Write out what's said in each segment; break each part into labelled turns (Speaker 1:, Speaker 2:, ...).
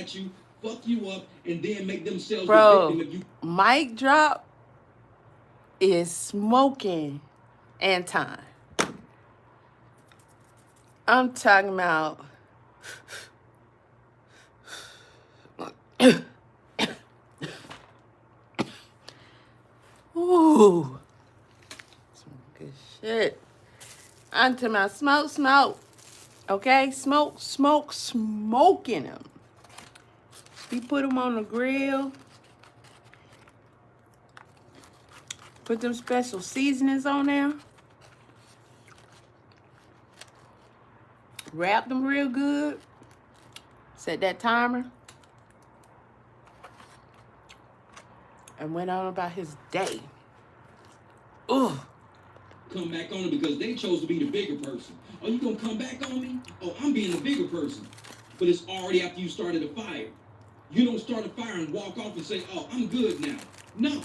Speaker 1: at you, fuck you up, and then make themselves
Speaker 2: Bro,
Speaker 1: the victim if you.
Speaker 2: mic drop is smoking Anton. I'm talking about ooh, some good shit. I'm talking about smoke. Okay, smoking them. We put them on the grill. Put them special seasonings on there. Wrap them real good. Set that timer. And went on about his day. Ugh.
Speaker 1: Come back on it because they chose to be the bigger person. Oh, you gonna come back on me? Oh, I'm being the bigger person. But it's already after you started a fire. You don't start a fire and walk off and say, oh, I'm good now. No.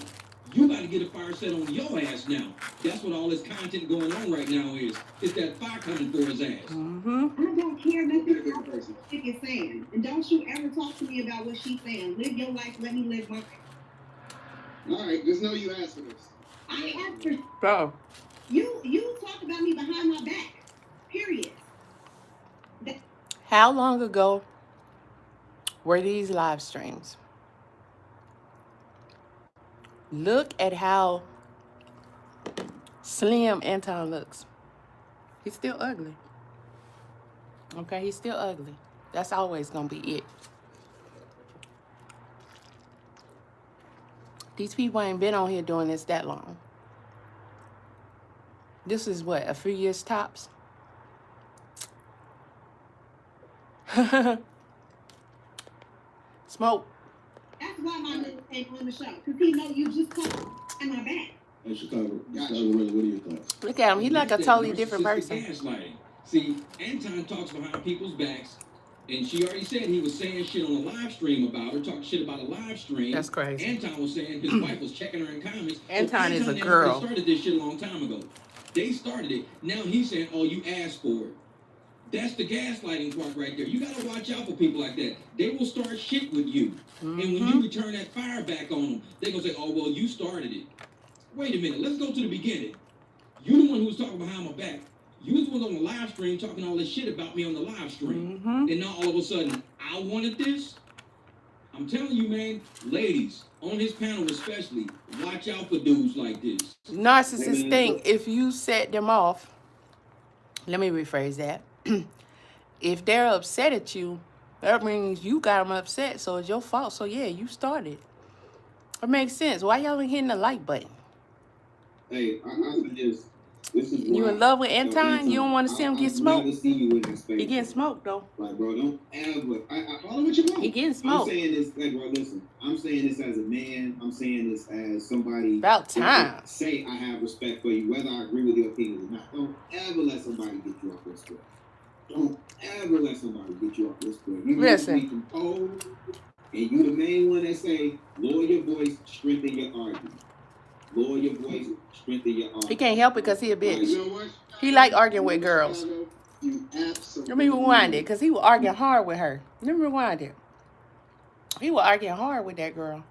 Speaker 1: You got to get a fire set on your ass now. That's what all this content going on right now is. It's that fire coming for his ass.
Speaker 3: I don't care nothing about what she is saying. And don't you ever talk to me about what she's saying. Live your life, let me live mine.
Speaker 4: All right, just know you asked for this.
Speaker 3: I asked for...
Speaker 2: Bro.
Speaker 3: You talk about me behind my back. Period.
Speaker 2: How long ago were these live streams? Look at how slim Anton looks. He's still ugly. Okay, he's still ugly. That's always going to be it. These people ain't been on here doing this that long. This is what, a few years tops? Smoke.
Speaker 3: That's why my nigga came on the show. Because he know you just talk in my back.
Speaker 4: Hey, Chicago, what are your thoughts?
Speaker 2: Look at him. He's like a totally different person.
Speaker 1: Gaslighting. See, Anton talks behind people's backs, and she already said he was saying shit on a live stream about her, talking shit about a live stream.
Speaker 2: That's crazy.
Speaker 1: Anton was saying his wife was checking her in comments.
Speaker 2: Anton is a
Speaker 1: They
Speaker 2: girl.
Speaker 1: started this shit a long time ago. They started it. Now he's saying, oh, you asked for it. That's the gaslighting part right there. You got to watch out for people like that. They will start shit with you. And when you return that fire back on them, they're going to say, oh, well, you started it. Wait a minute. Let's go to the beginning. You the one who was talking behind my back. You was the one on the live stream talking all this shit about me on the live stream. And now all of a sudden, I wanted this. I'm telling you, man, ladies, on his panel especially, watch out for dudes like this.
Speaker 2: Narcissists think if you set them off, let me rephrase that. If they're upset at you, that means you got them upset, so it's your fault. So yeah, you started. It makes sense. Why y'all ain't hitting the like button?
Speaker 4: Hey, I suggest this is
Speaker 2: You in love with Anton? You don't want to see him get smoked? He getting smoked though.
Speaker 4: Like, bro, don't ever. I call him what you want.
Speaker 2: He getting smoked.
Speaker 4: I'm saying this, like, bro, listen. I'm saying this as a man. I'm saying this as somebody.
Speaker 2: About time.
Speaker 4: Say I have respect for you, whether I agree with your opinion or not. Don't ever let somebody get you off this square. Don't ever let somebody get you off this square. You
Speaker 2: Listen.
Speaker 4: Be composed, and you the main one that say, lower your voice, strengthen your argument. Lower your voice, strengthen your argument.
Speaker 2: He can't help it because he a bitch.
Speaker 4: You know what?
Speaker 2: He like arguing with girls.
Speaker 4: You absolutely.
Speaker 2: Let me rewind it because he was arguing hard with her. Let me rewind it. He was arguing hard with that girl.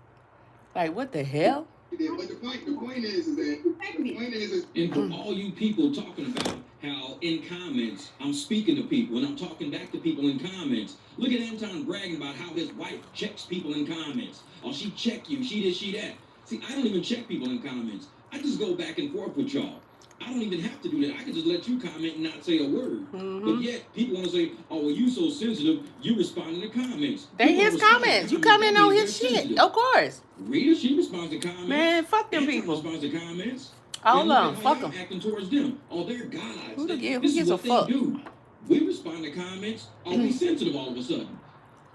Speaker 2: Like, what the hell?
Speaker 4: But the point is that
Speaker 1: And for all you people talking about how in comments I'm speaking to people and I'm talking back to people in comments. Look at Anton bragging about how his wife checks people in comments. Oh, she check you, she this, she that. See, I don't even check people in comments. I just go back and forth with y'all. I don't even have to do that. I can just let you comment and not say a word. But yet, people want to say, oh, well, you so sensitive, you respond in the comments.
Speaker 2: They his comments. You comment on his shit. Of course.
Speaker 1: Rita, she responds to comments.
Speaker 2: Man, fuck them
Speaker 1: Anton
Speaker 2: people.
Speaker 1: responds to comments.
Speaker 2: All of them. Fuck them.
Speaker 1: Acting towards them. Oh, they're gods.
Speaker 2: Who
Speaker 1: This
Speaker 2: gives
Speaker 1: is
Speaker 2: a
Speaker 1: what
Speaker 2: fuck?
Speaker 1: they do. We respond to comments. Are we sensitive all of a sudden?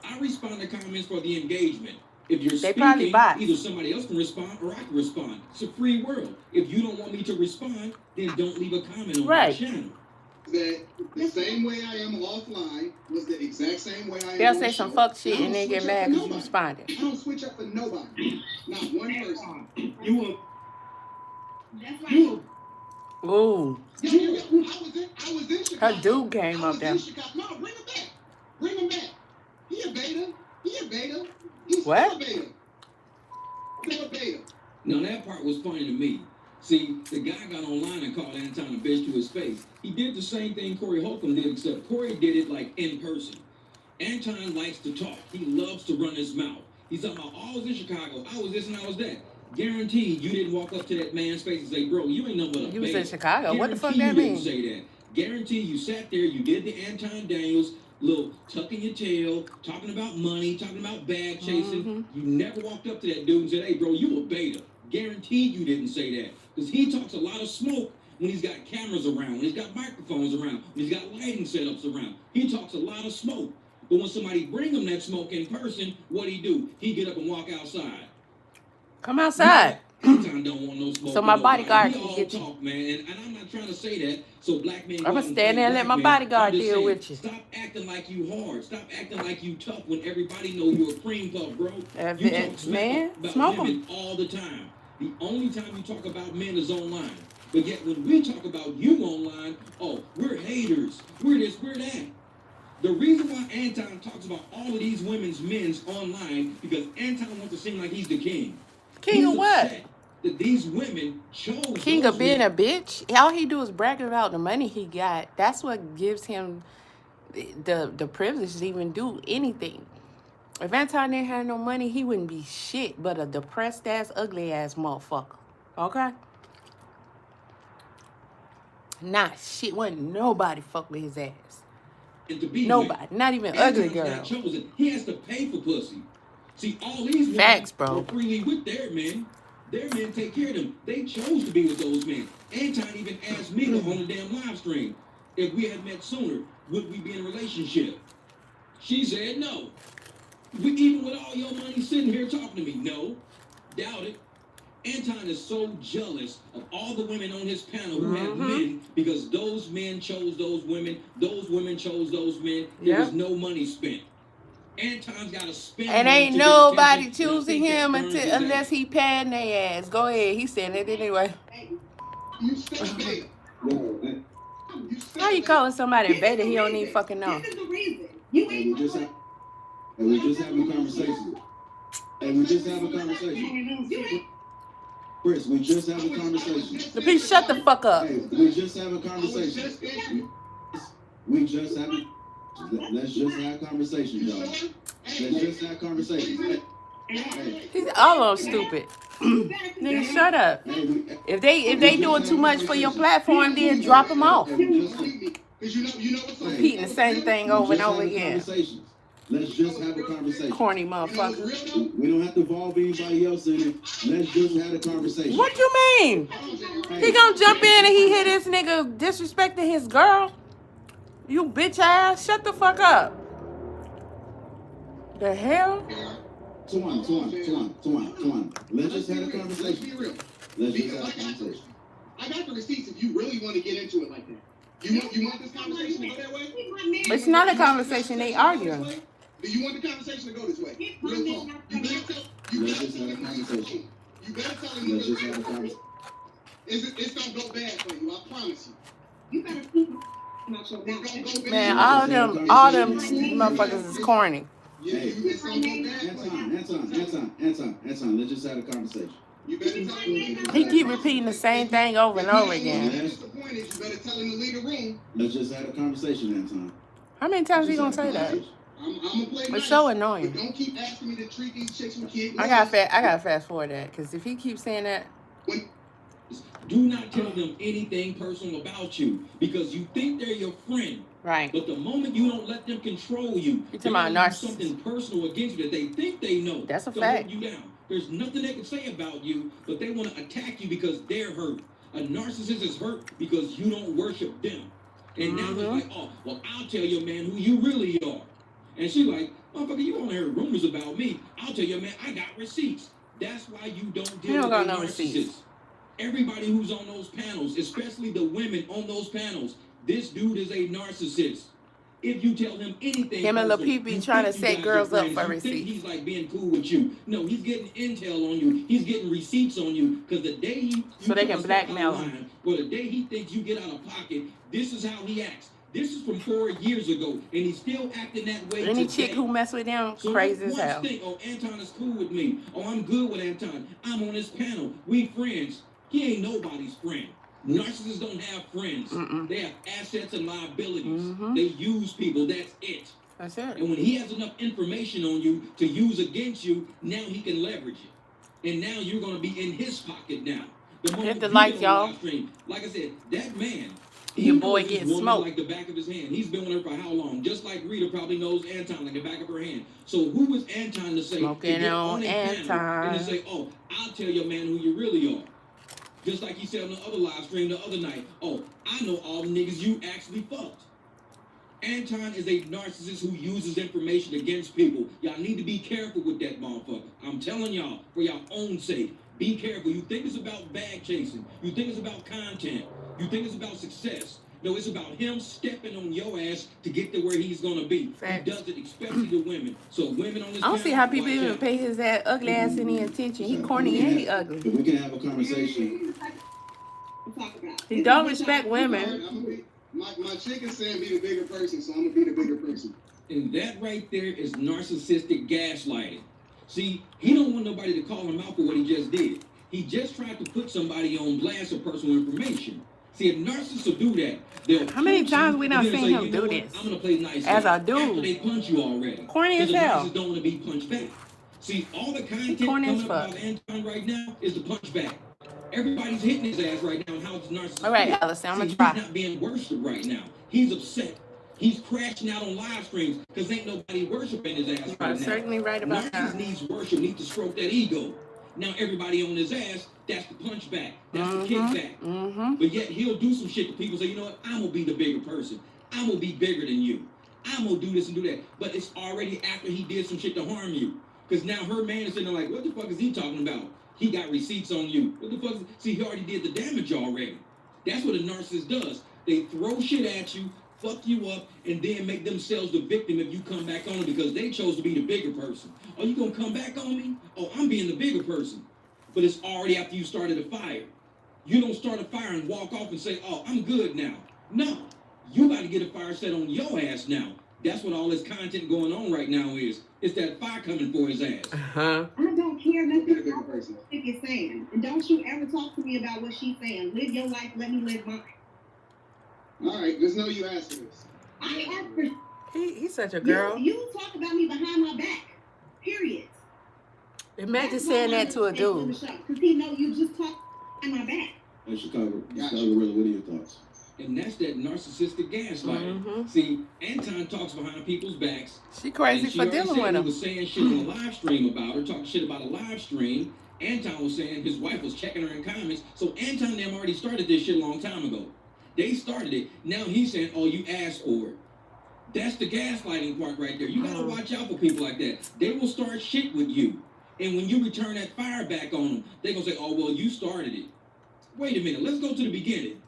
Speaker 1: I respond to comments for the engagement. If you're
Speaker 2: They probably
Speaker 1: speaking,
Speaker 2: bots.
Speaker 1: either somebody else can respond or I can respond. It's a free world. If you don't want me to respond, then don't leave a comment on my channel.
Speaker 4: That the same way I am offline was the exact same way I am.
Speaker 2: They'll say some fuck shit and then get mad because you responded.
Speaker 4: I don't switch up for nobody. Not one person.
Speaker 1: You will.
Speaker 3: That's right.
Speaker 2: Ooh.
Speaker 4: I was in Chicago.
Speaker 2: Her dude came up there.
Speaker 4: No, bring him back. Bring him back. He a beta.
Speaker 2: What?
Speaker 1: Now that part was funny to me. See, the guy got online and called Anton a bitch to his face. He did the same thing Corey Holcomb did, except Corey did it like in person. Anton likes to talk. He loves to run his mouth. He's talking about, oh, I was in Chicago, I was this and I was that. Guaranteed you didn't walk up to that man's face and say, bro, you ain't nothing but a
Speaker 2: You was
Speaker 1: beta.
Speaker 2: in Chicago. What the fuck
Speaker 1: Guarantee
Speaker 2: that
Speaker 1: you
Speaker 2: mean?
Speaker 1: didn't say that. Guarantee you sat there, you did the Anton Daniels, little tucking your tail, talking about money, talking about bag chasing. You never walked up to that dude and said, hey, bro, you a beta. Guaranteed you didn't say that. Because he talks a lot of smoke when he's got cameras around, when he's got microphones around, when he's got lighting setups around. He talks a lot of smoke. But when somebody bring him that smoke in person, what he do? He get up and walk outside.
Speaker 2: Come outside.
Speaker 1: Anton don't want no smoke.
Speaker 2: So my
Speaker 1: with nobody.
Speaker 2: bodyguard
Speaker 1: We
Speaker 2: can
Speaker 1: all
Speaker 2: get you.
Speaker 1: talk, man, and I'm not trying to say that so black men.
Speaker 2: I'ma stand there and let my bodyguard deal with you.
Speaker 1: Stop acting like you hard. Stop acting like you tough when everybody know you a cream puff, bro.
Speaker 2: If
Speaker 1: You
Speaker 2: it-
Speaker 1: talk smack
Speaker 2: man,
Speaker 1: about
Speaker 2: smoke 'em.
Speaker 1: women all the time. The only time you talk about men is online. But yet when we talk about you online, oh, we're haters. We're this, we're that. The reason why Anton talks about all of these women's men's online because Anton wants to seem like he's the king.
Speaker 2: King
Speaker 1: He's
Speaker 2: of what?
Speaker 1: upset that these women chose
Speaker 2: King
Speaker 1: those
Speaker 2: of being
Speaker 1: men.
Speaker 2: a bitch. All he do is brag about the money he got. That's what gives him the privilege to even do anything. If Anton didn't have no money, he wouldn't be shit but a depressed ass, ugly ass motherfucker. Okay? Nah, shit. Wasn't nobody fuck with his ass.
Speaker 1: And to be
Speaker 2: Nobody. Not even
Speaker 1: with.
Speaker 2: ugly
Speaker 1: Anton's
Speaker 2: girl.
Speaker 1: not chosen. He has to pay for pussy. See, all these women
Speaker 2: Facts, bro.
Speaker 1: were freely with their men. Their men take care of them. They chose to be with those men. Anton even asked me to on the damn live stream if we had met sooner, would we be in a relationship? She said no. Even with all your money sitting here talking to me, no. Doubt it. Anton is so jealous of all the women on his panel who have men because those men chose those women chose those men. There was no money spent. Anton's got to spend
Speaker 2: And
Speaker 1: money
Speaker 2: ain't
Speaker 1: to get
Speaker 2: nobody
Speaker 1: attention, and I
Speaker 2: choosing
Speaker 1: think that
Speaker 2: him
Speaker 1: burns his
Speaker 2: unless
Speaker 1: ass.
Speaker 2: he paying their ass. Go ahead. He said it anyway.
Speaker 4: You stay beta. Yo, man.
Speaker 2: How you calling somebody a beta he don't even fucking know?
Speaker 3: This is the reason. You
Speaker 4: Hey,
Speaker 3: ain't
Speaker 4: we just having a conversation. Hey, we just having a conversation. Chris, we just having a conversation.
Speaker 2: The bitch, shut the fuck up.
Speaker 4: Hey, we just having a conversation. We just having. Let's just have a conversation, y'all. Let's just have a conversation. Hey,
Speaker 2: He's all on stupid. Nigga, shut up.
Speaker 4: hey, we,
Speaker 2: If they doing too much for your platform, then drop them off.
Speaker 4: hey, we just,
Speaker 2: Repeating the same thing over and over again.
Speaker 4: Let's just have a conversation.
Speaker 2: Corny motherfucker.
Speaker 4: We don't have to involve anybody else in it. Let's just have a conversation.
Speaker 2: What you mean? He gonna jump in and he hit this nigga disrespecting his girl? You bitch ass, shut the fuck up. The hell?
Speaker 4: Tuan. Let's just have a conversation. Let's just have a conversation.
Speaker 5: I got the receipts if you really want to get into it like that. You want this conversation to go that way?
Speaker 2: It's not a conversation, they arguing.
Speaker 5: Do you want the conversation to go this way? Real talk. You
Speaker 4: Let's
Speaker 5: better
Speaker 4: just
Speaker 5: tell
Speaker 4: have a conversation.
Speaker 5: You better tell him
Speaker 4: Let's just have a conversation.
Speaker 5: it's gonna go bad for you, I promise you.
Speaker 3: You better keep out your
Speaker 5: It's gonna
Speaker 3: mouth.
Speaker 5: go bad.
Speaker 2: Man, all them motherfuckers is corny.
Speaker 5: Yeah, it's gonna go bad for you.
Speaker 4: Anton, let's just have a conversation.
Speaker 5: You better tell him.
Speaker 2: He keep repeating the same thing over and over again.
Speaker 5: Disappointed, you better tell him to leave the room.
Speaker 4: Let's just have a conversation, Anton.
Speaker 2: How many times he gonna say that?
Speaker 5: I'm gonna play
Speaker 2: It's
Speaker 5: nice,
Speaker 2: so
Speaker 5: but
Speaker 2: annoying.
Speaker 5: don't keep asking me to treat these chicks with kids.
Speaker 2: I gotta fast forward that, because if he keeps saying that,
Speaker 1: Do not tell them anything personal about you because you think they're your friend.
Speaker 2: right.
Speaker 1: But the moment you don't let them control you,
Speaker 2: You
Speaker 1: they're
Speaker 2: talking about
Speaker 1: gonna use
Speaker 2: narcissist.
Speaker 1: something personal against you that they think they know.
Speaker 2: That's a
Speaker 1: to
Speaker 2: fact.
Speaker 1: hold you down. There's nothing they can say about you, but they want to attack you because they're hurt. A narcissist is hurt because you don't worship them. And now it's like, oh, well, I'll tell your man who you really are. And she like, motherfucker, you only heard rumors about me. I'll tell your man, I got receipts. That's why you don't deal
Speaker 2: You don't
Speaker 1: with
Speaker 2: got
Speaker 1: a
Speaker 2: no
Speaker 1: narcissist.
Speaker 2: receipts.
Speaker 1: Everybody who's on those panels, especially the women on those panels, this dude is a narcissist. If you tell him anything,
Speaker 2: Him and Lil
Speaker 1: personal,
Speaker 2: Peepee
Speaker 1: you
Speaker 2: trying to
Speaker 1: think you
Speaker 2: set
Speaker 1: guys
Speaker 2: girls
Speaker 1: are
Speaker 2: up
Speaker 1: friends.
Speaker 2: for
Speaker 1: You think
Speaker 2: receipts.
Speaker 1: he's like being cool with you. No, he's getting intel on you. He's getting receipts on you because the day you
Speaker 2: So they
Speaker 1: try
Speaker 2: can
Speaker 1: to step out of
Speaker 2: blackmail him.
Speaker 1: line, or the day he thinks you get out of pocket, this is how he acts. This is from 4 years ago, and he's still acting that way
Speaker 2: Any
Speaker 1: today.
Speaker 2: chick who mess with them,
Speaker 1: So
Speaker 2: crazy as
Speaker 1: once
Speaker 2: hell.
Speaker 1: think, oh, Anton is cool with me. Oh, I'm good with Anton. I'm on his panel. We friends. He ain't nobody's friend. Narcissists don't have friends. They have assets and liabilities. They use people. That's it.
Speaker 2: That's it.
Speaker 1: And when he has enough information on you to use against you, now he can leverage it. And now you're going to be in his pocket now. The moment
Speaker 2: Hit the
Speaker 1: you
Speaker 2: likes,
Speaker 1: get on
Speaker 2: y'all.
Speaker 1: live stream, like I said, that man,
Speaker 2: Your
Speaker 1: he
Speaker 2: boy
Speaker 1: knows his
Speaker 2: getting
Speaker 1: woman
Speaker 2: smoked.
Speaker 1: like the back of his hand. He's been with her for how long? Just like Rita probably knows Anton like the back of her hand. So who is Anton to say
Speaker 2: Smoking
Speaker 1: to get
Speaker 2: on
Speaker 1: his panel and to
Speaker 2: Anton.
Speaker 1: say, oh, I'll tell your man who you really are. Just like he said on the other live stream the other night, oh, I know all the niggas you actually fucked. Anton is a narcissist who uses information against people. Y'all need to be careful with that motherfucker. I'm telling y'all, for y'all own sake, be careful. You think it's about bag chasing. You think it's about content. You think it's about success. No, it's about him stepping on your ass to get to where he's going to be.
Speaker 2: Facts.
Speaker 1: He does it especially to women. So women on this
Speaker 2: I don't see
Speaker 1: panel,
Speaker 2: how people
Speaker 1: watch
Speaker 2: even
Speaker 1: out.
Speaker 2: pay his ugly ass any attention. He corny and he ugly.
Speaker 4: If we can have a conversation.
Speaker 2: He don't respect women.
Speaker 5: My chick is saying be the bigger person, so I'm gonna be the bigger person.
Speaker 1: And that right there is narcissistic gaslighting. See, he don't want nobody to call him out for what he just did. He just tried to put somebody on blast of personal information. See, if narcissists will do that, they'll
Speaker 2: How many
Speaker 1: punch
Speaker 2: times
Speaker 1: you,
Speaker 2: we
Speaker 1: and
Speaker 2: done
Speaker 1: then
Speaker 2: seen
Speaker 1: say,
Speaker 2: him
Speaker 1: you
Speaker 2: do
Speaker 1: know what?
Speaker 2: this?
Speaker 1: I'm gonna play nice
Speaker 2: As
Speaker 1: guy.
Speaker 2: a dude.
Speaker 1: After they punch you already.
Speaker 2: Corny as
Speaker 1: Because the
Speaker 2: hell.
Speaker 1: narcissists don't want to be punched back. See, all the content
Speaker 2: corny as
Speaker 1: coming up
Speaker 2: fuck.
Speaker 1: about Anton right now is the punch back. Everybody's hitting his ass right now. How it's narcissist.
Speaker 2: All right,
Speaker 1: feel.
Speaker 2: Allison, I'm
Speaker 1: See,
Speaker 2: gonna
Speaker 1: he's
Speaker 2: try.
Speaker 1: not being worshipped right now. He's upset. He's crashing out on live streams because ain't nobody worshiping his ass
Speaker 2: You
Speaker 1: right
Speaker 2: are
Speaker 1: now.
Speaker 2: certainly right about
Speaker 1: Narcissist
Speaker 2: that.
Speaker 1: needs worship, needs to stroke that ego. Now everybody on his ass, that's the punch back. That's the kickback. But yet he'll do some shit to people say, you know what, I'm gonna be the bigger person. I'm gonna be bigger than you. I'm gonna do this and do that. But it's already after he did some shit to harm you. Because now her man is sitting there like, what the fuck is he talking about? He got receipts on you. What the fuck see, he already did the damage already. That's what a narcissist does. They throw shit at you, fuck you up, and then make themselves the victim if you come back on them because they chose to be the bigger person. Oh, you gonna come back on me? Oh, I'm being the bigger person. But it's already after you started a fire. You don't start a fire and walk off and say, oh, I'm good now. No, you got to get a fire set on your ass now. That's what all this content going on right now is. It's that fire coming for his ass.
Speaker 2: Uh-huh.
Speaker 3: I don't care nothing
Speaker 5: Bigger
Speaker 3: about what
Speaker 5: person.
Speaker 3: she is saying. And don't you ever talk to me about what she's saying. Live your life, let me live mine.
Speaker 5: All right, just know you asked for this.
Speaker 3: I ask for
Speaker 2: He's such a girl.
Speaker 3: You talk about me behind my back. Period.
Speaker 2: Imagine saying that to a dude.
Speaker 3: Because he know you just talk behind my back.
Speaker 4: In Chicago,
Speaker 5: Gotcha.
Speaker 4: really, what are your thoughts?
Speaker 1: And that's that narcissistic gaslighting. See, Anton talks behind people's backs.
Speaker 2: She crazy
Speaker 1: and she
Speaker 2: for
Speaker 1: already
Speaker 2: dealing
Speaker 1: said
Speaker 2: with
Speaker 1: he
Speaker 2: him.
Speaker 1: was saying shit on a live stream about her, talking shit about a live stream. Anton was saying his wife was checking her in comments. So Anton and them already started this shit a long time ago. They started it. Now he's saying, oh, you asked for it. That's the gaslighting part right there. You gotta watch out for people like that. They will start shit with you. And when you return that fire back on them, they're gonna say, oh, well, you started it. Wait a minute, let's go to the beginning.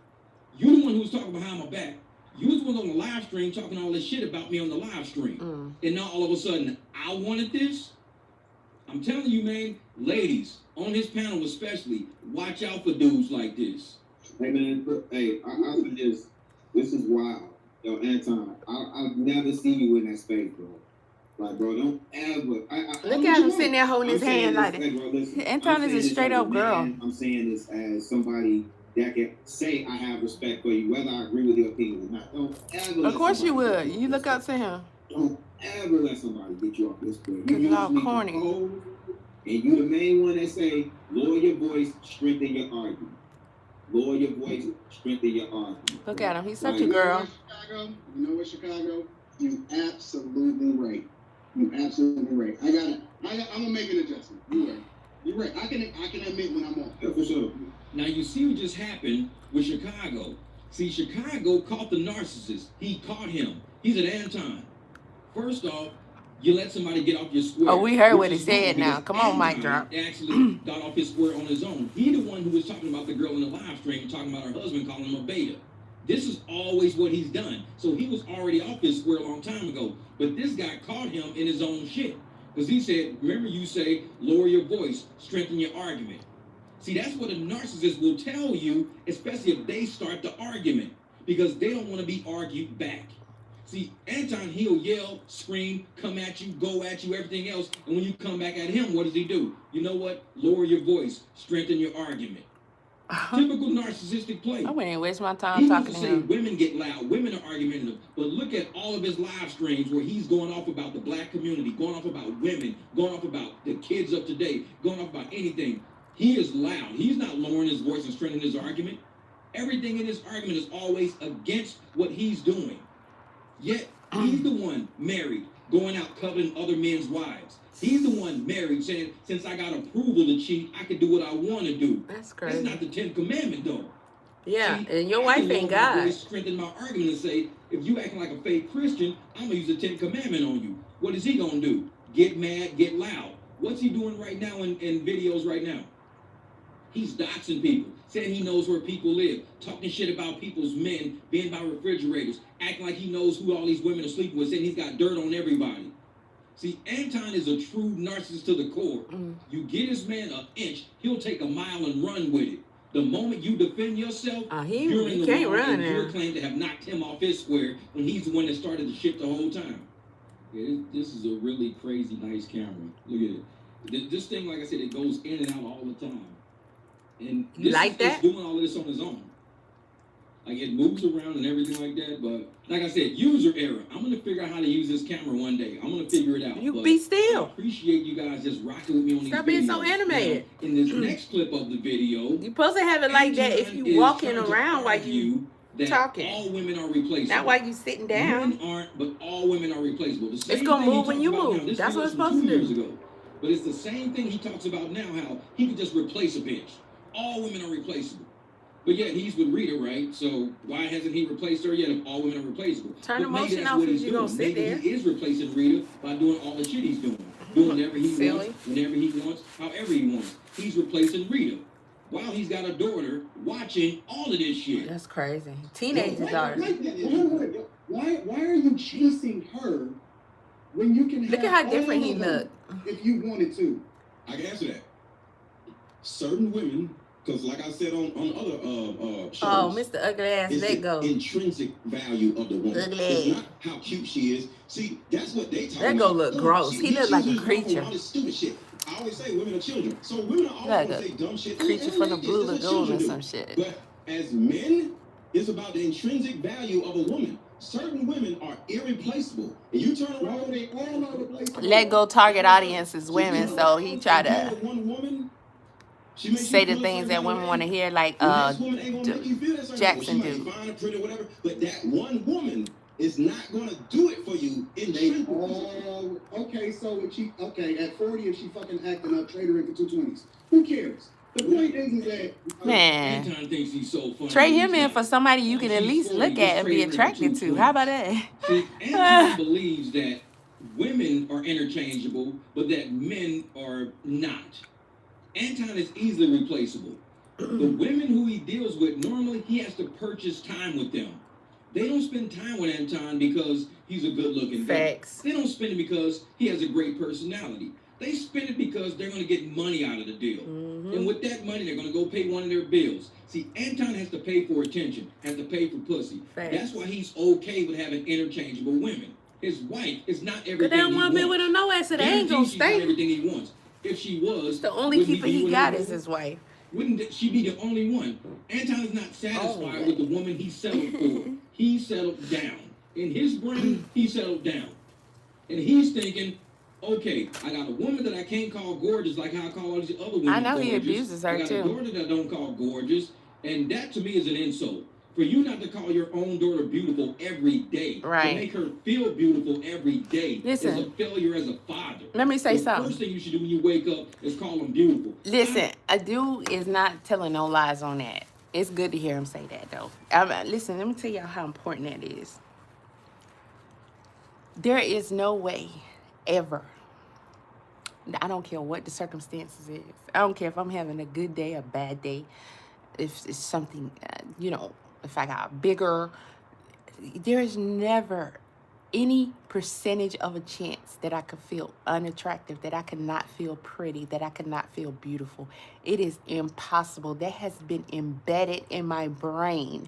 Speaker 1: You the one who was talking behind my back. You was the one on the live stream talking all this shit about me on the live stream. And now all of a sudden, I wanted this? I'm telling you, man, ladies, on his panel especially, watch out for dudes like this.
Speaker 4: Hey man, hey, I think this is wild. Yo, Anton, I've never seen you in that space, bro. Like, bro, don't ever.
Speaker 2: Look at him sitting there holding his hand like that.
Speaker 4: Hey, bro, listen,
Speaker 2: Anton is a straight up girl.
Speaker 4: I'm saying this as somebody that can say I have respect for you, whether I agree with your opinion or not. Don't ever.
Speaker 2: Of course you
Speaker 4: somebody
Speaker 2: would.
Speaker 4: get you
Speaker 2: You
Speaker 4: off
Speaker 2: look
Speaker 4: this
Speaker 2: up to him.
Speaker 4: Don't ever let somebody get you off this square.
Speaker 2: Cause y'all
Speaker 4: usually
Speaker 2: corny.
Speaker 4: cold, and you the main one that say, lower your voice, strengthen your argument. Lower your voice, strengthen your argument.
Speaker 2: Look at him. He's such a
Speaker 5: You know
Speaker 2: girl.
Speaker 5: what, Chicago? You know what, Chicago? You absolutely right. You absolutely right. I'm gonna make an adjustment. You're right. I can admit when I'm off.
Speaker 4: Yeah, for sure.
Speaker 1: Now you see what just happened with Chicago. See, Chicago caught the narcissist. He caught him. He's at Anton. First off, you let somebody get off your square.
Speaker 2: Oh, we heard
Speaker 1: which
Speaker 2: what he
Speaker 1: is wrong
Speaker 2: said now.
Speaker 1: because
Speaker 2: Come on, mic
Speaker 1: Anton
Speaker 2: drop.
Speaker 1: actually got off his square on his own. He the one who was talking about the girl in the live stream, talking about her husband calling him a beta. This is always what he's done. So he was already off his square a long time ago. But this guy caught him in his own shit. Because he said, remember you say, lower your voice, strengthen your argument. See, that's what a narcissist will tell you, especially if they start the argument. because they don't want to be argued back. See, Anton, he'll yell, scream, come at you, go at you, everything else. And when you come back at him, what does he do? You know what? Lower your voice, strengthen your argument. Typical narcissistic play.
Speaker 2: I wouldn't waste my
Speaker 1: He
Speaker 2: time
Speaker 1: used
Speaker 2: talking
Speaker 1: to
Speaker 2: to
Speaker 1: say
Speaker 2: him.
Speaker 1: women get loud, women are argumentative. But look at all of his live streams where he's going off about the black community, going off about women, going off about the kids of today, going off about anything. He is loud. He's not lowering his voice and strengthening his argument. Everything in his argument is always against what he's doing. Yet, he's the one married, going out coveting other men's wives. He's the one married saying, since I got approval to cheat, I can do what I want to do.
Speaker 2: That's crazy.
Speaker 1: That's not the 10th commandment, though.
Speaker 6: Yeah,
Speaker 1: See,
Speaker 6: and your
Speaker 1: I
Speaker 6: wife
Speaker 1: can
Speaker 6: ain't
Speaker 1: lower my
Speaker 6: God.
Speaker 1: voice, strengthen my argument and say, if you acting like a fake Christian, I'm going to use the 10th commandment on you. What is he going to do? Get mad, get loud. What's he doing right now in videos right now? He's doxing people, saying he knows where people live, talking shit about people's men, being by refrigerators, acting like he knows who all these women are sleeping with, saying he's got dirt on everybody. See, Anton is a true narcissist to the core. You get this man an inch, he'll take a mile and run with it. The moment you defend yourself, you're in
Speaker 6: He
Speaker 1: the
Speaker 6: can't
Speaker 1: wrong,
Speaker 6: run
Speaker 1: and you're
Speaker 6: now.
Speaker 1: claimed to have knocked him off his square when he's the one that started the shit the whole time. Yeah, this is a really crazy, nice camera. Look at it. This thing, like I said, it goes in and out all the time. And
Speaker 6: You like that?
Speaker 1: It's doing all of this on his own. Like, it moves around and everything like that, but like I said, user error. I'm gonna figure out how to use this camera one day. I'm gonna figure it out.
Speaker 6: You
Speaker 1: but
Speaker 6: be
Speaker 1: I
Speaker 6: still.
Speaker 1: appreciate you guys just rocking with me on
Speaker 6: Stop
Speaker 1: these videos.
Speaker 6: being so animated.
Speaker 1: Now, in this next clip of the video,
Speaker 6: You supposed to have it like that if
Speaker 1: Anton
Speaker 6: you
Speaker 1: is
Speaker 6: walking
Speaker 1: trying to
Speaker 6: around while you
Speaker 1: argue that
Speaker 6: talking.
Speaker 1: all women are replaceable.
Speaker 6: not while you sitting down.
Speaker 1: Men aren't, but all women are replaceable. The same
Speaker 6: gonna
Speaker 1: thing he
Speaker 6: move when
Speaker 1: talks
Speaker 6: you
Speaker 1: about
Speaker 6: move.
Speaker 1: now. This
Speaker 6: That's what
Speaker 1: video
Speaker 6: it's
Speaker 1: is from
Speaker 6: supposed to
Speaker 1: 2
Speaker 6: do.
Speaker 1: years ago. But it's the same thing he talks about now, how he could just replace a bitch. All women are replaceable. But yet he's with Rita, right? So why hasn't he replaced her yet if all women are replaceable?
Speaker 6: Turn the
Speaker 1: But maybe
Speaker 6: motion
Speaker 1: that's
Speaker 6: off
Speaker 1: what
Speaker 6: if
Speaker 1: he's
Speaker 6: you
Speaker 1: doing.
Speaker 6: gonna sit
Speaker 1: Maybe
Speaker 6: there.
Speaker 1: he is replacing Rita by doing all the shit he's doing whatever he
Speaker 6: Silly.
Speaker 1: wants, whenever he wants, however he wants. He's replacing Rita while he's got a daughter watching all of this shit.
Speaker 6: That's crazy. Teenagers are.
Speaker 5: Why are you chasing her when you can
Speaker 6: Look
Speaker 5: have
Speaker 6: at how
Speaker 5: all
Speaker 6: different he
Speaker 5: of them
Speaker 6: look.
Speaker 5: if you wanted to?
Speaker 4: I can answer that. Certain women, because like I said on other shows,
Speaker 6: Oh, Mr. Ugly Ass,
Speaker 4: it's
Speaker 6: let
Speaker 4: the
Speaker 6: go.
Speaker 4: intrinsic value of the woman.
Speaker 6: Ugly.
Speaker 4: It's not how cute she is. See, that's what they talk
Speaker 6: That
Speaker 4: about.
Speaker 6: go look
Speaker 4: Oh,
Speaker 6: gross. He look like a
Speaker 4: chooses
Speaker 6: creature.
Speaker 4: all this stupid shit. I always say women are children. So women are always
Speaker 2: Like
Speaker 4: going
Speaker 2: a
Speaker 4: to say dumb shit.
Speaker 2: creature from the
Speaker 4: It's
Speaker 2: Blue
Speaker 4: what
Speaker 2: Lagoon
Speaker 4: children
Speaker 2: or
Speaker 4: do.
Speaker 2: some shit.
Speaker 4: But as men, it's about the intrinsic value of a woman. Certain women are irreplaceable. And you turn around, they all are replaceable.
Speaker 2: Let go target audience is women, so he try to
Speaker 4: One woman, she makes
Speaker 2: say
Speaker 4: you
Speaker 2: the
Speaker 4: feel a
Speaker 2: things
Speaker 4: certain
Speaker 2: that women
Speaker 4: way.
Speaker 2: want to hear, like
Speaker 4: The next woman ain't gonna make you feel that certain way.
Speaker 2: Jackson
Speaker 4: She might
Speaker 2: do.
Speaker 4: be fine or pretty or whatever, but that one woman is not gonna do it for you in
Speaker 5: They
Speaker 4: truth.
Speaker 5: all okay. So if she at 40, if she fucking acting up, trade her in for 220s. Who cares? The point is that
Speaker 2: man.
Speaker 1: Anton thinks he's so funny.
Speaker 2: Trade him
Speaker 1: He's
Speaker 2: in for
Speaker 1: not.
Speaker 2: somebody you can at least look at and be attracted to. How about that?
Speaker 1: See, Anton believes that women are interchangeable, but that men are not. Anton is easily replaceable. The women who he deals with, normally he has to purchase time with them. They don't spend time with Anton because he's a good-looking guy.
Speaker 6: Facts.
Speaker 1: They don't spend it because he has a great personality. They spend it because they're going to get money out of the deal. And with that money, they're going to go pay one of their bills. See, Anton has to pay for attention, has to pay for pussy.
Speaker 6: Facts.
Speaker 1: That's why he's okay with having interchangeable women. His wife is not everything
Speaker 6: But they don't
Speaker 1: he
Speaker 6: want to be with
Speaker 1: wants.
Speaker 6: him no ass, so they ain't gonna
Speaker 1: Guaranteed she's not
Speaker 6: stay.
Speaker 1: everything he wants. If she was,
Speaker 2: The only
Speaker 1: wouldn't
Speaker 2: keeper
Speaker 1: be
Speaker 2: he
Speaker 1: with
Speaker 2: got
Speaker 1: her?
Speaker 2: is his wife.
Speaker 1: Wouldn't she be the only one? Anton is not satisfied with the woman he settled for. He settled down. In his brain, he settled down. And he's thinking, okay, I got a woman that I can't call gorgeous like how I call all these other women
Speaker 2: I know he
Speaker 1: gorgeous.
Speaker 2: abuses her,
Speaker 1: I got
Speaker 2: too.
Speaker 1: a daughter that I don't call gorgeous. And that to me is an insult. For you not to call your own daughter beautiful every day.
Speaker 2: Right.
Speaker 1: To make her feel beautiful every day
Speaker 2: Listen.
Speaker 1: is a failure as a father.
Speaker 2: Let me say
Speaker 1: The
Speaker 2: something.
Speaker 1: first thing you should do when you wake up is call them beautiful.
Speaker 2: Listen, a dude is not telling no lies on that. It's good to hear him say that, though. Listen, let me tell y'all how important that is. There is no way, ever. I don't care what the circumstances is. I don't care if I'm having a good day, a bad day. If it's something, if I got bigger. There is never any percentage of a chance that I could feel unattractive, that I could not feel pretty, that I could not feel beautiful. It is impossible. That has been embedded in my brain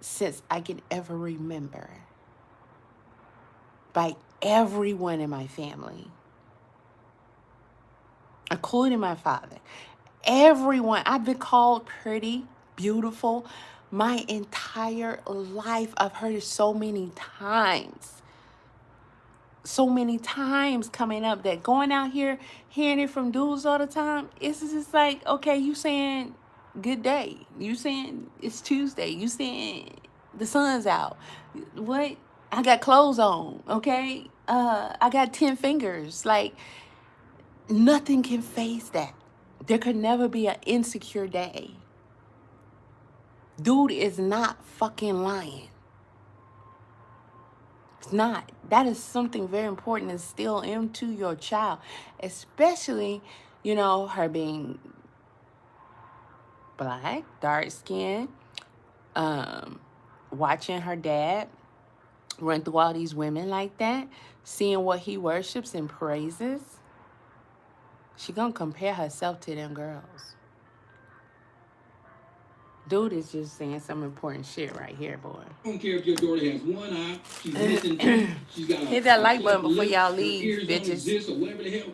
Speaker 2: since I can ever remember by everyone in my family, including my father. Everyone. I've been called pretty, beautiful my entire life. I've heard it so many times. So many times coming up that going out here, hearing it from dudes all the time, it's just like, okay, you saying good day. You saying it's Tuesday. You saying the sun's out. What? I got clothes on, okay? I got 10 fingers. Like, nothing can phase that. There could never be an insecure day. Dude is not fucking lying. It's not. That is something very important to instill into your child. Especially, you know, her being black, dark skin, watching her dad run through all these women like that, seeing what he worships and praises. She gonna compare herself to them girls. Dude is just saying some important shit right here, boy.
Speaker 1: I don't care if your daughter has one eye, she's missing two, she's got a
Speaker 2: Hit that like button before
Speaker 1: lip,
Speaker 2: y'all
Speaker 1: her
Speaker 2: leave,
Speaker 1: ears don't
Speaker 2: bitches.
Speaker 1: exist or whatever the hell.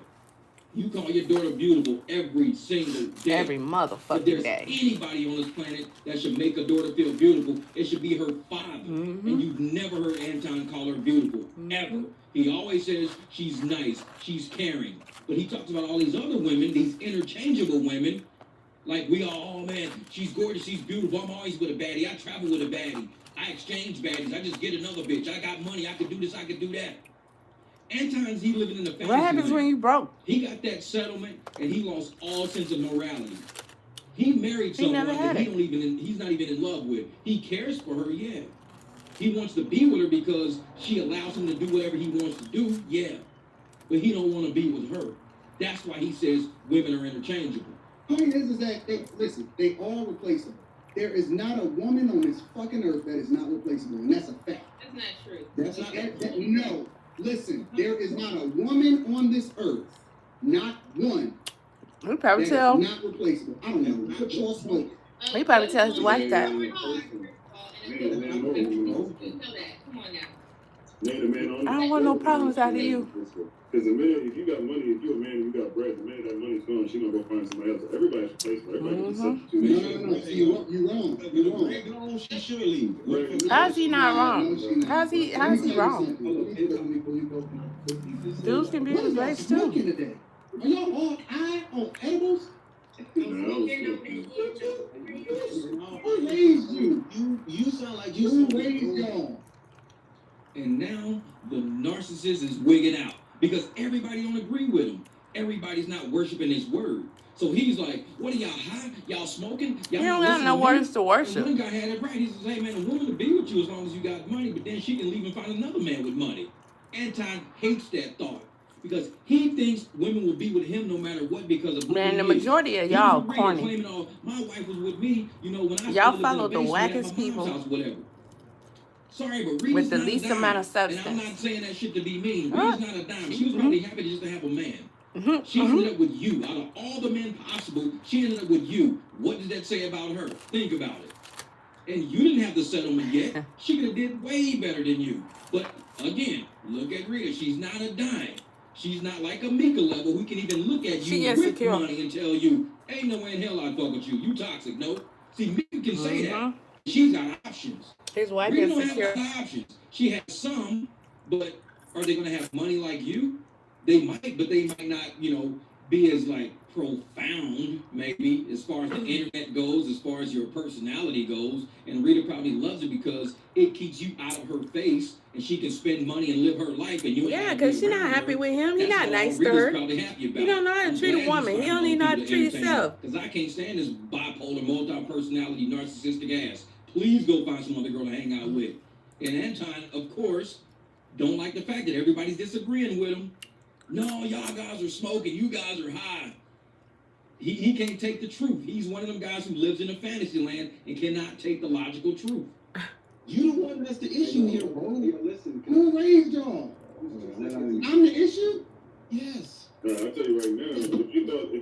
Speaker 1: You call your daughter beautiful every single day.
Speaker 2: Every
Speaker 1: If
Speaker 2: motherfucking
Speaker 1: there's
Speaker 2: day.
Speaker 1: anybody on this planet that should make a daughter feel beautiful, it should be her father.
Speaker 2: Mhm.
Speaker 1: And you've never heard Anton call her beautiful, ever. He always says she's nice, she's caring. But he talks about all these other women, these interchangeable women, like we all, oh man, she's gorgeous, she's beautiful, I'm always with a baddie, I travel with a baddie, I exchange baddies, I just get another bitch, I got money, I could do this, I could do that. Anton's, he living in the fantasy
Speaker 2: What happens
Speaker 1: land.
Speaker 2: when you broke?
Speaker 1: He got that settlement and he lost all sense of morality. He married
Speaker 2: He
Speaker 1: someone
Speaker 2: never had
Speaker 1: that
Speaker 2: it.
Speaker 1: he's not even in love with. He cares for her, yeah. He wants to be with her because she allows him to do whatever he wants to do, yeah. But he don't want to be with her. That's why he says women are interchangeable.
Speaker 5: Point is that they all replaceable. There is not a woman on this fucking earth that is not replaceable, and that's a fact.
Speaker 7: That's not true.
Speaker 5: That's not no. Listen, there is not a woman on this earth, not one,
Speaker 2: He probably
Speaker 5: that
Speaker 2: tell.
Speaker 5: is not replaceable. I don't know what y'all smoking.
Speaker 2: He probably tell his wife that.
Speaker 7: You know that. Come on now.
Speaker 2: I don't want no problems out of you.
Speaker 8: Because the minute, if you got money, if you're a man and you got bread, the minute that money's gone, she's gonna go find somebody else. Everybody's replaceable. Everybody can substitute.
Speaker 5: No. See, you're wrong.
Speaker 4: She should leave.
Speaker 2: How's he not wrong? How's he wrong? Dudes can be in his race too.
Speaker 5: Smoking today. Are y'all all high on edibles? Who raised you?
Speaker 4: You sound like
Speaker 5: Who raised y'all?
Speaker 1: And now the narcissist is wigging out because everybody don't agree with him. Everybody's not worshiping his word. So he's like, what are y'all high? Y'all smoking? Y'all
Speaker 2: He don't
Speaker 1: not
Speaker 2: got no
Speaker 1: listening
Speaker 2: words to
Speaker 1: And
Speaker 2: worship.
Speaker 1: one guy had it right. He says, hey man, a woman will be with you as long as you got money, but then she can leave and find another man with money. Anton hates that thought because he thinks women will be with him no matter what because of who
Speaker 2: Man, the
Speaker 1: he is.
Speaker 2: majority of
Speaker 1: He
Speaker 2: y'all
Speaker 1: was
Speaker 2: corny.
Speaker 1: claiming, oh, my wife was with me, you know, when I
Speaker 2: Y'all
Speaker 1: still lived in
Speaker 2: follow the
Speaker 1: basement at
Speaker 2: wackest
Speaker 1: my mom's
Speaker 2: people
Speaker 1: house, whatever. Sorry, but Rita's
Speaker 2: with the
Speaker 1: not a
Speaker 2: least
Speaker 1: dime.
Speaker 2: amount of
Speaker 1: And I'm
Speaker 2: substance.
Speaker 1: not saying that shit to be mean.
Speaker 2: Huh?
Speaker 1: Rita's not a dime. She was probably happy just to have a man. She ended up with you. Out of all the men possible, she ended up with you. What does that say about her? Think about it. And you didn't have the settlement yet. She could have did way better than you. But again, look at Rita. She's not a dime. She's not like a Mika level who can even look at
Speaker 2: She
Speaker 1: you with
Speaker 2: insecure.
Speaker 1: money and tell you, ain't no way in hell I'd fuck with you. You toxic. No. See, Mika can say that. She's got options.
Speaker 2: His wife
Speaker 1: Rita
Speaker 2: is
Speaker 1: don't have
Speaker 2: secure.
Speaker 1: a lot of options. She has some, but are they going to have money like you? They might, but they might not, you know, be as like profound, maybe, as far as the internet goes, as far as your personality goes. And Rita probably loves it because it keeps you out of her face and she can spend money and live her life. And you
Speaker 6: Yeah, because she's not happy with him. He
Speaker 1: That's
Speaker 6: not
Speaker 1: all
Speaker 6: nice to
Speaker 1: Rita's
Speaker 6: her.
Speaker 1: probably happy about.
Speaker 6: He don't know how to
Speaker 1: I'm
Speaker 6: treat a
Speaker 1: glad you
Speaker 6: woman. He
Speaker 1: find
Speaker 6: only know how to
Speaker 1: people
Speaker 6: treat
Speaker 1: entertain
Speaker 6: himself.
Speaker 1: Because I can't stand this bipolar, multi-personality, narcissistic ass. Please go find some other girl to hang out with. And Anton, of course, don't like the fact that everybody's disagreeing with him. No, y'all guys are smoking. You guys are high. He can't take the truth. He's one of them guys who lives in a fantasy land and cannot take the logical truth.
Speaker 4: You the one that's the issue here, bro.
Speaker 5: Listen, who raised y'all? I'm the issue?
Speaker 4: Yes.
Speaker 8: I'll tell you right now, if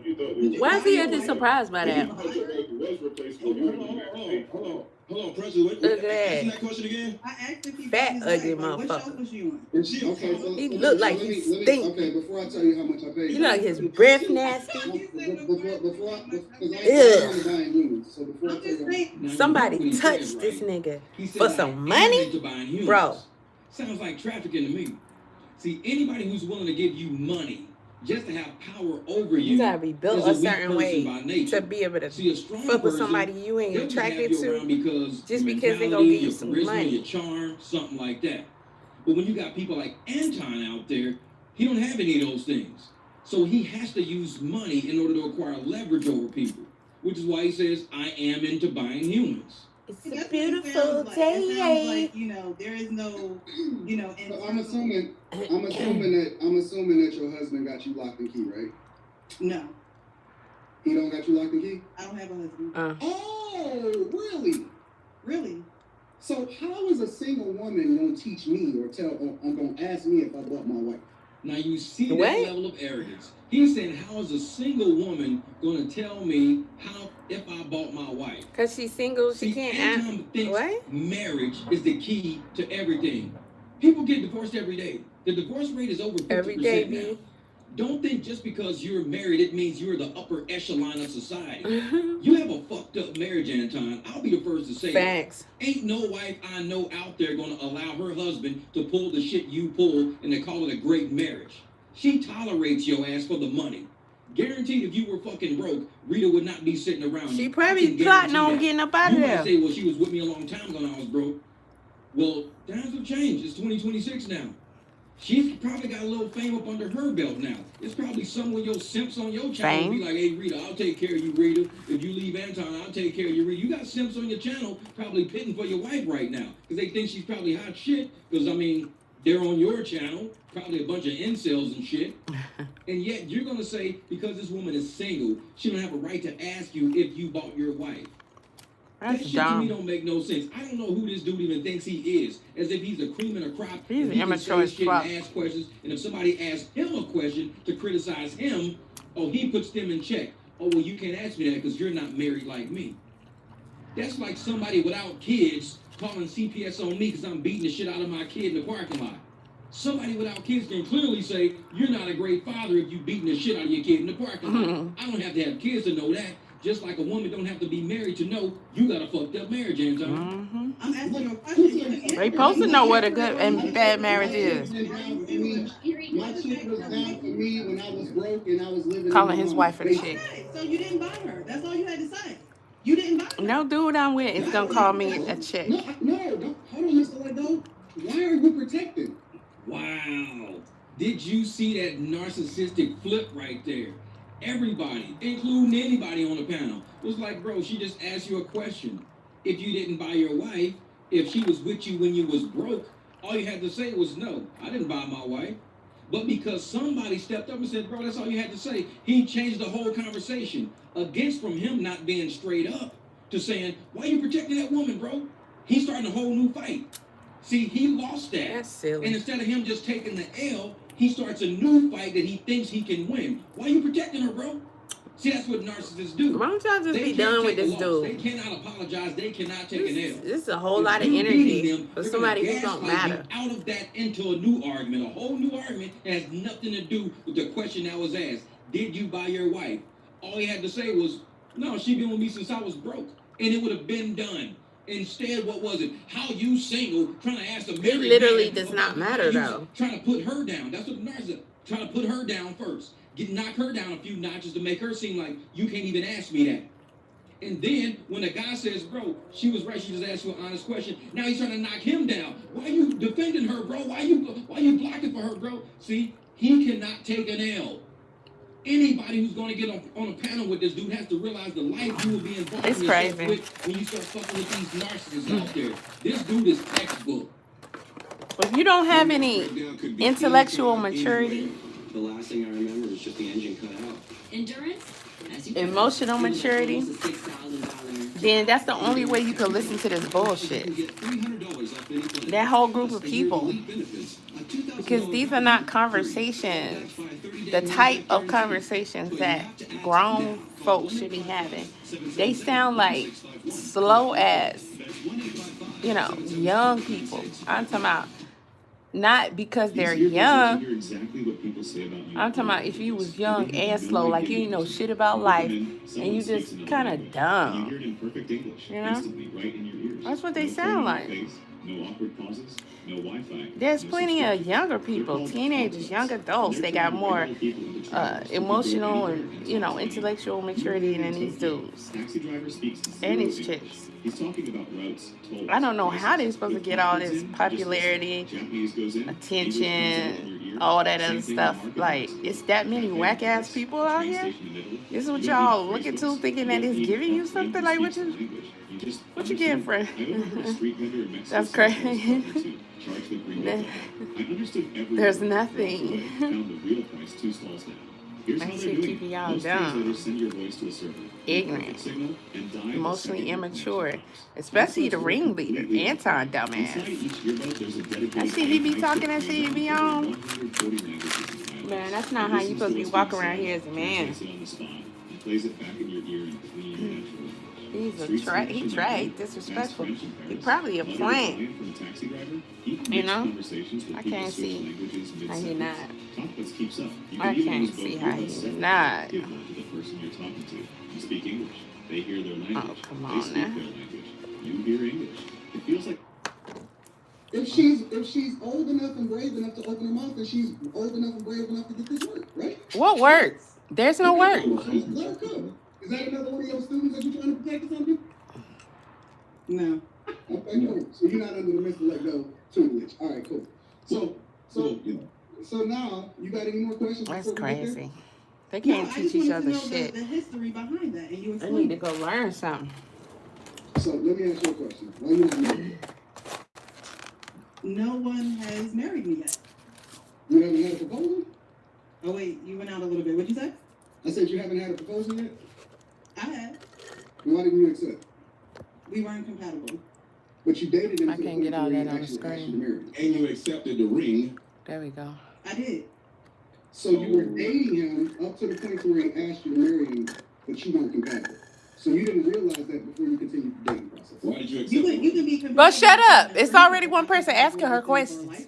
Speaker 8: you thought
Speaker 6: Why is he acting surprised by
Speaker 8: if
Speaker 6: that?
Speaker 8: you thought your wife was replaceable, you would have been married.
Speaker 5: Hold on.
Speaker 4: Hold on, Presley.
Speaker 6: Look at
Speaker 4: Ask
Speaker 6: that.
Speaker 4: that question again.
Speaker 3: I asked if he
Speaker 6: Fat,
Speaker 3: paid his
Speaker 6: ugly
Speaker 3: wife, like, what
Speaker 6: motherfucker.
Speaker 3: show was she on?
Speaker 4: And she
Speaker 5: Okay, so
Speaker 6: He
Speaker 5: so
Speaker 6: look like
Speaker 5: let
Speaker 6: he
Speaker 5: me,
Speaker 6: stink.
Speaker 5: okay, before I tell you how much I paid.
Speaker 6: You know, like his breath nasty.
Speaker 5: Before I, because
Speaker 6: Ugh.
Speaker 5: I'm only buying humans. So before I
Speaker 3: I'm
Speaker 5: tell
Speaker 3: just
Speaker 5: you,
Speaker 3: saying.
Speaker 1: Now, you
Speaker 6: Somebody
Speaker 1: heard what he said,
Speaker 6: touched this
Speaker 1: right?
Speaker 6: nigga
Speaker 1: He said,
Speaker 6: for
Speaker 1: "I
Speaker 6: some
Speaker 1: am
Speaker 6: money,
Speaker 1: into buying humans."
Speaker 6: bro.
Speaker 1: Sounds like trafficking to me. See, anybody who's willing to give you money just to have power over you,
Speaker 6: You gotta be built
Speaker 1: is
Speaker 6: a
Speaker 1: a weak
Speaker 6: certain
Speaker 1: person
Speaker 6: way
Speaker 1: by nature.
Speaker 6: to be able to
Speaker 1: See, a strong
Speaker 6: fuck with
Speaker 1: person,
Speaker 6: somebody you ain't
Speaker 1: they'll just have
Speaker 6: attracted
Speaker 1: you around
Speaker 6: to.
Speaker 1: because
Speaker 6: Just
Speaker 1: your
Speaker 6: because they gonna
Speaker 1: mentality,
Speaker 6: give you
Speaker 1: your
Speaker 6: some
Speaker 1: charisma,
Speaker 6: money.
Speaker 1: your charm, something like that. But when you got people like Anton out there, he don't have any of those things. So he has to use money in order to acquire leverage over people, which is why he says, "I am into buying humans."
Speaker 6: It's
Speaker 3: That's
Speaker 6: a
Speaker 3: what it
Speaker 6: beautiful
Speaker 3: sounds like. It sounds
Speaker 6: day.
Speaker 3: like, there is no,
Speaker 5: so I'm assuming that your husband got you locked and key, right?
Speaker 3: No,
Speaker 5: He don't got you locked and key?
Speaker 3: I don't have a husband.
Speaker 5: Oh, really?
Speaker 3: Really?
Speaker 5: So how is a single woman gonna teach me or gonna ask me if I bought my wife?
Speaker 1: Now you see
Speaker 6: What?
Speaker 1: that level of arrogance. He's saying, how is a single woman going to tell me how if I bought my wife?
Speaker 6: Cause she's single, she
Speaker 1: See,
Speaker 6: can't
Speaker 1: Anton
Speaker 6: ask.
Speaker 1: thinks
Speaker 6: What?
Speaker 1: marriage is the key to everything. People get divorced every day. The divorce rate is over 50%
Speaker 6: Every day,
Speaker 1: now.
Speaker 6: B.
Speaker 1: Don't think just because you're married, it means you're the upper echelon of society. You have a fucked up marriage, Anton. I'll be the first to say it.
Speaker 6: Facts.
Speaker 1: Ain't no wife I know out there gonna allow her husband to pull the shit you pull and to call it a great marriage. She tolerates your ass for the money. Guaranteed if you were fucking broke, Rita would not be sitting around
Speaker 6: She
Speaker 1: you.
Speaker 6: probably
Speaker 1: I can
Speaker 6: plotting
Speaker 1: guarantee
Speaker 6: on
Speaker 1: that.
Speaker 6: getting up out
Speaker 1: You
Speaker 6: of
Speaker 1: might
Speaker 6: there.
Speaker 1: say, well, she was with me a long time ago when I was broke. Well, times have changed. It's 2026 now. She's probably got a little fame up under her belt now. It's probably some of your simps on your channel
Speaker 6: Fame?
Speaker 1: be like, "Hey, Rita, I'll take care of you, Rita. If you leave Anton, I'll take care of you, Rita." You got simps on your channel probably pitting for your wife right now because they think she's probably hot shit because, they're on your channel, probably a bunch of incels and shit. And yet you're going to say, because this woman is single, she don't have a right to ask you if you bought your wife.
Speaker 6: That's
Speaker 1: That shit to me
Speaker 6: dumb.
Speaker 1: don't make no sense. I don't know who this dude even thinks he is. As if he's a cream of the crop.
Speaker 6: He's
Speaker 1: and he can
Speaker 6: immature
Speaker 1: say
Speaker 6: as
Speaker 1: shit
Speaker 6: fuck.
Speaker 1: and ask questions. And if somebody asks him a question to criticize him, he puts them in check. Oh, well, you can't ask me that because you're not married like me. That's like somebody without kids calling CPS on me because I'm beating the shit out of my kid in the parking lot. Somebody without kids can clearly say, you're not a great father if you're beating the shit out of your kid in the parking lot. I don't have to have kids to know that. Just like a woman don't have to be married to know you got a fucked up marriage, Anton.
Speaker 3: I'm asking you a question.
Speaker 6: They supposed to know what a good and bad marriage is.
Speaker 5: My chick was down for me when I was broke and I was living
Speaker 6: Calling
Speaker 5: in
Speaker 6: his
Speaker 5: my
Speaker 6: wife a
Speaker 5: basement.
Speaker 6: chick.
Speaker 3: Okay, so you didn't buy her. That's all you had to say. You didn't buy her.
Speaker 6: No dude I'm with is gonna call me a chick.
Speaker 5: No, don't. Hold on, Mr. Ledo. Why are you protecting?
Speaker 1: Wow. Did you see that narcissistic flip right there? Everybody, including anybody on the panel, was like, bro, she just asked you a question. If you didn't buy your wife, if she was with you when you was broke, all you had to say was, no, I didn't buy my wife. But because somebody stepped up and said, bro, that's all you had to say, he changed the whole conversation. Against from him not being straight up to saying, why you protecting that woman, bro? He's starting a whole new fight. See, he lost that.
Speaker 6: That's silly.
Speaker 1: And instead of him just taking the L, he starts a new fight that he thinks he can win. Why are you protecting her, bro? See, that's what narcissists do.
Speaker 6: Why don't y'all just
Speaker 1: They
Speaker 6: be
Speaker 1: can't
Speaker 6: done with
Speaker 1: take a
Speaker 6: this
Speaker 1: loss. They
Speaker 6: dude?
Speaker 1: cannot apologize. They cannot take an L.
Speaker 6: This is a whole
Speaker 1: If
Speaker 6: lot of
Speaker 1: you beating
Speaker 6: energy
Speaker 1: them,
Speaker 6: for
Speaker 1: they're
Speaker 6: somebody
Speaker 1: gonna
Speaker 6: who don't
Speaker 1: gaslight you
Speaker 6: matter.
Speaker 1: out of that into a new argument, a whole new argument that has nothing to do with the question that was asked. Did you buy your wife? All he had to say was, no, she been with me since I was broke. And it would have been done. Instead, what was it? How you single, trying to ask a married
Speaker 6: literally
Speaker 1: man
Speaker 6: does
Speaker 1: about
Speaker 6: not
Speaker 1: how
Speaker 6: matter,
Speaker 1: you
Speaker 6: though.
Speaker 1: Trying to put her down. That's what the narcissist, trying to put her down first. Knock her down a few notches to make her seem like you can't even ask me that. And then when the guy says, bro, she was right, she just asked you an honest question. Now he's trying to knock him down. Why are you defending her, bro? Why you blocking for her, bro? See, he cannot take an L. Anybody who's going to get on a panel with this dude has to realize the life you will be involved
Speaker 6: It's
Speaker 1: in
Speaker 6: crazy.
Speaker 1: with when you start fucking with these narcissists out there. This dude is textbook.
Speaker 6: If you don't have any intellectual maturity,
Speaker 9: The last thing I remember is just the engine cut out.
Speaker 7: Endurance?
Speaker 6: emotional maturity, then that's the only way you can listen to this bullshit. That whole group of people. Because these are not conversations, the type of conversations that grown folks should be having. They sound like slow ass you know, young people. I'm talking about not because they're young. I'm talking about if you was young and slow, like you didn't know shit about life, and you just kind of dumb. You know? That's what they sound like. There's plenty of younger people, teenagers, young adults. They got more emotional and, you know, intellectual maturity than these dudes and these chicks. I don't know how they're supposed to get all this popularity, attention, all that other stuff. Like, it's that many whack ass people out here. This is what y'all looking to, thinking that it's giving you something. Like, what you getting, friend? That's crazy. There's nothing. I should keep y'all dumb, ignorant, emotionally immature, especially the ringleader, Anton, dumbass. That shit he be talking, that shit he be on. Man, that's not how you supposed to be walking around here as a man. He tried, disrespectful. He probably a plant. You know? I can't see how he not. I can't see how he not. Oh, come on now.
Speaker 5: If she's old enough and brave enough to open her mouth, then she's old enough and brave enough to get this work, right?
Speaker 6: What work? There's no work.
Speaker 5: Let her come. Is that another one of your students that you're trying to protect or something? No. Okay, cool. So you're not under the Mr. Let Go tutelage. All right, cool. So now, you got any more questions?
Speaker 6: That's crazy. They can't teach each other shit.
Speaker 3: The history behind that, and you
Speaker 6: They need to go learn something.
Speaker 5: So let me ask you a question. Why you not married?
Speaker 3: No one has married me yet.
Speaker 5: You haven't had a proposal?
Speaker 3: Oh wait, you went out a little bit. What'd you say?
Speaker 5: I said you haven't had a proposal yet?
Speaker 3: I had.
Speaker 5: Why didn't you accept?
Speaker 3: We weren't compatible.
Speaker 5: But you dated him.
Speaker 2: I can't get all that on the screen.
Speaker 4: And you accepted the ring.
Speaker 2: There we go.
Speaker 3: I did.
Speaker 5: So you were dating him up to the point where he asked you to marry him, but you weren't compatible. So you didn't realize that before you continued the dating process.
Speaker 4: Why did you accept
Speaker 3: You can be compatible.
Speaker 2: But shut up. It's already one person asking her questions.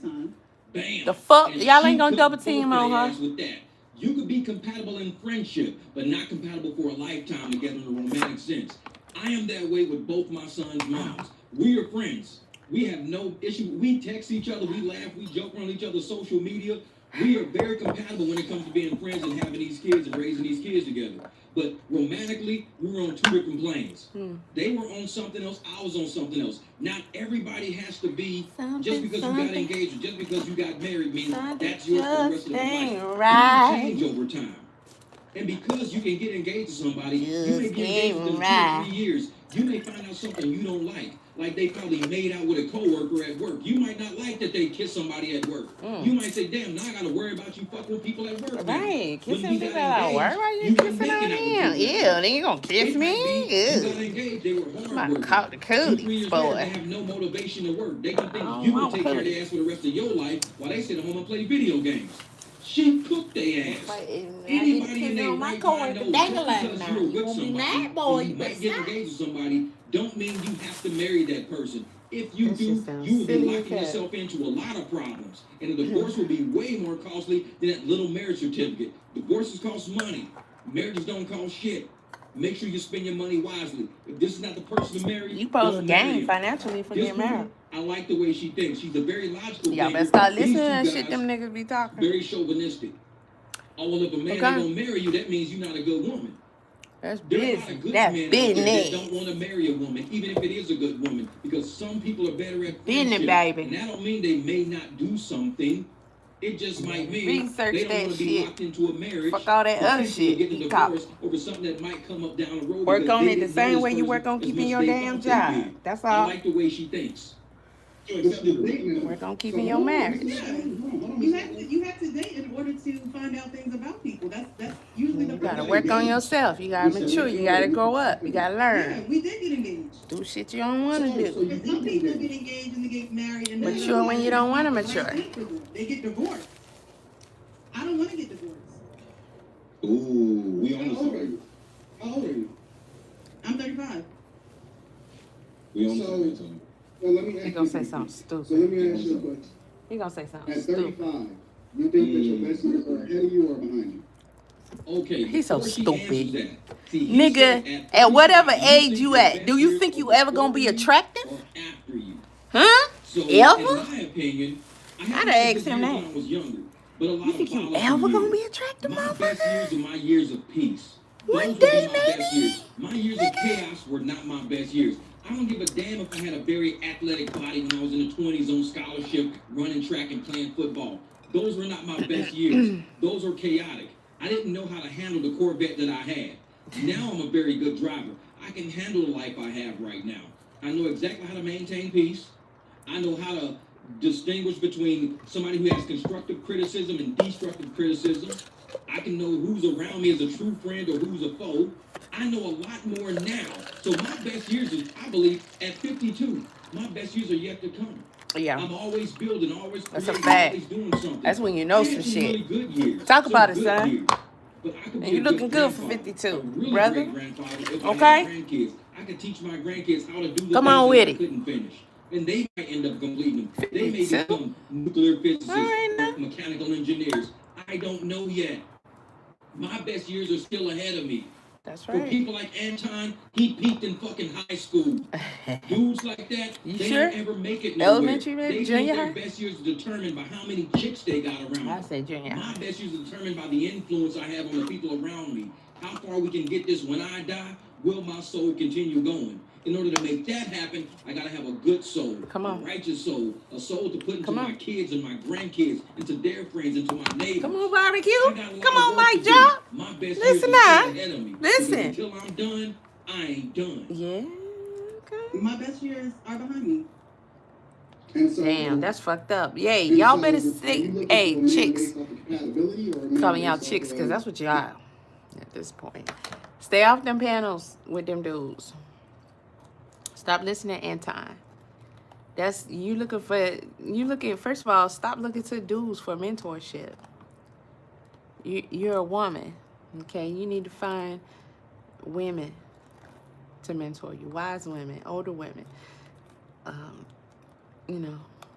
Speaker 1: Bam.
Speaker 2: The fuck?
Speaker 1: And
Speaker 2: Y'all
Speaker 1: she
Speaker 2: ain't gonna
Speaker 1: cooked
Speaker 2: double
Speaker 1: both
Speaker 2: team
Speaker 1: their
Speaker 2: on her.
Speaker 1: ass with that. You could be compatible in friendship, but not compatible for a lifetime together in a romantic sense. I am that way with both my sons' moms. We are friends. We have no issue. We text each other. We laugh. We joke around each other's social media. We are very compatible when it comes to being friends and having these kids and raising these kids together. But romantically, we were on two different planes. They were on something else. I was on something else. Not everybody has to be, just because you got engaged or just because you got married means that's yours for the rest of the life.
Speaker 6: Right.
Speaker 1: You change over time. And because you can get engaged to somebody, you may be engaged for 2 or 3 years. You may find out something you don't like. Like they probably made out with a coworker at work. You might not like that they kiss somebody at work. You might say, damn, now I gotta worry about you fucking with people at work.
Speaker 6: Right, kissing
Speaker 1: When you
Speaker 6: people
Speaker 1: got
Speaker 6: at work? Why you kissing on him? Ew, then you gonna kiss me?
Speaker 1: You got
Speaker 6: Ew.
Speaker 1: engaged, they were hard
Speaker 6: Might
Speaker 1: workers.
Speaker 6: caught the
Speaker 1: 2 or 3
Speaker 6: cootie,
Speaker 1: years later, they
Speaker 6: boy.
Speaker 1: have no motivation to work. They gonna think
Speaker 6: Oh,
Speaker 1: you gonna
Speaker 6: I'm
Speaker 1: take care of
Speaker 6: cootie.
Speaker 1: their ass for the rest of your life while they sit at home and play video games. She cooked their ass. Anybody in their right mind knows just because you're with somebody, or you might get engaged with somebody, don't mean you have to marry that person. If you
Speaker 6: That
Speaker 1: do,
Speaker 6: shit sounds
Speaker 1: you will be
Speaker 6: silly as
Speaker 1: locking
Speaker 6: hell.
Speaker 1: yourself into a lot of problems. And a divorce will be way more costly than that little marriage certificate. Divorces cost money. Marriages don't cost shit. Make sure you spend your money wisely. If this is not the person to marry,
Speaker 6: You supposed to
Speaker 1: don't marry
Speaker 6: gain
Speaker 1: him.
Speaker 6: financially for
Speaker 1: This
Speaker 6: getting married.
Speaker 1: woman, I like the way she thinks. She's a very logical
Speaker 6: Y'all
Speaker 1: thinker.
Speaker 6: better start
Speaker 1: These
Speaker 6: listening to that
Speaker 1: two
Speaker 6: shit
Speaker 1: guys,
Speaker 6: them niggas be talking.
Speaker 1: very chauvinistic. Oh, well, if a man ain't gonna marry you, that means you're not a good woman.
Speaker 2: That's
Speaker 1: There are a lot
Speaker 2: business.
Speaker 1: of good
Speaker 6: That's
Speaker 1: men out there that
Speaker 6: business.
Speaker 1: don't want to marry a woman, even if it is a good woman, because some people are better at
Speaker 6: Business,
Speaker 1: friendship.
Speaker 6: baby.
Speaker 1: And that don't mean they may not do something. It just might mean
Speaker 6: Research
Speaker 1: they don't
Speaker 6: that
Speaker 1: want to be
Speaker 6: shit.
Speaker 1: locked into a marriage.
Speaker 6: Fuck all that other
Speaker 1: potentially
Speaker 6: shit
Speaker 1: getting
Speaker 6: he
Speaker 1: a
Speaker 6: talk.
Speaker 1: divorce over something that might come up down the road.
Speaker 6: Work
Speaker 1: because
Speaker 6: on
Speaker 1: they
Speaker 6: it the
Speaker 1: didn't know
Speaker 6: same
Speaker 1: this
Speaker 6: way you
Speaker 1: person
Speaker 6: work on
Speaker 1: as
Speaker 6: keeping
Speaker 1: much
Speaker 6: your
Speaker 1: as they
Speaker 6: damn
Speaker 1: thought they
Speaker 6: job.
Speaker 1: did.
Speaker 6: That's
Speaker 1: I
Speaker 6: all.
Speaker 1: like the way she thinks.
Speaker 6: Work on keeping your marriage.
Speaker 3: You have to date in order to find out things about people. That's usually the
Speaker 2: You gotta
Speaker 3: first
Speaker 2: work
Speaker 3: thing.
Speaker 2: on yourself. You gotta mature. You gotta grow up. You gotta
Speaker 3: Yeah,
Speaker 2: learn.
Speaker 3: we did get engaged.
Speaker 2: Do shit you don't want to do.
Speaker 3: But some people get engaged and they get married and then
Speaker 2: Mature when you don't want to
Speaker 3: right
Speaker 2: mature.
Speaker 3: then for them. They get divorced. I don't want to get divorced.
Speaker 4: Ooh, we
Speaker 5: How
Speaker 4: almost
Speaker 5: old are you? How old are you?
Speaker 3: I'm 35.
Speaker 4: We almost
Speaker 5: So-
Speaker 4: agreed to him.
Speaker 5: Well, let me ask
Speaker 6: He
Speaker 5: you
Speaker 6: gonna
Speaker 5: a
Speaker 6: say
Speaker 5: question.
Speaker 6: something
Speaker 5: So let
Speaker 6: stupid.
Speaker 5: me ask you a question.
Speaker 6: He gonna say something
Speaker 5: At
Speaker 6: stupid.
Speaker 5: 35, you think that your best years are ahead of you or behind you?
Speaker 1: Okay.
Speaker 2: He's so
Speaker 1: before she
Speaker 2: stupid.
Speaker 1: answers that, see, he
Speaker 2: Nigga,
Speaker 1: said
Speaker 2: at whatever
Speaker 1: 35,
Speaker 2: age
Speaker 1: think
Speaker 2: you
Speaker 1: your
Speaker 2: at,
Speaker 1: best
Speaker 2: do you
Speaker 1: years
Speaker 2: think
Speaker 1: are
Speaker 2: you ever gonna be
Speaker 1: before you
Speaker 2: attractive?
Speaker 1: or after you?
Speaker 2: Huh?
Speaker 1: So,
Speaker 2: Ever?
Speaker 1: in my opinion, I
Speaker 6: I'd
Speaker 1: had
Speaker 6: have
Speaker 1: my
Speaker 6: asked
Speaker 1: best
Speaker 6: him
Speaker 1: years
Speaker 6: that.
Speaker 1: when I was younger, but a lot
Speaker 2: You
Speaker 1: of
Speaker 2: think you
Speaker 1: follow-through
Speaker 2: ever gonna
Speaker 1: years.
Speaker 2: be attractive,
Speaker 1: My best years are
Speaker 2: motherfucker?
Speaker 1: my years of peace.
Speaker 2: One
Speaker 1: Those would
Speaker 2: day,
Speaker 1: be my best years.
Speaker 2: maybe.
Speaker 1: My years of chaos were not my best years. I don't give a damn if I had a very athletic body when I was in the 20s on scholarship, running track and playing football. Those were not my best years. Those were chaotic. I didn't know how to handle the Corvette that I had. Now I'm a very good driver. I can handle the life I have right now. I know exactly how to maintain peace. I know how to distinguish between somebody who has constructive criticism and destructive criticism. I can know who's around me as a true friend or who's a foe. I know a lot more now. So my best years is, I believe, at 52. My best years are yet to come.
Speaker 2: Yeah.
Speaker 1: I'm always building, always
Speaker 2: That's a
Speaker 1: creating,
Speaker 2: fact.
Speaker 1: always doing something.
Speaker 2: That's when you know
Speaker 1: I
Speaker 2: some
Speaker 1: had some
Speaker 2: shit.
Speaker 1: really good years.
Speaker 2: Talk
Speaker 1: some
Speaker 2: about it,
Speaker 1: good
Speaker 2: son.
Speaker 1: years. But I could
Speaker 2: And
Speaker 1: be
Speaker 2: you
Speaker 1: a
Speaker 2: looking good for
Speaker 1: grandfather,
Speaker 2: 52,
Speaker 1: a really
Speaker 2: brother.
Speaker 1: great grandfather if I
Speaker 2: Okay?
Speaker 1: had grandkids. I could teach my grandkids how to do the
Speaker 2: Come
Speaker 1: things
Speaker 2: on
Speaker 1: that
Speaker 2: with
Speaker 1: I
Speaker 2: it.
Speaker 1: couldn't finish. And they might end up completing them. They may
Speaker 2: 52.
Speaker 1: become nuclear physicists
Speaker 2: All right
Speaker 1: or
Speaker 2: now.
Speaker 1: mechanical engineers. I don't know yet. My best years are still ahead of me.
Speaker 2: That's
Speaker 1: For
Speaker 2: right.
Speaker 1: people like Anton, he peaked in fucking high school. Dudes like that,
Speaker 2: You
Speaker 1: they
Speaker 2: sure?
Speaker 1: don't ever make it nowhere.
Speaker 2: Elementary, maybe?
Speaker 1: They
Speaker 2: Junior
Speaker 1: think their
Speaker 2: high?
Speaker 1: best years are determined by how many chicks they got around
Speaker 6: I
Speaker 1: them.
Speaker 6: say junior
Speaker 1: My
Speaker 6: high.
Speaker 1: best years are determined by the influence I have on the people around me. How far we can get this when I die, will my soul continue going? In order to make that happen, I gotta have a good soul,
Speaker 2: Come on.
Speaker 1: a righteous soul, a soul to put into
Speaker 2: Come on.
Speaker 1: my kids and my grandkids, into their friends, into my neighbors.
Speaker 2: Come on, barbecue.
Speaker 1: I got a lot
Speaker 2: Come
Speaker 1: of
Speaker 2: on,
Speaker 1: work
Speaker 2: Mike
Speaker 1: to do.
Speaker 2: Job.
Speaker 1: My best years
Speaker 2: Listen
Speaker 1: are
Speaker 2: now.
Speaker 1: still ahead of me.
Speaker 2: Listen.
Speaker 1: Because until I'm done, I ain't done.
Speaker 2: Yeah. Okay.
Speaker 3: My best years are behind me.
Speaker 5: And so,
Speaker 6: Damn, that's fucked up. Yay,
Speaker 5: and
Speaker 6: y'all
Speaker 5: so
Speaker 6: better
Speaker 5: are you
Speaker 6: stick.
Speaker 5: looking
Speaker 6: Hey,
Speaker 5: for a man
Speaker 6: chicks.
Speaker 5: based off of compatibility or a man
Speaker 6: Calling y'all
Speaker 5: based
Speaker 6: chicks
Speaker 5: off
Speaker 6: because
Speaker 5: of-
Speaker 6: that's what y'all are at this point. Stay off them panels with them dudes. Stop listening to Anton. That's you looking first of all, stop looking to dudes for mentorship. You're a woman. Okay, you need to find women to mentor you. Wise women, older women.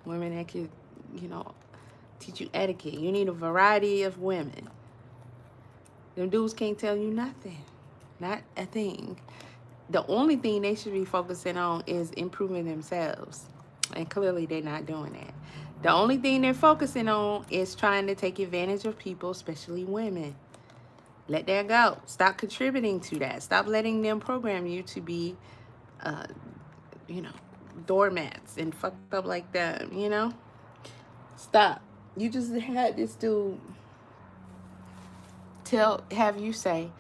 Speaker 6: Women that could, teach you etiquette. You need a variety of women. Them dudes can't tell you nothing. Not a thing. The only thing they should be focusing on is improving themselves. And clearly they're not doing that. The only thing they're focusing on is trying to take advantage of people, especially women. Let that go. Stop contributing to that. Stop letting them program you to be, doormats and fucked up like that, Stop. You just had this dude have you say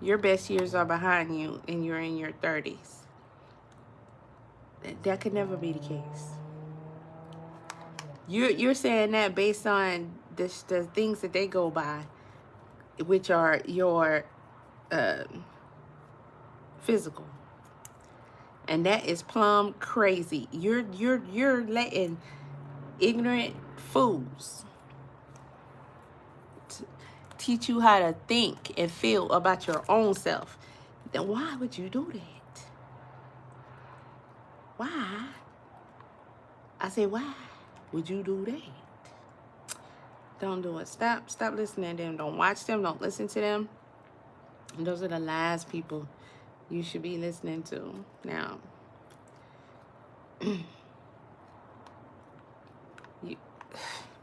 Speaker 6: your best years are behind you and you're in your 30s. That could never be the case. You're saying that based on the things that they go by, which are your physical. And that is plumb crazy. You're letting ignorant fools teach you how to think and feel about your own self. Then why would you do that? Why? I say, why would you do that? Don't do it. Stop listening to them. Don't watch them. Don't listen to them. And those are the last people you should be listening to. Now,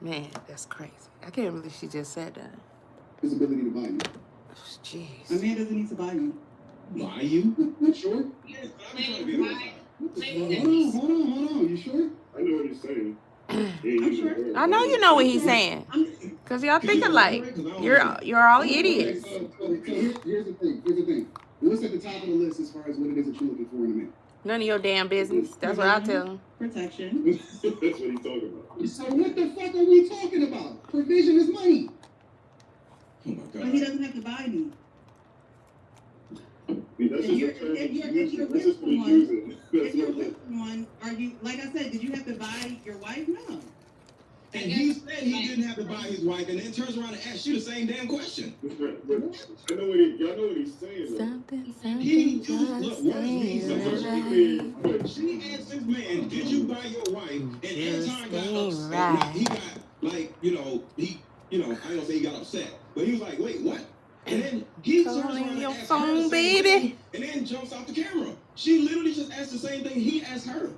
Speaker 6: man, that's crazy. I can't believe she just said that.
Speaker 5: his ability to buy you.
Speaker 3: A
Speaker 2: Jeez.
Speaker 3: man doesn't need to buy you.
Speaker 4: Buy you?
Speaker 5: You sure?
Speaker 8: Yes, I'm trying to be honest.
Speaker 5: Hold on. You sure?
Speaker 8: I know what you're saying.
Speaker 3: I'm sure.
Speaker 6: I know you know what he's saying. Because y'all think alike. You're all idiots.
Speaker 5: So here's the thing. What's at the top of the list as far as what it is that you're looking for in a man?
Speaker 6: None of your damn business. That's what I tell him.
Speaker 3: Protection.
Speaker 8: That's what he's talking about.
Speaker 5: So what the fuck are we talking about? Provision is money.
Speaker 4: Oh my
Speaker 3: But he
Speaker 4: God.
Speaker 3: doesn't have to buy me.
Speaker 8: I mean, that's
Speaker 3: If
Speaker 8: just
Speaker 3: you're-
Speaker 8: a term
Speaker 3: if
Speaker 8: he's
Speaker 3: you're- if
Speaker 8: using.
Speaker 3: you're
Speaker 8: That's just what he's
Speaker 3: with
Speaker 8: using.
Speaker 3: If
Speaker 8: That's
Speaker 3: you're
Speaker 8: what
Speaker 3: with someone, are you, like I said, did you have to buy your wife? No.
Speaker 4: And he said he didn't have to buy his wife, and then turns around and asks you the same damn question.
Speaker 8: But y'all know what he's saying. Though.
Speaker 6: Something
Speaker 4: He used look, words mean
Speaker 6: just
Speaker 4: something.
Speaker 6: ain't
Speaker 8: Right.
Speaker 4: But she asked this man, "Did you buy your wife?" And
Speaker 6: Just
Speaker 4: Anton got
Speaker 6: ain't
Speaker 4: upset.
Speaker 6: right.
Speaker 4: Now, he got like, I ain't gonna say he got upset, but he was like, "Wait, what?" And then he turns
Speaker 6: Calling
Speaker 4: around and
Speaker 6: your
Speaker 4: asks her
Speaker 6: phone,
Speaker 4: the same
Speaker 6: baby.
Speaker 4: thing, and then jumps off the camera. She literally just asked the same thing he asked her.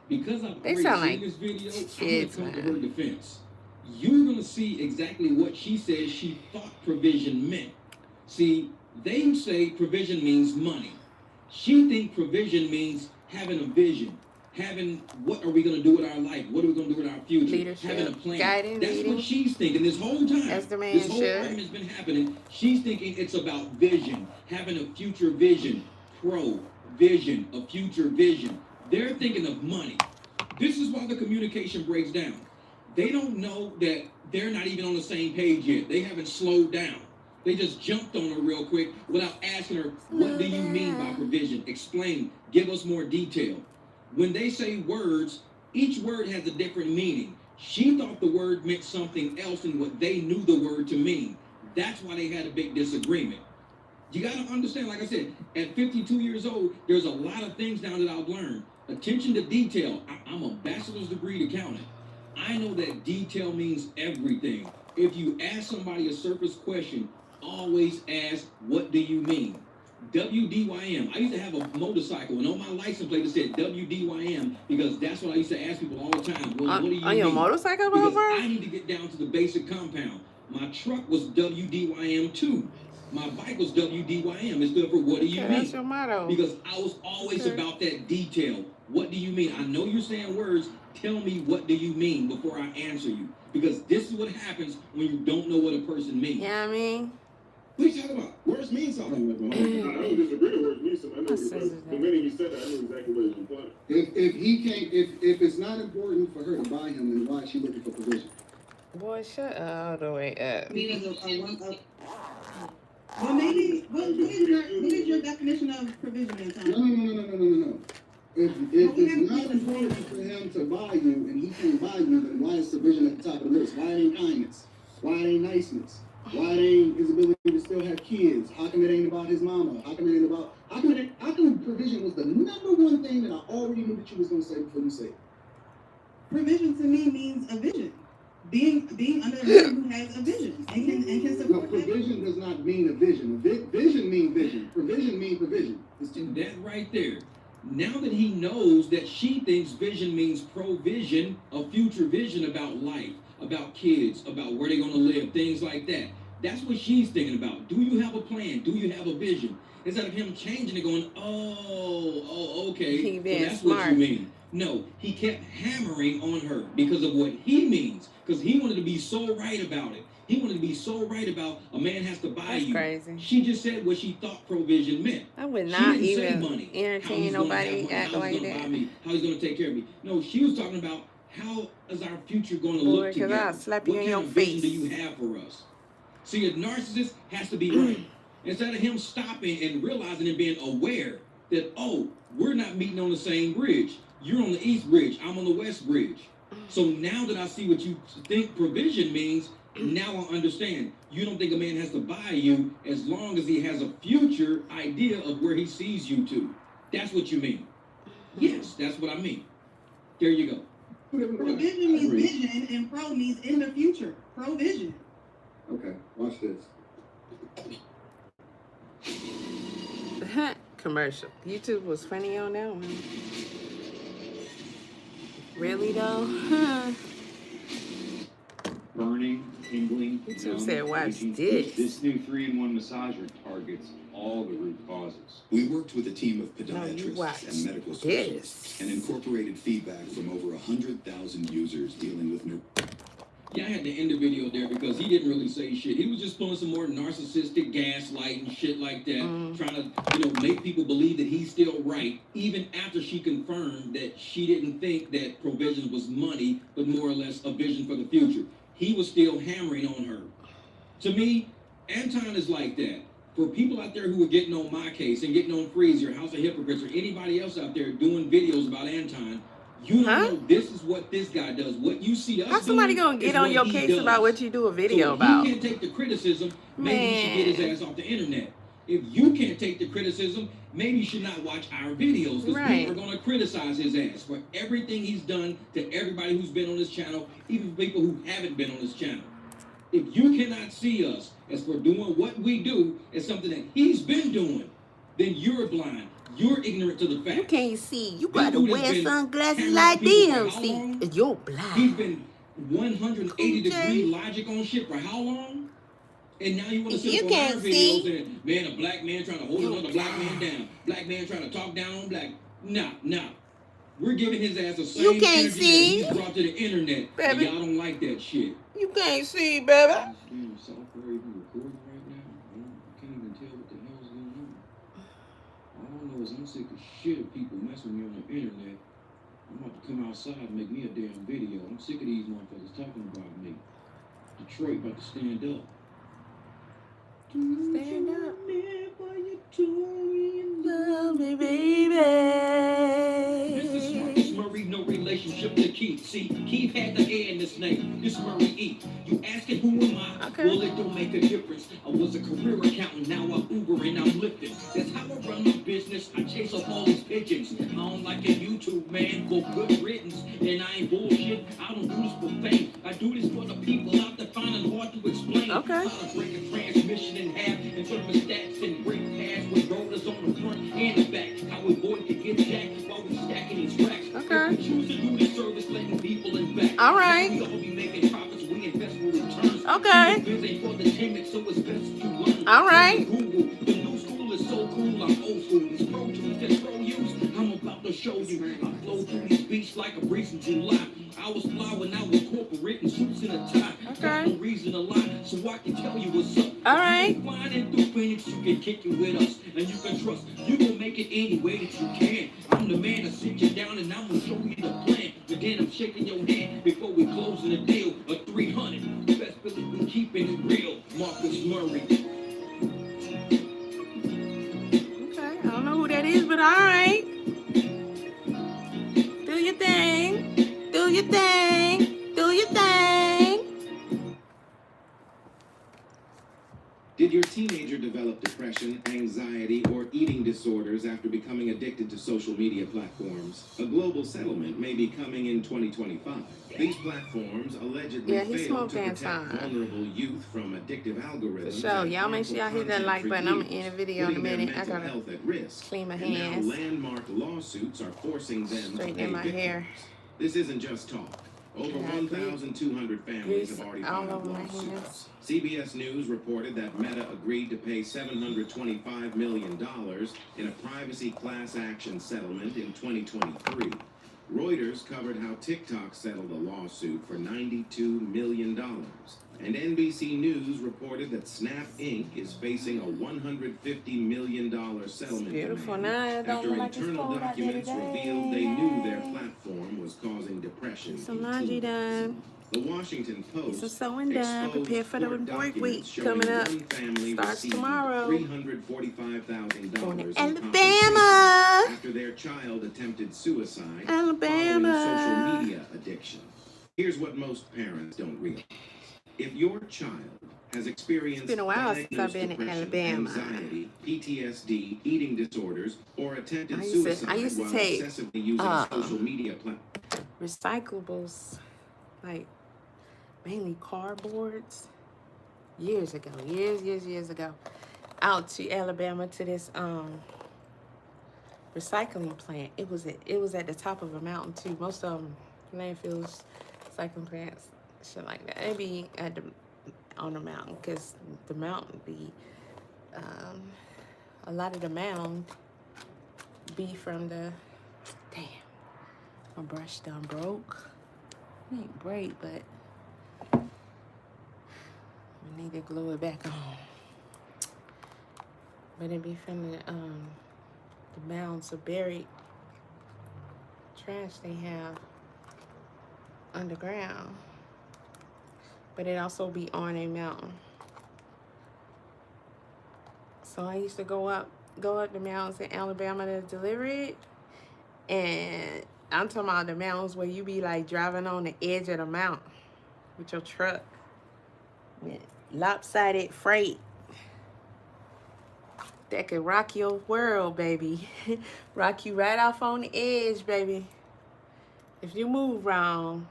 Speaker 1: Because I've
Speaker 6: They
Speaker 1: already
Speaker 6: sound
Speaker 1: seen
Speaker 6: like
Speaker 1: this video,
Speaker 6: kids,
Speaker 1: I'm gonna come
Speaker 6: man.
Speaker 1: to her defense. You're gonna see exactly what she says she thought provision meant. See, they say provision means money. She think provision means having a vision, having what are we gonna do with our life? What are we gonna do with our future?
Speaker 6: Leadership,
Speaker 1: having a plan.
Speaker 6: guiding,
Speaker 1: That's
Speaker 6: leading.
Speaker 1: what she's thinking this whole time.
Speaker 6: As the man
Speaker 1: this whole
Speaker 6: should.
Speaker 1: argument's been happening. She's thinking it's about vision, having a future vision, vision, a future vision. They're thinking of money. This is why the communication breaks down. They don't know that they're not even on the same page yet. They haven't slowed down. They just jumped on her real quick without asking her, what do you mean by provision? Explain, give us more detail. When they say words, each word has a different meaning. She thought the word meant something else than what they knew the word to mean. That's why they had a big disagreement. You got to understand, like I said, at 52 years old, there's a lot of things now that I've learned. Attention to detail. I'm a bachelor's degree accountant. I know that detail means everything. If you ask somebody a surface question, always ask, what do you mean? WDYM. I used to have a motorcycle, and on my license plate it said WDYM because that's what I used to ask people all the time. Well, what do you mean?
Speaker 6: On your motorcycle,
Speaker 1: Because
Speaker 6: Rover?
Speaker 1: I need to get down to the basic compound. My truck was WDYM too. My bike was WDYM. It stood for what do you
Speaker 6: Okay,
Speaker 1: mean?
Speaker 6: that's your motto.
Speaker 1: Because I was always about that detail. What do you mean? I know you're saying words. Tell me what do you mean before I answer you. Because this is what happens when you don't know what a person means.
Speaker 6: Yeah, I mean,
Speaker 4: What are you talking about? Words mean something.
Speaker 8: I don't disagree with words mean something. I know the minute he said that, I knew exactly what he was implying.
Speaker 5: If it's not important for her to buy him, then why is she looking for provision?
Speaker 6: boy, shut all the way up.
Speaker 3: Well, maybe, what is your definition of provision in time?
Speaker 5: No. If it's not important for him to buy you and he can't buy you, then why is provision at the top of the list? Why it ain't kindness? Why it ain't niceness? Why it ain't his ability to still have kids? How come it ain't about his mama? How come provision was the number one thing that I already knew that you was gonna say before you said it?
Speaker 3: Provision to me means a vision. Being under a man who has a vision and can
Speaker 5: No,
Speaker 3: support that.
Speaker 5: provision does not mean a vision. Vision means vision. Provision means provision. It's two.
Speaker 1: And that right there. Now that he knows that she thinks vision means provision, a future vision about life, about kids, about where they're going to live, things like that. That's what she's thinking about. Do you have a plan? Do you have a vision? Instead of him changing it, going, okay,
Speaker 6: He
Speaker 1: so
Speaker 6: being
Speaker 1: that's
Speaker 6: smart.
Speaker 1: what you mean. No, he kept hammering on her because of what he means. Because he wanted to be so right about it. He wanted to be so right about a man has to buy
Speaker 6: That's
Speaker 1: you.
Speaker 6: crazy.
Speaker 1: She just said what she thought provision meant.
Speaker 6: I would
Speaker 1: She
Speaker 6: not
Speaker 1: didn't say
Speaker 6: even
Speaker 1: money. How
Speaker 6: entertain
Speaker 1: he's gonna
Speaker 6: nobody
Speaker 1: have money,
Speaker 6: acting
Speaker 1: how
Speaker 6: like
Speaker 1: he's gonna buy
Speaker 6: that.
Speaker 1: me, how he's gonna take care of me. No, she was talking about how is our future gonna
Speaker 6: Boy,
Speaker 1: look
Speaker 6: 'cause I'll
Speaker 1: together.
Speaker 6: slap you
Speaker 1: What
Speaker 6: in
Speaker 1: kind
Speaker 6: your
Speaker 1: of vision
Speaker 6: face.
Speaker 1: do you have for us? See, a narcissist has to be right. Instead of him stopping and realizing and being aware that, oh, we're not meeting on the same bridge. You're on the east bridge, I'm on the west bridge. So now that I see what you think provision means, now I understand. You don't think a man has to buy you as long as he has a future idea of where he sees you to. That's what you mean. Yes, that's what I mean. There you go.
Speaker 3: Provision means vision and pro means in the future. Provision.
Speaker 5: Okay, watch this.
Speaker 6: Commercial. YouTube was funny on that one. Really though?
Speaker 10: Burning, tingling,
Speaker 6: YouTube
Speaker 10: numb,
Speaker 6: said, watch
Speaker 10: aching.
Speaker 6: this.
Speaker 10: This new 3-in-1 massager targets all the root causes.
Speaker 11: We worked with a team of
Speaker 6: No, you watch
Speaker 11: podiatrists and medical
Speaker 6: this.
Speaker 11: specialists and incorporated feedback from over 100,000 users dealing with
Speaker 1: Yeah, I had to end the video there because he didn't really say shit. He was just pulling some more narcissistic gaslight and shit like that, trying to, make people believe that he's still right, even after she confirmed that she didn't think that provision was money, but more or less a vision for the future. He was still hammering on her. To me, Anton is like that. For people out there who are getting on my case and getting on Freeze or House of Hypocrites or anybody else out there doing videos about Anton, You don't
Speaker 6: Huh?
Speaker 1: know this is what this guy does. What you see us
Speaker 6: How somebody
Speaker 1: doing
Speaker 6: gonna
Speaker 1: is
Speaker 6: get on
Speaker 1: what
Speaker 6: your
Speaker 1: he
Speaker 6: case
Speaker 1: does.
Speaker 6: about what you do a video
Speaker 1: So if
Speaker 6: about?
Speaker 1: he can't take the criticism, maybe he should get his
Speaker 6: Man.
Speaker 1: ass off the internet. If you can't take the criticism, maybe you should not watch our videos because
Speaker 6: Right.
Speaker 1: people are going to criticize his ass for everything he's done to everybody who's been on this channel, even people who haven't been on this channel. If you cannot see us as for doing what we do as something that he's been doing, then you're blind. You're ignorant to the facts.
Speaker 6: You can't see. You
Speaker 1: This
Speaker 6: gotta
Speaker 1: dude has
Speaker 6: wear
Speaker 1: been
Speaker 6: sunglasses
Speaker 1: hammering
Speaker 6: like
Speaker 1: people for
Speaker 6: them.
Speaker 1: how
Speaker 6: See,
Speaker 1: long?
Speaker 6: you're
Speaker 1: He's
Speaker 6: blind.
Speaker 1: been 180 degree logic on shit for how long? And now you want to sit
Speaker 6: You
Speaker 1: up on
Speaker 6: can't
Speaker 1: our
Speaker 6: see.
Speaker 1: videos and, man, a black man trying to hold
Speaker 6: You
Speaker 1: another black man down. Black man trying to talk down on black. Nah. We're giving his ass the same
Speaker 6: You can't
Speaker 1: energy
Speaker 6: see.
Speaker 1: that he's brought to the internet. And
Speaker 6: Baby.
Speaker 1: y'all don't like that shit.
Speaker 6: You can't see, baby.
Speaker 1: Damn software even recording right now? I can't even tell what the hell's going on. All I know is I'm sick of shit of people messing with me on the internet. I'm about to come outside and make me a damn video. I'm sick of these motherfuckers talking about me. Detroit about to stand up.
Speaker 6: Stand up.
Speaker 1: Love
Speaker 6: me, baby.
Speaker 1: This is Marcus Murray, no relationship to Keith. See, Keith had the A in his name. This Murray E. You asking who am I?
Speaker 6: Okay.
Speaker 1: Well, it don't make a difference. I was a career accountant, now I'm Uber and I'm lifting. That's how I run my business. I chase up all these pigeons. I don't like a YouTube man for good riddance. And I ain't bullshit. I don't do this for fame. I do this for the people out there finding hard to explain.
Speaker 6: Okay.
Speaker 1: How to break a transmission in half and thermostats and brake pads with rollers on the front and the back. How we avoid to get jacked while we stacking these racks.
Speaker 6: Okay.
Speaker 1: If we choose to do this service, letting people in back.
Speaker 6: All right.
Speaker 1: We all be making profits, we invest for returns.
Speaker 6: Okay.
Speaker 1: This ain't for entertainment, so it's best you learn.
Speaker 6: All right.
Speaker 1: Google, the new school is so cool, I'm old school. These pro tools that pro use, I'm about to show you. I flow through these beats like a breeze in July. I was fly when I was corporate in suits and a tie.
Speaker 6: Okay.
Speaker 1: Got no reason to lie, so I can tell you what's up.
Speaker 6: All right.
Speaker 1: Flying in through Phoenix, you can kick it with us, and you can trust. You gon' make it any way that you can. I'm the man to sit you down, and I'm gonna show you the plan. But then I'm shaking your hand before we closing the deal. A 300, best believe we keeping it real. Marcus Murray.
Speaker 6: Okay. I don't know who that is, but all right. Do your thing. Do your thing. Do your thing.
Speaker 12: Did your teenager develop depression, anxiety, or eating disorders after becoming addicted to social media platforms? A global settlement may be coming in 2025. These platforms allegedly
Speaker 6: Yeah, he
Speaker 12: fail to
Speaker 6: smoking
Speaker 12: protect
Speaker 6: time.
Speaker 12: vulnerable youth from addictive algorithms.
Speaker 6: For sure.
Speaker 12: and
Speaker 6: Y'all make sure y'all hit that
Speaker 12: harmful
Speaker 6: like button.
Speaker 12: content
Speaker 6: I'm gonna end the video in a
Speaker 12: putting their
Speaker 6: minute. I
Speaker 12: mental
Speaker 6: gotta
Speaker 12: health at risk.
Speaker 6: clean my
Speaker 12: And
Speaker 6: hands.
Speaker 12: now landmark lawsuits are forcing them to
Speaker 6: Straighten
Speaker 12: pay
Speaker 6: my
Speaker 12: victims.
Speaker 6: hair.
Speaker 12: This isn't just talk. Over
Speaker 6: Yeah,
Speaker 12: 1,200 families have already
Speaker 6: all
Speaker 12: filed
Speaker 6: over my
Speaker 12: lawsuits.
Speaker 6: hands.
Speaker 12: CBS News reported that Meta agreed to pay $725 million in a privacy class action settlement in 2023. Reuters covered how TikTok settled a lawsuit for $92 million. And NBC News reported that Snap Inc. is facing a $150 million settlement
Speaker 6: Beautiful
Speaker 12: demand
Speaker 6: night. Don't
Speaker 12: after
Speaker 6: look like it's
Speaker 12: internal
Speaker 6: cold out there
Speaker 12: documents
Speaker 6: today.
Speaker 12: revealed they knew their platform was causing depression.
Speaker 6: Some
Speaker 12: in
Speaker 6: laundry
Speaker 12: teens.
Speaker 6: done.
Speaker 12: The Washington Post
Speaker 6: Some sewing done.
Speaker 12: exposed
Speaker 6: Prepare for the
Speaker 12: court
Speaker 6: work week
Speaker 12: documents showing
Speaker 6: coming up.
Speaker 12: one family
Speaker 6: Starts
Speaker 12: received
Speaker 6: tomorrow.
Speaker 12: $345,000
Speaker 6: Going to
Speaker 12: in
Speaker 6: Alabama.
Speaker 12: compensation after their child attempted suicide
Speaker 6: Alabama.
Speaker 12: following social media addiction. Here's what most parents don't realize. If your child has experienced
Speaker 6: It's been a while since I've
Speaker 12: diagnosed
Speaker 6: been in
Speaker 12: depression,
Speaker 6: Alabama.
Speaker 12: anxiety, PTSD, eating disorders, or attempted
Speaker 6: I used to
Speaker 12: suicide while
Speaker 6: take,
Speaker 12: excessively using social media platforms,
Speaker 6: recyclables, like mainly cardboards, years ago, years ago, out to Alabama to this recycling plant. It was at the top of a mountain too. Most of them landfills, recycling plants, shit like that. It'd be on the mountain because the mountain be a lot of the mound be from the my brush done broke. It ain't break, but I need to glue it back on. But it be from the mounds of buried trash they have underground. But it also be on a mountain. So I used to go up the mountains in Alabama to deliver it. And I'm talking about the mountains where you be like driving on the edge of the mountain with your truck. With lopsided freight that could rock your world, baby. Rock you right off on the edge, baby. If you move wrong.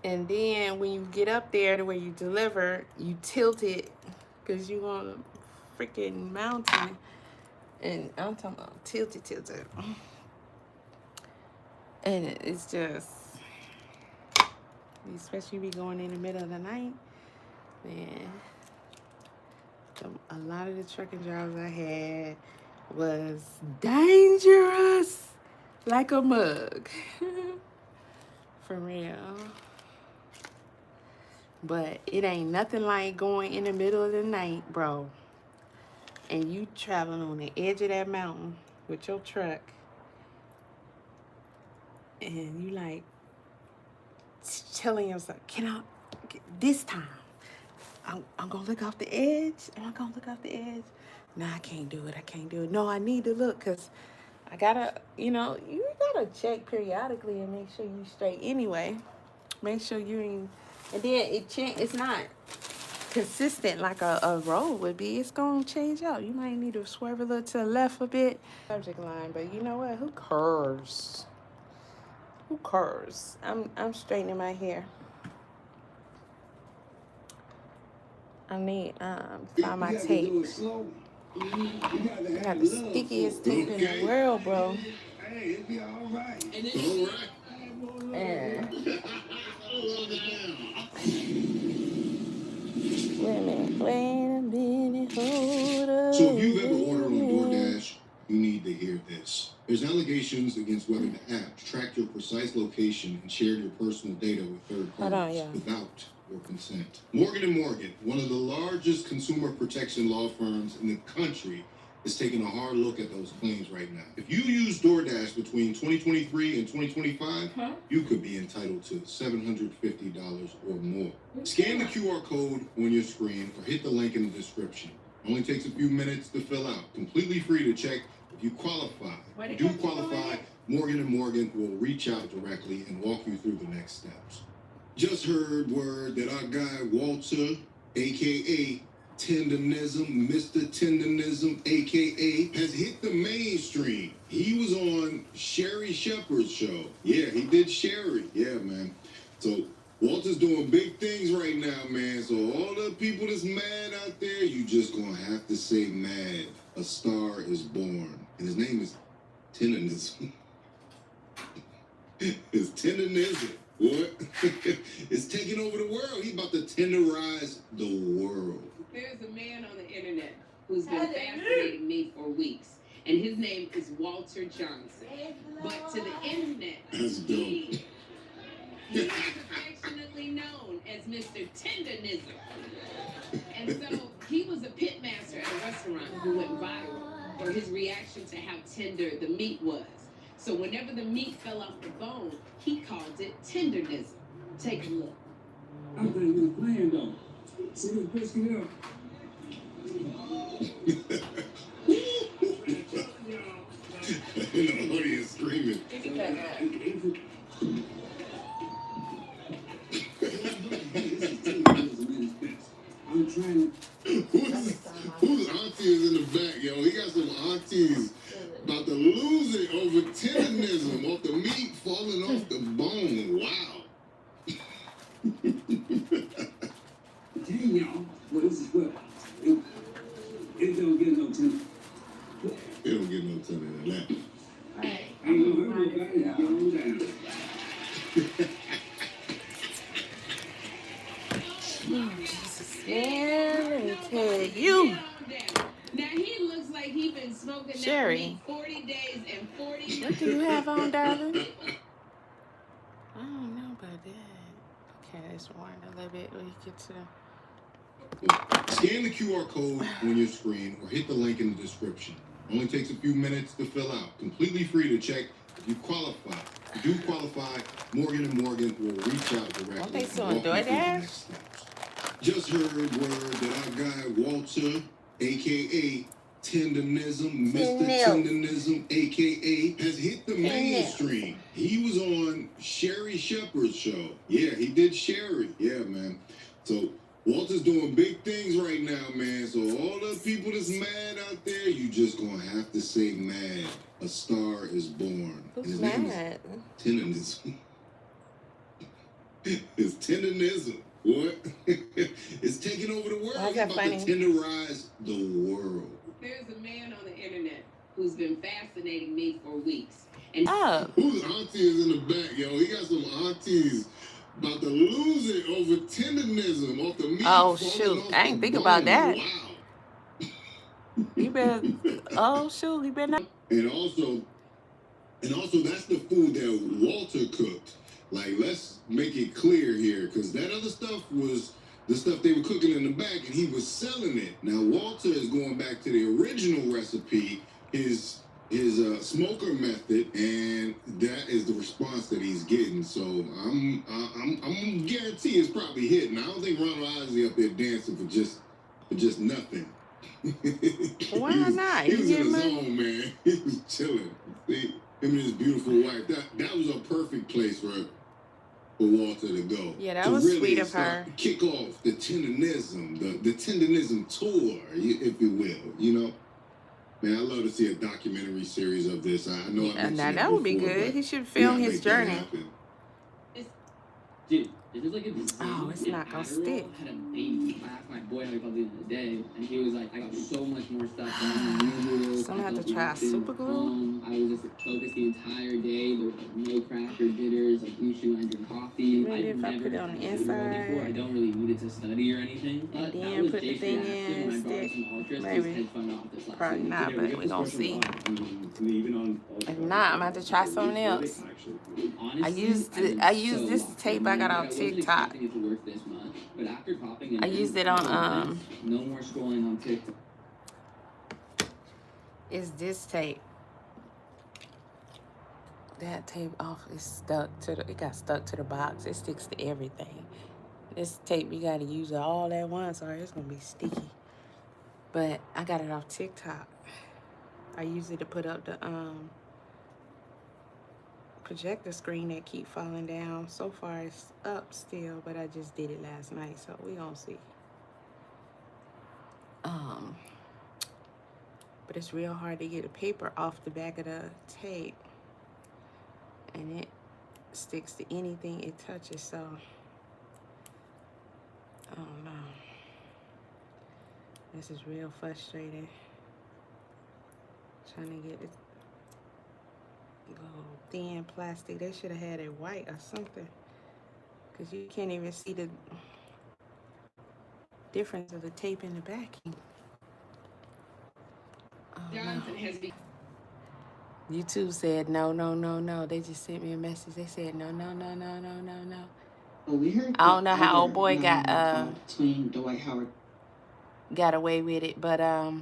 Speaker 6: And then when you get up there to where you deliver, you tilt it because you on a freaking mountain. And I'm talking about tilted. And it's just, especially be going in the middle of the night, man. A lot of the trucking jobs I had was dangerous like a mug. For real. But it ain't nothing like going in the middle of the night, bro. And you traveling on the edge of that mountain with your truck. And you like telling yourself, this time, I'm gonna look off the edge. Am I gonna look off the edge? No, I can't do it. No, I need to look because I gotta, you gotta check periodically and make sure you straight anyway. Make sure you ain't, and then it's not consistent like a road would be. It's gonna change out. You might need to swerve a little to the left a bit. Subject line, but you know what? Who cares? Who cares? I'm straightening my hair. I need find my tape. I got the stickiest tape in the world, bro.
Speaker 4: Hey, it'll be all right.
Speaker 12: All right.
Speaker 6: And wait a minute, hold up.
Speaker 13: So if you've ever ordered on DoorDash, you need to hear this. There's allegations against whether the app tracked your precise location and shared your personal data with third parties without your consent. Morgan & Morgan, one of the largest consumer protection law firms in the country, is taking a hard look at those claims right now. If you use DoorDash between 2023 and 2025, you could be entitled to $750 or more. Scan the QR code on your screen or hit the link in the description. It only takes a few minutes to fill out. Completely free to check if you qualify. If you do qualify, Morgan & Morgan will reach out directly and walk you through the next steps. Just heard word that our guy Walter, a.k.a. Tendonism, Mr. Tendonism, a.k.a. has hit the mainstream. He was on Sherry Shepherd's show. Yeah, he did Sherry. Yeah, man. So Walter's doing big things right now, man. So all the people that's mad out there, you just gonna have to say mad. A star is born. And his name is Tendonism. It's Tendonism. What? It's taking over the world. He's about to tenderize the world.
Speaker 14: There's a man on the internet who's been fascinating me for weeks, and his name is Walter Johnson. But to the internet, he is affectionately known as Mr. Tendonism. And so he was a pit master at a restaurant who went viral for his reaction to how tender the meat was. So whenever the meat fell off the bone, he called it tendonism. Take a look.
Speaker 1: I thought you was playing though. See this biscuit up.
Speaker 13: The audience screaming.
Speaker 1: I'm trying to.
Speaker 13: Whose auntie is in the back, yo? He got some aunties about to lose it over tendonism, off the meat falling off the bone. Wow.
Speaker 1: Dang, y'all. Well, this is what. It don't get no tender.
Speaker 13: It don't get no tender than that.
Speaker 1: I ain't gonna hurt nobody. Get on down.
Speaker 6: Yeah, let me tell you.
Speaker 14: Now he looks like he been smoking
Speaker 6: Sherry.
Speaker 14: that meat 40 days and 40
Speaker 6: What do you have on, darling? I don't know about that. Okay, let's wind a little bit when you get to the...
Speaker 13: Scan the QR code on your screen or hit the link in the description. It only takes a few minutes to fill out. Completely free to check if you qualify. If you do qualify, Morgan & Morgan will reach out directly.
Speaker 6: What they
Speaker 13: and
Speaker 6: still
Speaker 13: walk you
Speaker 6: doing
Speaker 13: through the
Speaker 6: that?
Speaker 13: next steps. Just heard word that our guy Walter, a.k.a. Tendonism, Mr. Tendonism, aka, has hit the mainstream. He was on Sherry Shepherd's show. Yeah, he did Sherry. Yeah, man. So Walter's doing big things right now, man. So all the people that's mad out there, you just gonna have to say mad. A star is born.
Speaker 6: Who's
Speaker 13: and his
Speaker 6: mad?
Speaker 13: name is Tendonism. It's Tendonism. What? It's taking over the world.
Speaker 6: Why is
Speaker 13: It's
Speaker 6: that
Speaker 13: about
Speaker 6: funny?
Speaker 13: to tenderize the world.
Speaker 14: There's a man on the internet who's been fascinating me for weeks. And
Speaker 13: Whose auntie is in the back, yo? He got some aunties about to lose it over tendonism off the meat.
Speaker 6: Oh,
Speaker 13: falling
Speaker 6: shoot.
Speaker 13: off
Speaker 6: I
Speaker 13: the
Speaker 6: ain't think about
Speaker 13: bone.
Speaker 6: that.
Speaker 13: Wow.
Speaker 6: You better. Oh, shoot. You better not.
Speaker 13: And also, that's the food that Walter cooked. Like, let's make it clear here, because that other stuff was the stuff they were cooking in the back, and he was selling it. Now, Walter is going back to the original recipe, his smoker method, and that is the response that he's getting. So I'm guarantee it's probably hitting. I don't think Ronald Isley up there dancing for just nothing.
Speaker 6: Why not?
Speaker 13: He was
Speaker 6: You
Speaker 13: in
Speaker 6: get
Speaker 13: his
Speaker 6: money?
Speaker 13: zone, man. He was chilling. See, him and his beautiful wife. That was a perfect place for Walter to go.
Speaker 6: Yeah, that
Speaker 13: to
Speaker 6: was
Speaker 13: really
Speaker 6: sweet of
Speaker 13: start,
Speaker 6: her.
Speaker 13: Kick off the tendonism, the tendonism tour, if you will. You know, man, I love to see a documentary series of this. I know.
Speaker 6: Yeah, now that would be good. He should film his journey.
Speaker 9: Dude, this is like a disease.
Speaker 6: Oh, it's not gonna
Speaker 9: Adderall
Speaker 6: stick.
Speaker 9: had a baby. I asked my boy how he felt the other day, and he was like, I got so much more stuff than usual.
Speaker 6: So I'm gonna have to try super glue.
Speaker 9: I was just like, focused the entire day. There was like no craft or jitters. Like usually I drink coffee.
Speaker 6: Maybe
Speaker 9: I've
Speaker 6: if I
Speaker 9: never
Speaker 6: put it on
Speaker 9: had
Speaker 6: the
Speaker 9: a before. I
Speaker 6: inside.
Speaker 9: don't really need it to study or anything. But
Speaker 6: And
Speaker 9: that
Speaker 6: then
Speaker 9: was
Speaker 6: put the
Speaker 9: Jake's
Speaker 6: thing
Speaker 9: reaction
Speaker 6: in,
Speaker 9: when I brought
Speaker 6: stick.
Speaker 9: some ultras. His
Speaker 6: Maybe.
Speaker 9: head fell off this last
Speaker 6: Probably
Speaker 9: week.
Speaker 6: not, but we're gonna see.
Speaker 10: Even on
Speaker 6: If not, I'm gonna have to try something else. I used this tape I got on TikTok. I used it on
Speaker 9: No more scrolling on TikTok.
Speaker 6: It's this tape. That tape off is stuck to the. It got stuck to the box. It sticks to everything. This tape you gotta use it all at once, or it's gonna be sticky. But I got it off TikTok. I use it to put up the projector screen that keep falling down. So far it's up still, but I just did it last night, so we gonna see. But it's real hard to get the paper off the back of the tape, and it sticks to anything it touches, so I don't know. This is real frustrating. Trying to get it little thin plastic. They should have had it white or something, because you can't even see the difference of the tape in the backing.
Speaker 14: Johnson has been.
Speaker 6: YouTube said no, no, no, no. They just sent me a message. They said no, no, no, no, no, no, no.
Speaker 15: Well, we heard
Speaker 6: I don't know how old boy got
Speaker 15: between Dwight Howard
Speaker 6: got away with it, but I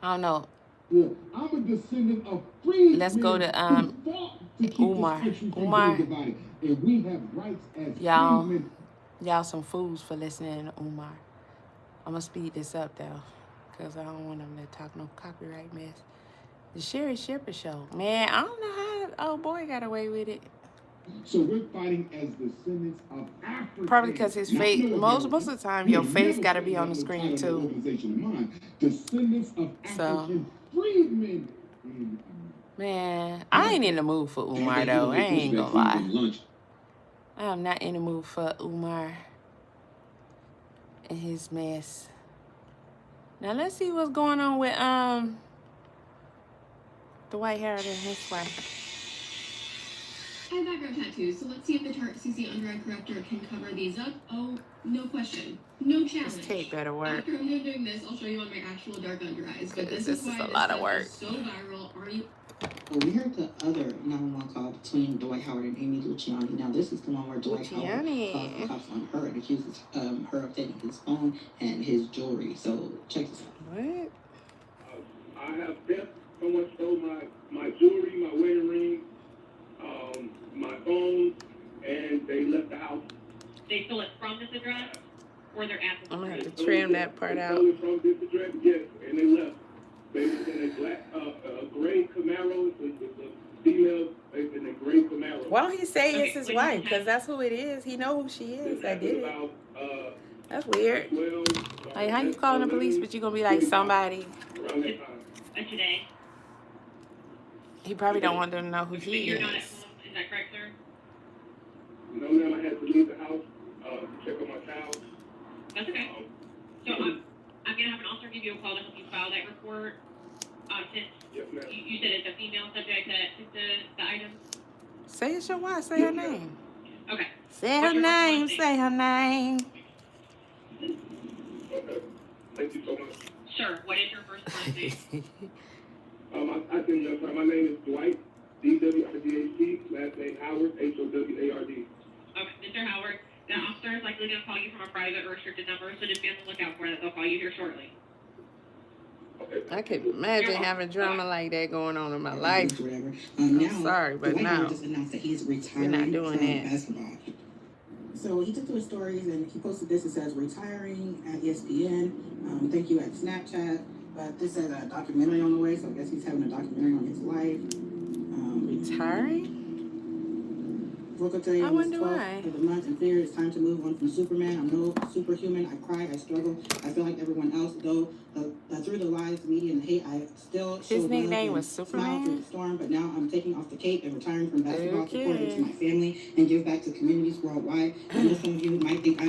Speaker 6: don't know.
Speaker 16: Yeah, I'm a descendant of free.
Speaker 6: Let's go to Umar. Umar,
Speaker 16: and we have rights as
Speaker 6: y'all some fools for listening to Umar. I'm gonna speed this up though, because I don't want them to talk no copyright mess. The Sherry Shepherd show, man. I don't know how old boy got away with it.
Speaker 16: So we're fighting as descendants of Africa.
Speaker 6: Probably because his face, most of the time, your face got to be on the screen too.
Speaker 16: Descendants of African freedmen.
Speaker 6: Man, I ain't in the mood for Umar though. I ain't gonna lie. I'm not in the mood for Umar and his mess. Now let's see what's going on with Dwight Howard and his wife.
Speaker 17: I have background tattoos, so let's see if the Tarte CC under eye corrector can cover these up. Oh, no question. No challenge.
Speaker 6: This tape better work.
Speaker 17: After I'm done doing this, I'll show you on my actual dark under eyes. But this
Speaker 6: is
Speaker 17: why
Speaker 6: a lot of work.
Speaker 17: is so viral. Are you?
Speaker 15: Well, we heard the other 911 call between Dwight Howard and Amy Luciani. Now, this is the one where Dwight Howard calls the cops on her and accuses her of taking his phone and his jewelry. So, check this out.
Speaker 6: What?
Speaker 8: I have theft. Someone stole my jewelry, my wedding ring, my phone, and they left the house.
Speaker 18: They stole it from this address?
Speaker 7: or their app.
Speaker 2: I'm gonna have to trim that part out.
Speaker 8: From this address, yes, and they left. They was in a black, gray Camaro. It's a female in a gray Camaro.
Speaker 6: Why don't he say it's his wife? Because that's who it is. He know who she is. I did it. That's weird. Like, how you calling the police, but you gonna be like somebody?
Speaker 7: Today.
Speaker 6: He probably don't want them to know who he
Speaker 7: You're not at
Speaker 6: is.
Speaker 7: home. Is that correct, sir?
Speaker 8: No, ma'am, I had to leave the house to check on my child.
Speaker 7: That's okay. So I'm gonna have an officer give you a call to help you file that report. Since
Speaker 8: Yes, ma'am.
Speaker 7: you said it's a female subject that took the item.
Speaker 6: Say it's your wife. Say her name.
Speaker 7: Okay.
Speaker 6: Say her name. Say her name.
Speaker 8: Okay. Thank you so much.
Speaker 7: Sure. What is your first and last name?
Speaker 8: I think my name is Dwight, D-W-I-G-H-T, last name Howard, H-O-W-A-R-D.
Speaker 7: Okay, Mr. Howard, the officer is likely going to call you from a private or restricted number, so just be on the lookout for that. They'll call you here shortly.
Speaker 2: I could imagine having drama like that going on in my life.
Speaker 15: Whatever.
Speaker 2: I'm sorry, but
Speaker 15: Dwight
Speaker 2: no.
Speaker 15: Howard just announced that he's retiring
Speaker 2: We're not doing
Speaker 15: from
Speaker 2: that.
Speaker 15: basketball. So he took to his stories and he posted this. It says retiring at ESPN. Thank you at Snapchat. But this is a documentary on the way, so I guess he's having a documentary on his life.
Speaker 2: Retiring?
Speaker 15: Woke up today
Speaker 2: I
Speaker 15: on the
Speaker 2: wonder
Speaker 15: 12th
Speaker 2: why.
Speaker 15: of the month and figured it's time to move on from Superman. I'm no superhuman. I cry, I struggle. I feel like everyone else, though. Through the lies, the media, and the hate, I still show
Speaker 2: His
Speaker 15: love
Speaker 2: nickname
Speaker 15: and
Speaker 2: was
Speaker 15: smile
Speaker 2: Superman?
Speaker 15: through the storm. But now I'm taking off the cape and retiring from basketball,
Speaker 2: Okay.
Speaker 15: supporting to my family, and give back to communities worldwide. I know some of you might think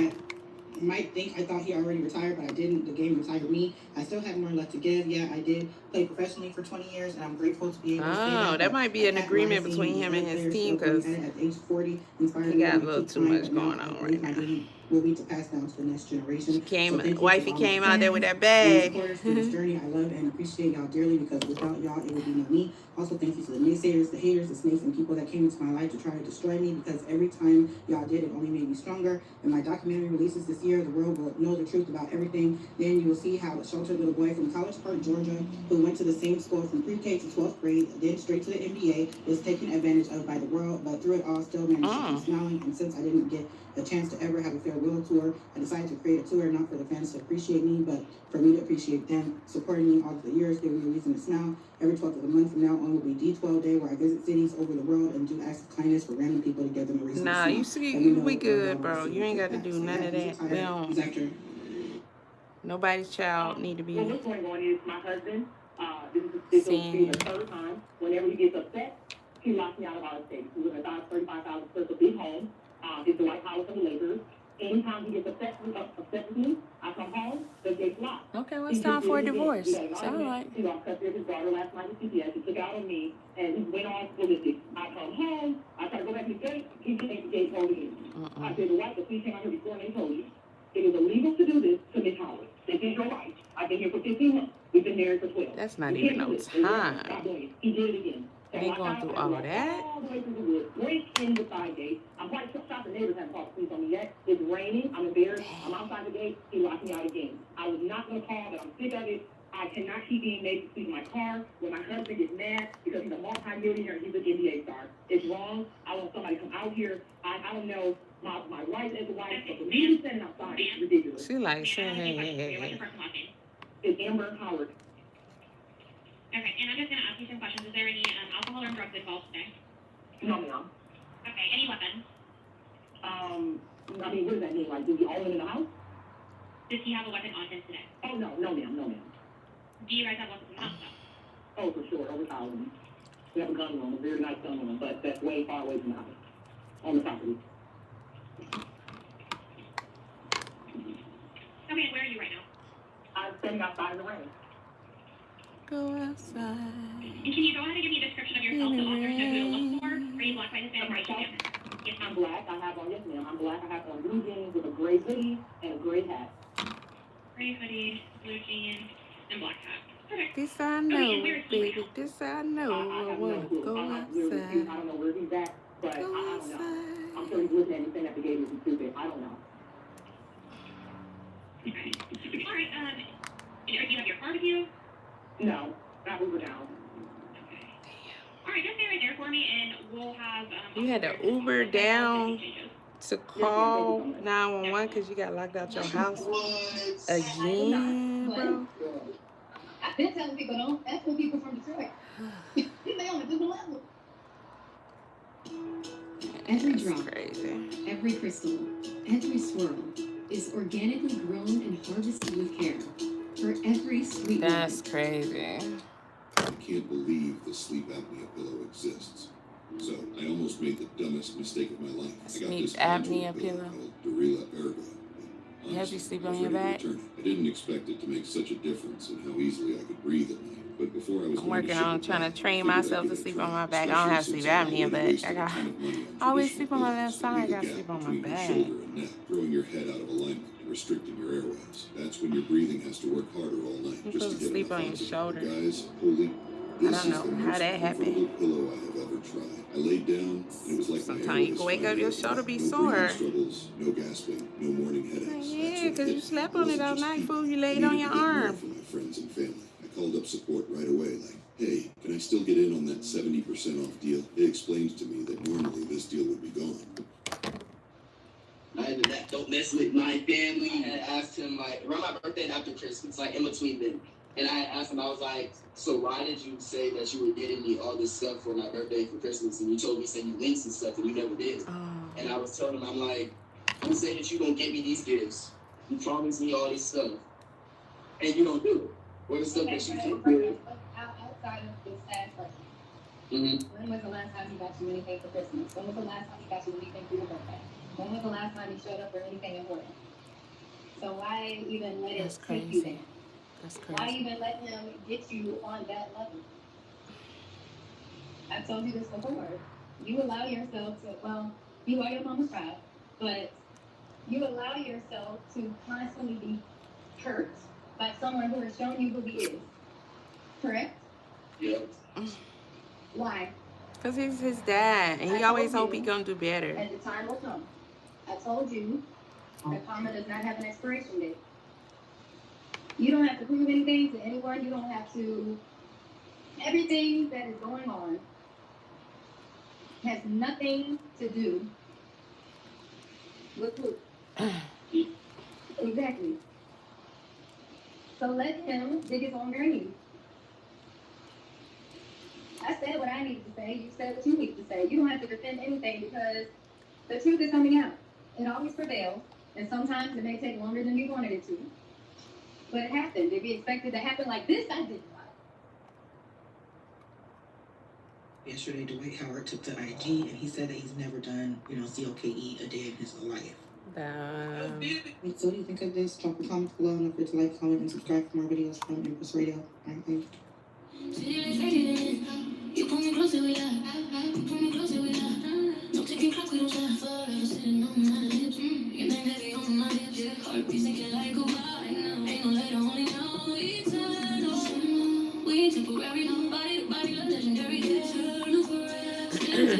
Speaker 15: I thought he already retired, but I didn't. The game retired me. I still have more left to give. Yeah, I did play professionally for 20 years, and I'm grateful to be able to say that.
Speaker 2: Oh, that might be an agreement between him and his team because
Speaker 15: at age 40, inspired
Speaker 2: he
Speaker 15: me
Speaker 2: got a
Speaker 15: to
Speaker 2: little
Speaker 15: keep
Speaker 2: too
Speaker 15: trying,
Speaker 2: much
Speaker 15: but now
Speaker 2: going
Speaker 15: I
Speaker 2: on
Speaker 15: believe
Speaker 2: right
Speaker 15: my
Speaker 2: now.
Speaker 15: dream will be to pass down to the next generation.
Speaker 2: Wifey came out there with that bag.
Speaker 15: Supporters for this journey, I love and appreciate y'all dearly because without y'all, it would be no me. Also, thank you to the naysayers, the haters, the snakes, and people that came into my life to try to destroy me because every time y'all did, it only made me stronger. When my documentary releases this year, the world will know the truth about everything. Then you will see how a sheltered little boy from College Park, Georgia, who went to the same school from pre-K to 12th grade, then straight to the NBA, was taken advantage of by the world, but through it all, still managed to keep smiling. And since I didn't get a chance to ever have a farewell tour, I decided to create a tour not for the fans to appreciate me, but for me to appreciate them, supporting me all the years, giving me a reason to smile. Every 12th of the month from now on will be D12 Day, where I visit cities over the world and do acts of kindness for random people to give them a reason to
Speaker 2: Nah,
Speaker 15: smile.
Speaker 2: you see,
Speaker 15: And we know
Speaker 2: we
Speaker 15: we're
Speaker 2: good,
Speaker 15: all
Speaker 2: bro.
Speaker 15: gonna
Speaker 2: You ain't
Speaker 15: see
Speaker 2: got to
Speaker 15: that.
Speaker 2: do
Speaker 15: So
Speaker 2: none
Speaker 15: yeah,
Speaker 2: of
Speaker 15: he's
Speaker 2: that. We
Speaker 15: retired.
Speaker 2: don't.
Speaker 15: He's after.
Speaker 2: Nobody's child need to be
Speaker 18: Well, what's going on is my husband, this will be the third time. Whenever he gets upset, he locks me out of our estate. We live in a 35,000 square foot big home. It's the White House of the Lakers. Anytime he gets upset with me, I come home, the gate's locked.
Speaker 2: Okay, well, it's time for a divorce. Sound like.
Speaker 18: He lost custody of his daughter last night with CPS. He took out on me, and he went on ballistic. I come home, I try to go back to the gate, he ain't the gate hold again. I said, the police came out here before and they told you. It is illegal to do this to Miss Howard. This is your right. I've been here for 15 months. We've been married for 12.
Speaker 2: That's not even no time.
Speaker 18: He did it again. So
Speaker 2: They going through all of that?
Speaker 18: all the way through the woods, break in the side gate. I'm quite shocked the neighbors haven't called the police on me yet. It's raining. I'm embarrassed. I'm outside the gate. He locked me out again. I was not going to call, but I'm sick of it. I cannot keep being made to sleep in my car when my husband gets mad because he's a multi-millionaire and he's an NBA star. It's wrong. I want somebody to come out here. I don't know my wife as a wife, but for me to stand outside is ridiculous.
Speaker 2: She like saying, hey.
Speaker 18: It's Amber Howard.
Speaker 7: Okay, and I'm just going to ask you some questions. Is there any alcohol or drugs involved today?
Speaker 18: No, ma'am.
Speaker 7: Okay, any weapons?
Speaker 18: I mean, what does that mean? Like, do we own it in the house?
Speaker 7: Does he have a weapon on him today?
Speaker 18: Oh, no, ma'am.
Speaker 7: Do you guys have weapons in the house, though?
Speaker 18: Oh, for sure, over 1,000. We have a gun room, a very nice gun room, but that's way far away from the house, on the property.
Speaker 7: Okay, and where are you right now?
Speaker 18: I'm standing outside in the rain.
Speaker 2: Go outside.
Speaker 7: And can you go ahead and give me a description of yourself so officers know who to look for? Are you black by Hispanic or Asian?
Speaker 18: Yes, I'm black. I have on, yes, ma'am. I'm black. I have on blue jeans with a gray hoodie and a gray hat.
Speaker 7: Gray hoodie, blue jeans, and black hat. Perfect.
Speaker 2: This I know, baby. This I know. I want to go outside.
Speaker 18: I don't know where he's at, but I don't know. I'm sure he's looking at me saying that the gate is stupid. I don't know.
Speaker 7: Okay. All right, do you have your car with you?
Speaker 18: No, not Uber now.
Speaker 7: All right, just stay right there for me, and we'll have.
Speaker 2: You had to Uber down
Speaker 6: to call 911 because you got locked out your house again, bro?
Speaker 17: I've been telling people don't mess with people from Detroit. They on a different level. Every drop, every crystal, every swirl is organically grown and harvested with care. For every sweet
Speaker 6: That's crazy.
Speaker 11: I can't believe the sleep apnea pillow exists. So I almost made the dumbest mistake of my life. I got this
Speaker 6: apnea pillow
Speaker 11: called Dorila Ergo.
Speaker 6: You have you sleep
Speaker 11: I was
Speaker 6: on your
Speaker 11: ready to
Speaker 6: back?
Speaker 11: return it. I didn't expect it to make such a difference in how easily I could breathe at night. But before I was
Speaker 6: I'm working on trying to train myself to sleep on my back. I don't have sleep apnea, but I always sleep on my left side. I gotta sleep on my back.
Speaker 11: Shoulder and neck, throwing your head out of alignment and restricting your airways. That's when your breathing has to work harder all night.
Speaker 6: You're
Speaker 11: Just
Speaker 6: supposed
Speaker 11: to
Speaker 6: to
Speaker 11: get
Speaker 6: sleep
Speaker 11: enough
Speaker 6: on your
Speaker 11: oxygen.
Speaker 6: shoulder.
Speaker 11: Guys, holy,
Speaker 6: I don't know how that happened.
Speaker 11: pillow I have ever tried. I laid down and it was like
Speaker 6: Sometimes you can wake up, your shoulder be sore.
Speaker 11: Struggles, no gasping, no morning headaches.
Speaker 6: Yeah, because you slept on it all night, fool. You laid on your arm.
Speaker 11: For my friends and family, I called up support right away, like, hey, can I still get in on that 70% off deal? They explained to me that normally this deal would be gone.
Speaker 9: Either that, don't mess with my family. I asked him, like, around my birthday and after Christmas, like, in between then. And I asked him, I was like, so why did you say that you were getting me all this stuff for my birthday for Christmas? And you told me, send you links and stuff, and you never did. And I was telling him, I'm like, you say that you don't get me these gifts. You promise me all this stuff. And you don't do it. What is stuff that you can do?
Speaker 17: Outside of this past birthday.
Speaker 9: Mm-hmm.
Speaker 17: When was the last time he got you anything for Christmas? When was the last time he got you anything for your birthday? When was the last time he showed up for anything important? So why even let it take you there?
Speaker 6: That's
Speaker 17: Why
Speaker 6: crazy.
Speaker 17: even let him get you on that level? I've told you this before. You allow yourself to, well, you are your mama's child, but you allow yourself to constantly be hurt by someone who has shown you who he is. Correct?
Speaker 9: Yep.
Speaker 17: Why?
Speaker 6: Because he's his dad, and he always hope he gonna do better.
Speaker 17: And the time will come. I told you that karma does not have an expiration date. You don't have to prove anything to anyone. You don't have to. Everything that is going on has nothing to do with who. Exactly. So let him dig his own grave. I said what I needed to say. You said what you needed to say. You don't have to defend anything because the truth is coming out. It always prevails, and sometimes it may take longer than you wanted it to. But it happened. If you expected to happen like this, I didn't.
Speaker 15: Yesterday, Dwight Howard took to IG and he said that he's never done, COKE a day in his life. So what do you think of this? Drop a comment below and don't forget to like, comment, and subscribe for more videos from Empress Radio. Alright, thanks.
Speaker 19: You pull me closer, we lie. You pull me closer, we lie. No ticking clock, we don't stop. Forever sitting on my lips. Your name, baby, on my lips. Heartbeat sinking like a wild. Ain't no later, only now. Eternal. We ain't temporary, no body to body, love legendary. Eternal forever.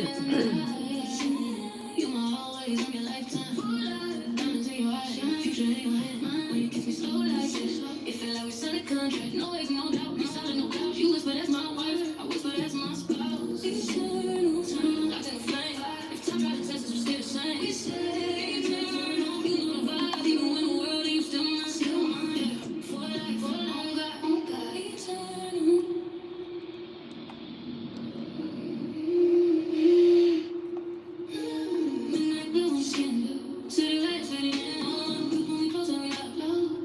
Speaker 19: You my always, I'm your lifetime. Diamonds in your eyes, future in your head. When you kiss me slow like this, it feel like we signed a contract. No eggs, no doubt, massage, no doubt. You whisper, that's my wife. I whisper, that's my spouse. Eternal, locked in the flame. If time tries to test us, we stay the same. We stay eternal. You know the vibe, even when the world ain't still mine. Still mine. For life, for long, God, eternal. Midnight blue skin, city lights fading in. You pull me closer, we lock.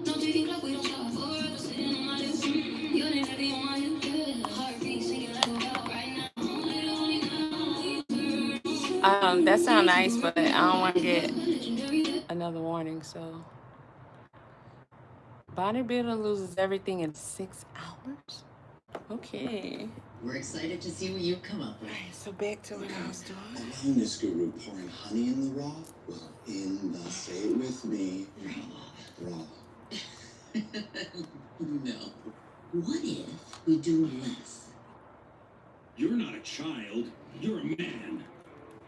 Speaker 19: No ticking clock, we don't stop. Forever sitting on my lips. Your name heavy on my hip. Heartbeat sinking like a bell right now.
Speaker 6: That sounds nice, but I don't want to get another warning. So, bodybuilder loses everything in 6 hours. Okay.
Speaker 20: We're excited to see what you come up with.
Speaker 6: Alright, so back to what I was doing.
Speaker 11: A wellness guru pouring honey in the raw? Well, in the, say it with me, raw.
Speaker 20: No. What if we do less?
Speaker 1: You're not a child. You're a man.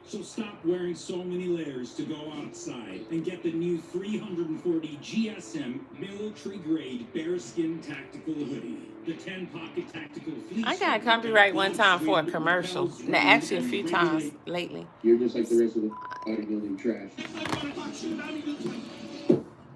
Speaker 19: So stop wearing so many layers to go outside and get the new 340 GSM military grade bearskin tactical hoodie. The 10-pocket tactical fleece.
Speaker 6: I got copyright one time for a commercial. No, actually a few times lately.
Speaker 5: You're just like the rest of the bodybuilding trash.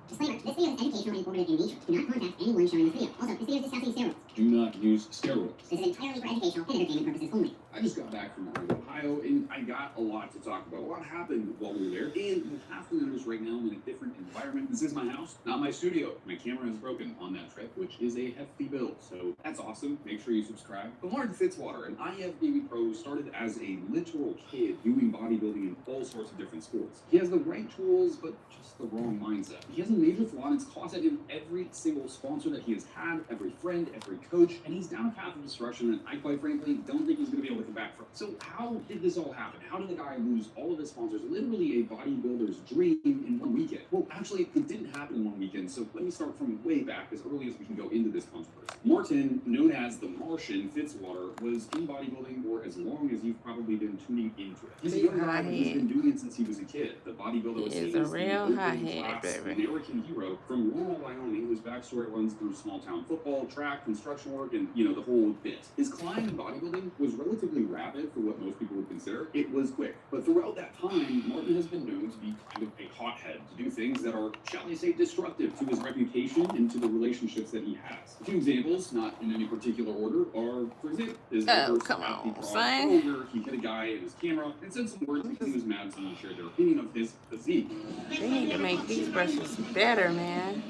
Speaker 17: Disclaimer, this video is educational and informative in nature. Do not contact anyone sharing this video. Also, this video is discussing steroids.
Speaker 21: Do not use steroids.
Speaker 17: This is entirely for educational and entertainment purposes only.
Speaker 21: I just got back from Ohio, and I got a lot to talk about. A lot happened while we were there, and you have to notice right now I'm in a different environment. This is my house, not my studio. My camera is broken on that trip, which is a hefty bill, so that's awesome. Make sure you subscribe. But Martin Fitzwater, an IFBB pro, started as a literal kid doing bodybuilding in all sorts of different sports. He has the right tools, but just the wrong mindset. He has a major flaw, and it's costed him every single sponsor that he has had, every friend, every coach, and he's down a path of destruction that I quite frankly don't think he's going to be able to come back from. So how did this all happen? How did the guy lose all of his sponsors, literally a bodybuilder's dream, in one weekend? Well, actually, it didn't happen in one weekend, so let me start from way back as early as we can go into this controversy. Martin, known as the Martian Fitzwater, was in bodybuilding for as long as you've probably been tuning into it. He's a young guy, but he's been doing it since he was a kid. The bodybuilder was
Speaker 6: He is a real hothead, baby.
Speaker 21: American hero from rural Wyoming, whose backstory runs through small-town football, track, construction work, and, you know, the whole bit. His climb in bodybuilding was relatively rapid for what most people would consider. It was quick. But throughout that time, Martin has been known to be kind of a hothead, to do things that are, shall I say, destructive to his reputation and to the relationships that he has. A few examples, not in any particular order, are, for example, his
Speaker 6: come on, son.
Speaker 21: shoulder, he hit a guy in his camera and said some words because he was mad someone shared their opinion of his physique.
Speaker 6: They need to make these brushes better, man.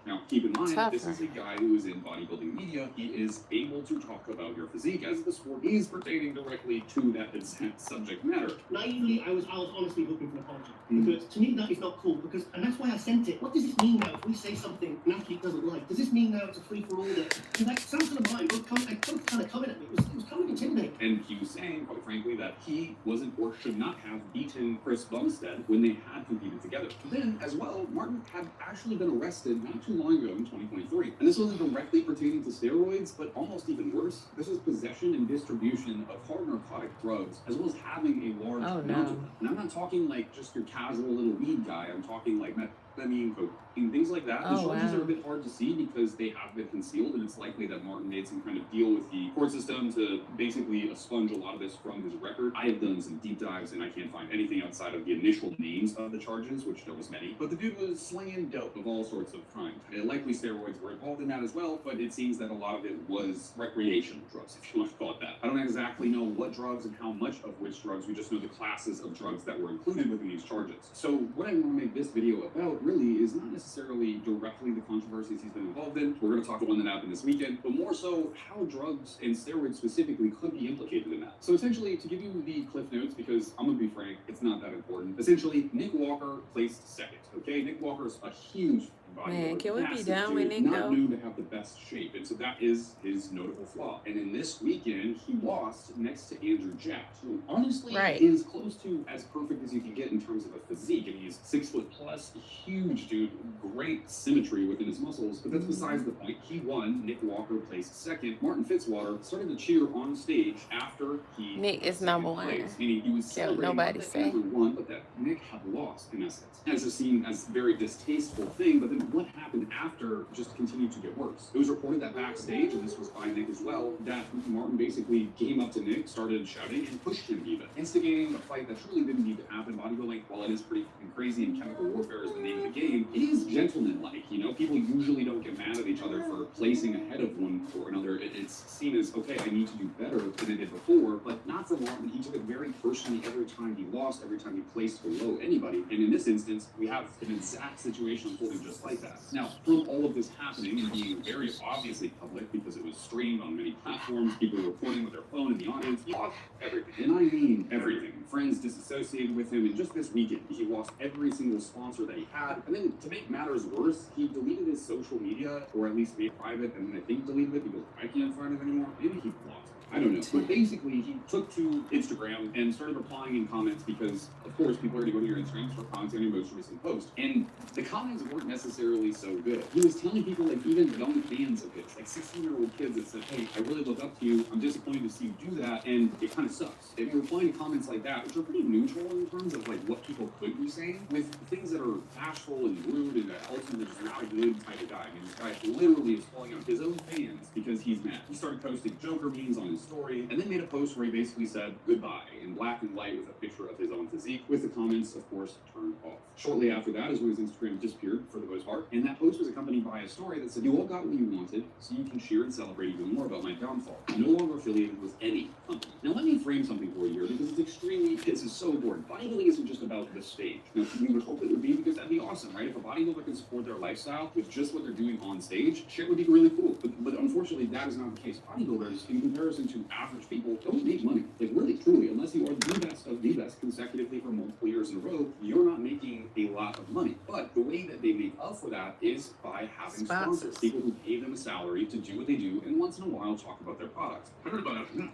Speaker 21: Now, keep in mind,
Speaker 6: Tougher.
Speaker 21: this is a guy who is in bodybuilding media. He is able to talk about your physique as the sport is pertaining directly to that exact subject matter.
Speaker 22: Naively, I was honestly hoping for an apology. Because to me, that is not cool. And that's why I sent it. What does this mean now if we say something an athlete doesn't like? Does this mean now it's a free-for-all? Because like, sounds kind of mine. It was kind of coming at me. It was kind of intimidating.
Speaker 21: And he was saying, quite frankly, that he wasn't or should not have beaten Chris Bumstead when they had competed together. Then, as well, Martin had actually been arrested not too long ago in 2023. And this wasn't directly pertaining to steroids, but almost even worse. This is possession and distribution of hard narcotic drugs, as well as having a large amount of them. And I'm not talking like just your casual little weed guy. I'm talking like methamphetamine, cocaine, things like that. The charges are a bit hard to see because they have been concealed, and it's likely that Martin made some kind of deal with the court system to basically expunge a lot of this from his record. I have done some deep dives, and I can't find anything outside of the initial names of the charges, which there was many. But the dude was slinging dope of all sorts of crimes. Likely steroids were involved in that as well, but it seems that a lot of it was recreational drugs, if you want to call it that. I don't exactly know what drugs and how much of which drugs. We just know the classes of drugs that were included within these charges. So what I want to make this video about really is not necessarily directly the controversies he's been involved in. We're going to talk about one that happened this weekend, but more so how drugs and steroids specifically could be implicated in that. So essentially, to give you the cliff notes, because I'm going to be frank, it's not that important. Essentially, Nick Walker placed second. Okay, Nick Walker's a huge bodybuilder.
Speaker 6: Man, can we be down with Nick
Speaker 21: Not
Speaker 6: though?
Speaker 21: known to have the best shape, and so that is his notable flaw. And in this weekend, he lost next to Andrew Jack, who honestly is close to as perfect as you can get in terms of a physique. And he's 6 foot plus, huge dude, great symmetry within his muscles. But that's besides the point. He won. Nick Walker placed second. Martin Fitzwater started to cheer on stage after he
Speaker 6: Nick is number one.
Speaker 21: Meaning he was celebrating
Speaker 6: nobody
Speaker 21: not that
Speaker 6: say.
Speaker 21: Andrew won, but that Nick had lost in essence. As a seen as a very distasteful thing, but then what happened after just continued to get worse. It was reported that backstage, and this was by Nick as well, that Martin basically came up to Nick, started shouting, and pushed him even, instigating a fight that truly didn't need to happen. Bodybuilding, while it is pretty fucking crazy and chemical warfare is the name of the game, it is gentlemanlike. You know, people usually don't get mad at each other for placing ahead of one or another. It's seen as, okay, I need to do better than I did before, but not for Martin. He took it very personally every time he lost, every time he placed below anybody. And in this instance, we have an exact situation unfolding just like that. Now, from all of this happening and being very obviously public because it was streamed on many platforms, people were reporting with their phone in the audience, he lost everything. And I mean everything. Friends disassociated with him, and just this weekend, he lost every single sponsor that he had. And then to make matters worse, he deleted his social media, or at least made it private, and then I think deleted it because I can't find it anymore. Maybe he blocked it. I don't know. But basically, he took to Instagram and started replying in comments because, of course, people are going to go to your Instagrams for comments on your most recent post. And the comments weren't necessarily so good. He was telling people, like, even young fans of his, like 16-year-old kids that said, hey, I really look up to you. I'm disappointed to see you do that, and it kind of sucks. And you're replying to comments like that, which are pretty neutral in terms of, like, what people could be saying, with things that are bashful and rude and ultimately just not a good type of guy. I mean, this guy literally is calling out his own fans because he's mad. He started posting Joker memes on his story, and then made a post where he basically said goodbye in black and white with a picture of his own physique, with the comments, of course, turned off. Shortly after that is when his Instagram disappeared for the most part, and that post was accompanied by a story that said, you all got what you wanted, so you can cheer and celebrate even more about my downfall. No longer affiliated with any company. Now let me frame something for you here, because it's extremely, this is so important. Bodybuilding isn't just about the stage. Now, we would hope it would be, because that'd be awesome, right? If a bodybuilder can support their lifestyle with just what they're doing on stage, shit would be really cool. But unfortunately, that is not the case. Bodybuilders, in comparison to average people, don't make money. Like, really, truly, unless you are the best of the best consecutively for multiple years in a row, you're not making a lot of money. But the way that they make up for that is by having sponsors. People who pay them a salary to do what they do, and once in a while talk about their products. I heard about it.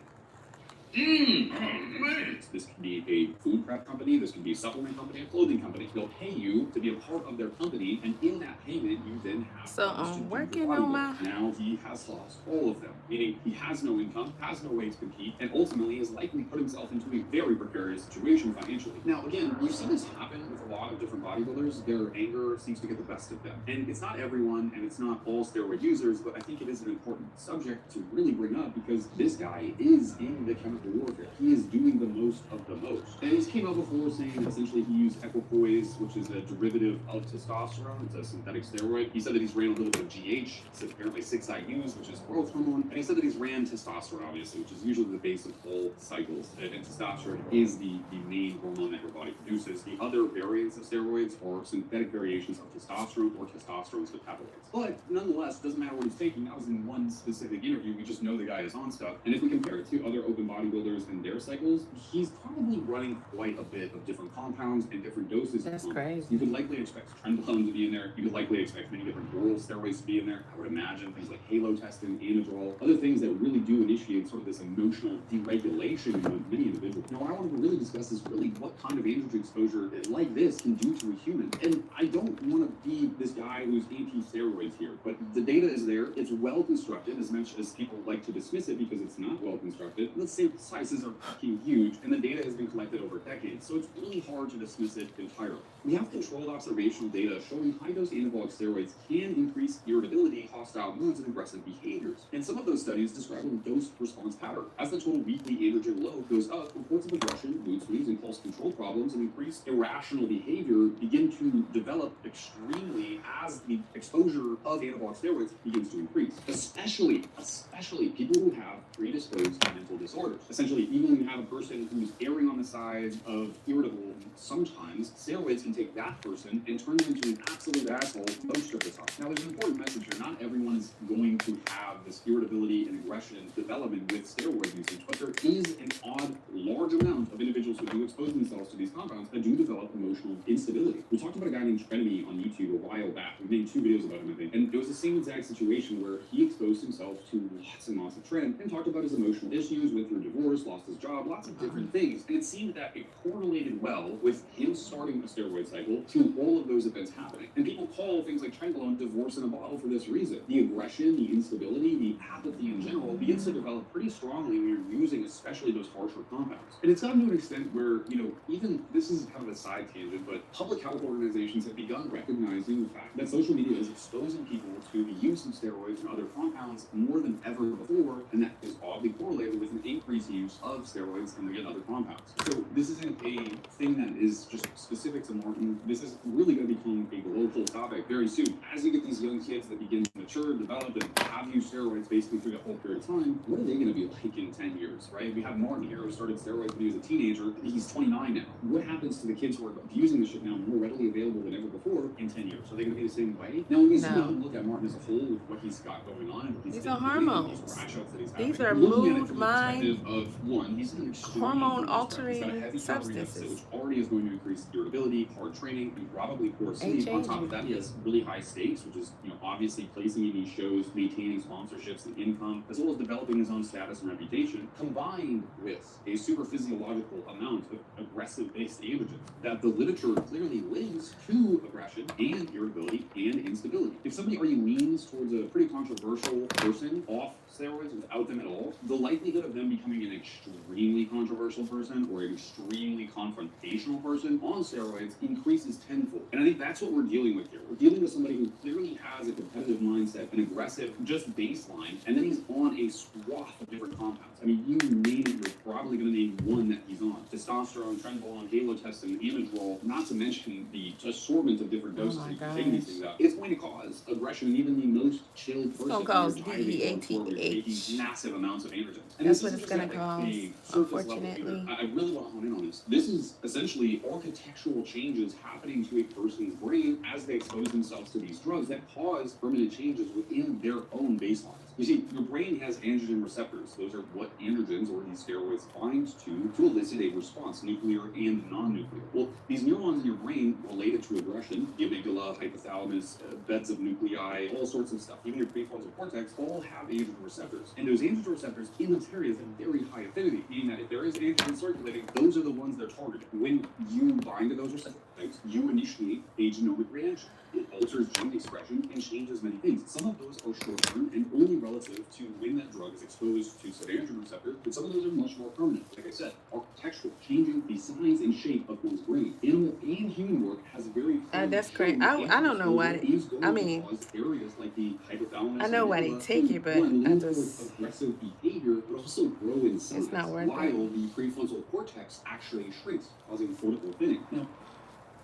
Speaker 21: This could be a food prep company, this could be a supplement company, a clothing company. They'll pay you to be a part of their company, and in that payment, you then have
Speaker 6: So I'm working on my.
Speaker 21: Now he has lost all of them, meaning he has no income, has no way to compete, and ultimately is likely put himself into a very precarious situation financially. Now, again, you see this happen with a lot of different bodybuilders. Their anger seems to get the best of them, and it's not everyone, and it's not all steroid users, but I think it is an important subject to really bring up because this guy is in the chemical warfare. He is doing the most of the most. And he's came out before saying that essentially he used equipoise, which is a derivative of testosterone. It's a synthetic steroid. He said that he's ran a little bit of GH, so apparently 6 IUs, which is growth hormone. And he said that he's ran testosterone, obviously, which is usually the base of all cycles. And testosterone is the main hormone that your body produces. The other variants of steroids are synthetic variations of testosterone or testosterone metabolites. But nonetheless, it doesn't matter what he's taking. That was in one specific interview. We just know the guy is on stuff. And if we compare it to other open bodybuilders and their cycles, he's probably running quite a bit of different compounds and different doses.
Speaker 6: That's
Speaker 21: of
Speaker 6: crazy.
Speaker 21: You could likely expect trenbolone to be in there. You could likely expect many different oral steroids to be in there. I would imagine things like halotestin, anadrol, other things that really do initiate sort of this emotional deregulation in many individuals. Now, what I wanted to really discuss is really what kind of androgen exposure like this can do to a human. And I don't want to be this guy who's anti-steroids here, but the data is there. It's well constructed, as much as people like to dismiss it because it's not well constructed. Let's say sizes are fucking huge, and the data has been collected over decades, so it's really hard to dismiss it entirely. We have controlled observational data showing high-dose anabolic steroids can increase irritability, hostile moods, and aggressive behaviors. And some of those studies describe a dose-response pattern. As the total weekly androgen load goes up, reports of aggression, mood swings, impulse control problems, and increased irrational behavior begin to develop extremely as the exposure of anabolic steroids begins to increase. Especially people who have predisposed to mental disorders. Essentially, even when you have a person who's erring on the side of irritable, sometimes steroids can take that person and turn them into an absolute asshole most of the time. Now, there's an important message here. Not everyone is going to have this irritability and aggression development with steroid usage, but there is an odd, large amount of individuals who do expose themselves to these compounds that do develop emotional instability. We talked about a guy named Trenemy on YouTube a while back. We made 2 videos about him, I think, and it was the same exact situation where he exposed himself to lots and lots of trend and talked about his emotional issues, went through divorce, lost his job, lots of different things. And it seemed that it correlated well with him starting a steroid cycle to all of those events happening. And people call things like trenbolone divorce in a bottle for this reason. The aggression, the instability, the apathy in general begins to develop pretty strongly when you're using especially those harsher compounds. And it's gotten to an extent where, even this is kind of a side tangent, but public health organizations have begun recognizing the fact that social media is exposing people to the use of steroids and other compounds more than ever before, and that is oddly correlated with an increased use of steroids and again other compounds. So this isn't a thing that is just specific to Martin. This is really going to become a global topic very soon. As you get these young kids that begin to mature, develop, and have used steroids basically through the whole period of time, what are they going to be like in 10 years, right? We have Martin here who started steroids when he was a teenager. He's 29 now. What happens to the kids who are using this shit now more readily available than ever before in 10 years? Are they going to be the same way? Now, when we zoom out and look at Martin as a whole, with what he's got going on, and what
Speaker 6: These
Speaker 21: been
Speaker 6: are
Speaker 21: doing,
Speaker 6: hormones.
Speaker 21: these rash outs that he's
Speaker 6: These
Speaker 21: having,
Speaker 6: are
Speaker 21: looking at it
Speaker 6: mood,
Speaker 21: from the
Speaker 6: mind,
Speaker 21: perspective of one, he's an extreme
Speaker 6: Hormone
Speaker 21: performance prep. He's got a
Speaker 6: altering
Speaker 21: heavy calorie deficit,
Speaker 6: substances.
Speaker 21: which already is going to increase durability, hard training, and probably poor sleep. On top of that, he has really high stakes, which is, you know, obviously placing in these shows, maintaining sponsorships and income, as well as developing his own status and reputation, combined with a super physiological amount of aggressive-based androgens that the literature clearly links to aggression and irritability and instability. If somebody already leans towards a pretty controversial person off steroids without them at all, the likelihood of them becoming an extremely controversial person or an extremely confrontational person on steroids increases tenfold. And I think that's what we're dealing with here. We're dealing with somebody who clearly has a competitive mindset, an aggressive, just baseline, and then he's on a swath of different compounds. I mean, you name it, you're probably going to name one that he's on. Testosterone, trenbolone, halotestin, amidrol, not to mention the assortment of different doses you can take these things out. It's going to cause aggression in even the most chilled person.
Speaker 6: It's going to cause DEATH.
Speaker 21: Massive amounts of androgens. And
Speaker 6: That's
Speaker 21: this
Speaker 6: what
Speaker 21: isn't
Speaker 6: it's going
Speaker 21: just
Speaker 6: to
Speaker 21: at,
Speaker 6: cause,
Speaker 21: like, a surface level
Speaker 6: unfortunately.
Speaker 21: either. I really want to hone in on this. This is essentially architectural changes happening to a person's brain as they expose themselves to these drugs that cause permanent changes within their own baselines. You see, your brain has androgen receptors. Those are what androgens or these steroids bind to elicit a response, nuclear and non-nuclear. Well, these neurons in your brain related to aggression, the amygdala, hypothalamus, beds of nuclei, all sorts of stuff, even your prefrontal cortex, all have androgen receptors. And those androgen receptors in those areas have very high affinity, meaning that if there is androgen circulating, those are the ones they're targeted. When you bind to those receptors, you initiate a genomic reaction. It alters gene expression and changes many things. Some of those are short-term and only relative to when that drug is exposed to said androgen receptor, but some of those are much more permanent. Like I said, architectural, changing the size and shape of one's brain. Animal and human work has very
Speaker 6: That's crazy. I don't know why. I mean,
Speaker 21: areas like the hypothalamus.
Speaker 6: I know why they take it, but I just
Speaker 21: aggressive behavior, but also grow in size.
Speaker 6: It's not worth it.
Speaker 21: While the prefrontal cortex actually shrinks, causing cortical thinning. Now,